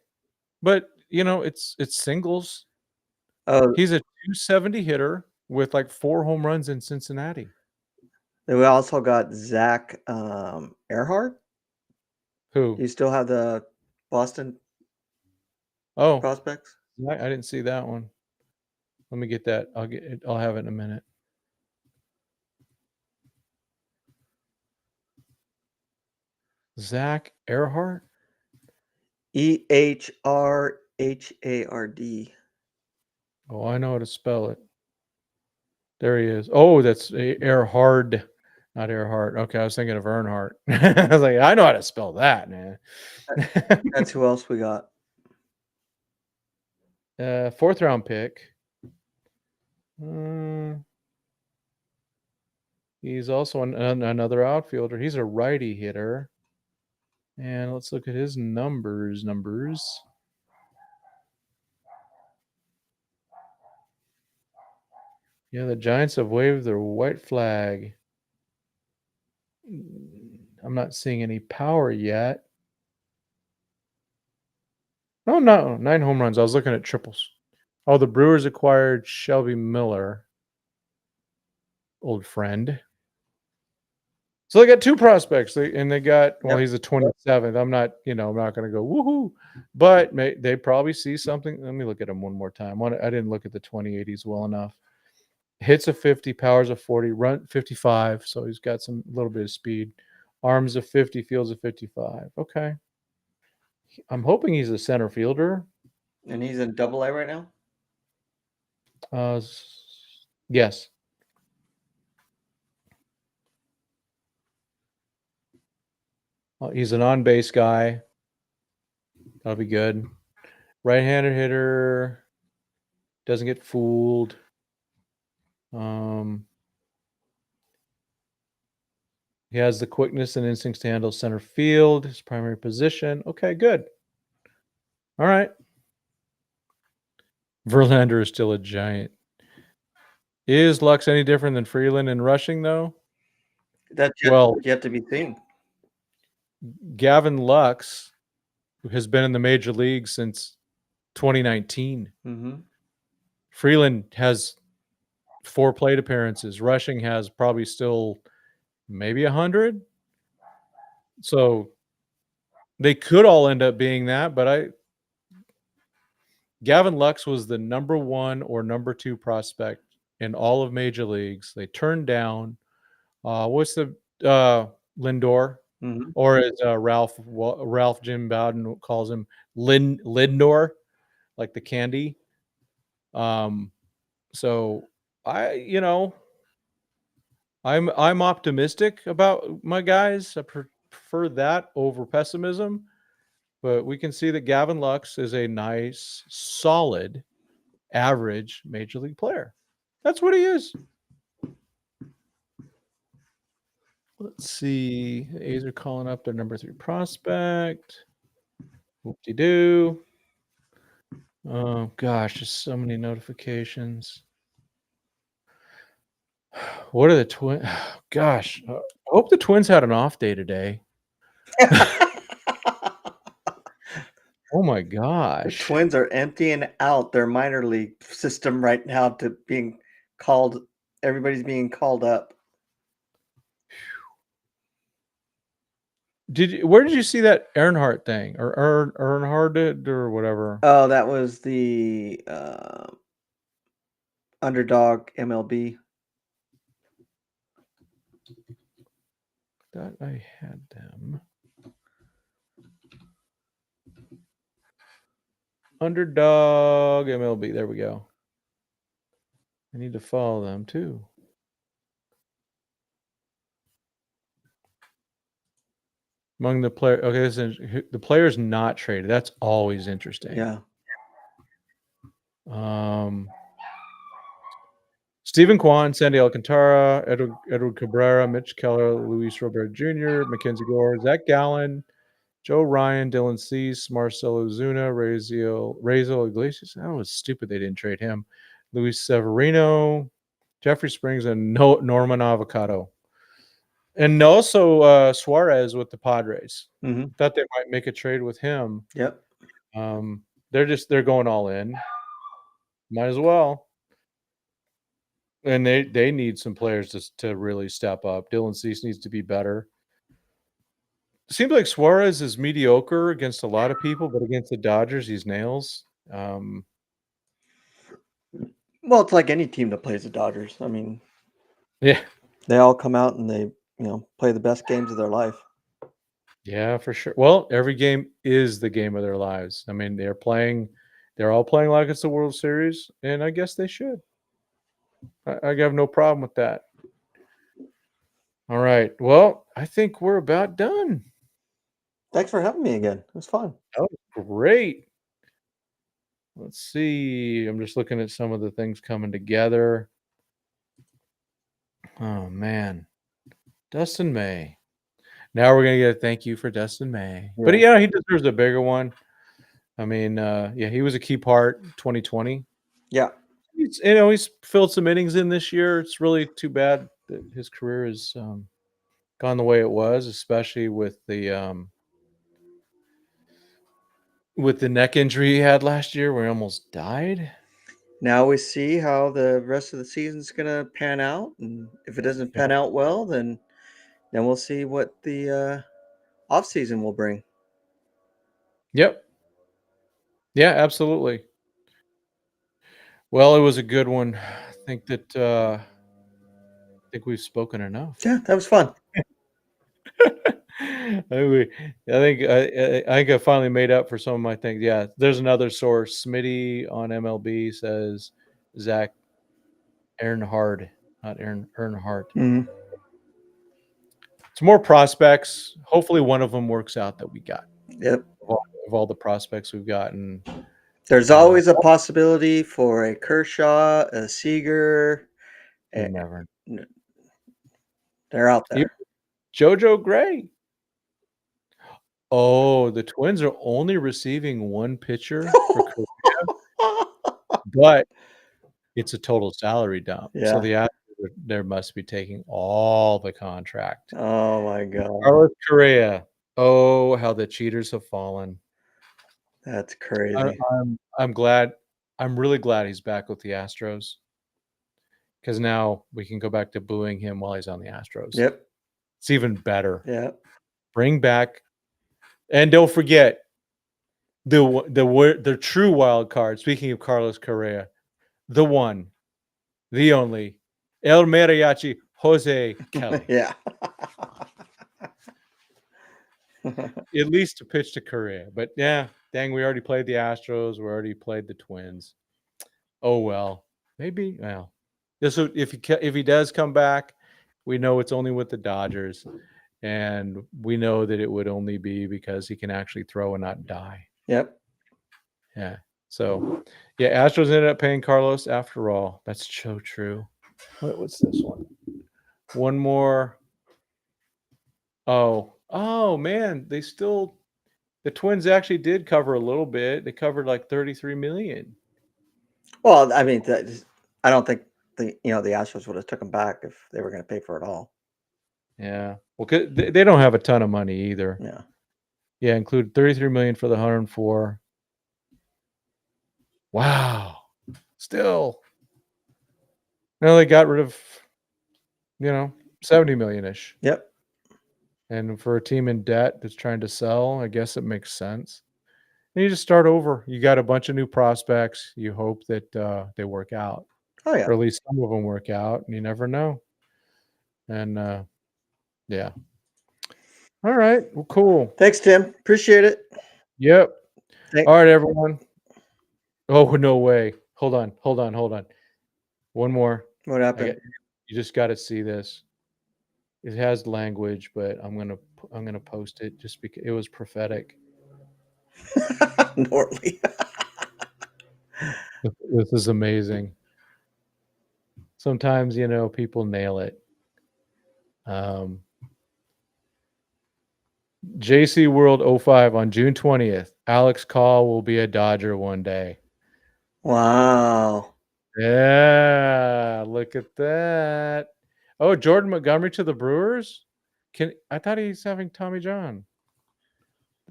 but it's singles. Oh, He's a 270 hitter with like 4 home runs in Cincinnati. we also got Zach Earhart. Who? Do you still have the Boston prospects? I didn't see that one. Let me get that. I'll have it in a minute. Zach Earhart? EHRHARD. Oh, I know how to spell it. There he is. Oh, that's Earhard, not Earhart. Okay, I was thinking of Earnhardt. I was like, I know how to spell that, man. That's who else we got. 4th round pick. He's also another outfielder. He's a righty hitter. And let's look at his numbers. Yeah, the Giants have waved their white flag. I'm not seeing any power yet. Oh, no. 9 home runs. I was looking at triples. Oh, the Brewers acquired Shelby Miller. Old friend. So they got 2 prospects. They got, well, he's the 27th. I'm not going to go woohoo. But they probably see something. Let me look at him one more time. I didn't look at the 2080s well enough. Hits a 50, powers a 40, run 55. So he's got a little bit of speed. Arms a 50, fields a 55. Okay. I'm hoping he's a center fielder. And he's in Double-A right now? Yes. He's an on-base guy. That'll be good. Right-handed hitter. doesn't get fooled. He has the quickness and instincts to handle center field, his primary position. Okay, good. All right. Verlander is still a giant. Is Lux any different than Freeland in rushing, though? That's Well, yet to be seen. Gavin Lux, who has been in the major leagues since 2019. Mm-hmm. Freeland has 4 plate appearances. Rushing has probably still maybe 100. So they could all end up being that, but Gavin Lux was the number 1 or number 2 prospect in all of major leagues. They turned down what's the Lindor, Mm-hmm. or as Ralph Jim Bowden calls him, Lindor, like the candy. So I'm optimistic about my guys. I prefer that over pessimism, but we can see that Gavin Lux is a nice, solid, average major league player. That's what he is. Let's see. The A's are calling up their number 3 prospect. Whoop-de-doo. Oh, gosh, just so many notifications. What are the Twins? Gosh, I hope the Twins had an off day today. Oh, my The gosh. Twins are emptying out their minor league system right now to being called. Everybody's being called up. Where did you see that Earnhardt thing, or Earnhardt or whatever? Oh, that was the underdog MLB. Thought I had them. Underdog MLB. There we go. I need to follow them too. Among the player, okay, the players not traded. That's always interesting. Yeah. Stephen Kwan, Sandy Alcantara, Edward Cabrera, Mitch Keller, Luis Robert Jr., Mackenzie Gore, Zach Gallen, Joe Ryan, Dylan Cease, Marcelo Zuna, Razel Iglesias. That was stupid they didn't trade him. Luis Severino, Jeffrey Springs, and Norman Avocado. And also Suarez with the Padres. Mm-hmm. Thought they might make a trade with him. Yep. They're going all in. Might as well. And they need some players to really step up. Dylan Cease needs to be better. Seems like Suarez is mediocre against a lot of people, but against the Dodgers, he's nails. Well, it's like any team that plays the Dodgers. I mean, Yeah. they all come out and they, play the best games of their life. Yeah, for sure. Well, every game is the game of their lives. I mean, they're all playing like it's the World Series, and I guess they should. I have no problem with that. All right. Well, I think we're about done. Thanks for having me again. It was fun. That was great. Let's see. I'm just looking at some of the things coming together. Oh, man. Dustin May. Now we're going to get a thank you for Dustin May. Yeah. But, yeah, he deserves a bigger one. I mean, he was a key part 2020. Yeah. He's filled some innings in this year. It's really too bad that his career has gone the way it was, especially with the neck injury he had last year where he almost died. Now we see how the rest of the season's going to pan out. And if it doesn't pan out well, then we'll see what the offseason will bring. Yep. Yeah, absolutely. Well, it was a good one. I think we've spoken enough. Yeah, that was fun. I think I finally made up for some of my things. Yeah, there's another source. Smitty on MLB says Zach Earnhardt, not Earnhardt. Mm-hmm. It's more prospects. Hopefully, one of them works out that we got. Yep. Of all the prospects we've gotten, There's always a possibility for a Kershaw, a Seager. You never. They're out there. JoJo Gray. Oh, the Twins are only receiving one pitcher for Korea, but it's a total salary dump. Yeah. So the Astros there must be taking all the contract. Oh my God. Carlos Correa. Oh, how the cheaters have fallen. That's crazy. I'm glad. I'm really glad he's back with the Astros. Because now we can go back to booing him while he's on the Astros. Yep. It's even better. Yeah. Bring back, and don't forget the true wild card. Speaking of Carlos Correa, the one, the only, El Mariachi Jose Kelly. Yeah. At least to pitch to Correa. But yeah, dang, we already played the Astros. We already played the Twins. Oh well, maybe. Well, this if he does come back, we know it's only with the Dodgers. And we know that it would only be because he can actually throw and not die. Yep. Yeah. So, yeah, Astros ended up paying Carlos after all. That's so true. What's this one? One more. Oh, man. The Twins actually did cover a little bit. They covered like $33 million. Well, I mean, I don't think the Astros would have took him back if they were going to pay for it all. Yeah. Well, they don't have a ton of money either. Yeah. Yeah, include $33 million for the 104. Wow. Still. No, they got rid of, $70 million-ish. Yep. And for a team in debt that's trying to sell, I guess it makes sense. And you just start over. You got a bunch of new prospects. You hope that they work out. Oh yeah. Or at least some of them work out, and you never know. And yeah. All right. Well, cool. Thanks, Tim. Appreciate it. Yep. Thanks. All right, everyone. Oh, no way. Hold on. One more. What happened? You just got to see this. It has language, but I'm gonna post it just because it was prophetic. Norley. This is amazing. Sometimes people nail it. JC World 05 on June 20th. Alex Call will be a Dodger one day. Wow. Yeah, look at that. Oh, Jordan Montgomery to the Brewers? I thought he's having Tommy John.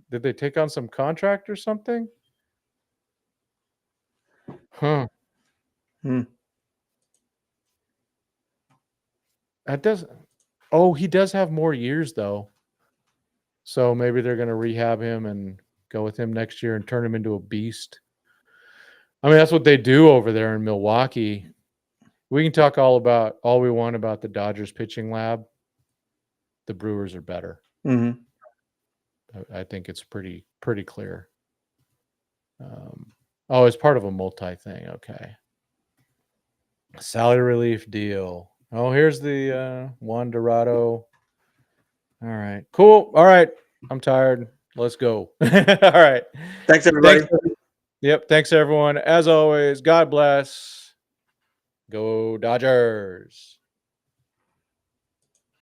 Did they take on some contract or something? Huh. That doesn't. Oh, he does have more years though. So maybe they're going to rehab him and go with him next year and turn him into a beast. I mean, that's what they do over there in Milwaukee. We can talk all we want about the Dodgers pitching lab. The Brewers are better. Mm-hmm. I think it's pretty clear. It's part of a multi thing. Okay. Salary relief deal. Oh, here's the Juan Dorado. All right. Cool. All right. I'm tired. Let's go. All right. Thanks, everybody. Thanks, everyone. As always, God bless. Go Dodgers.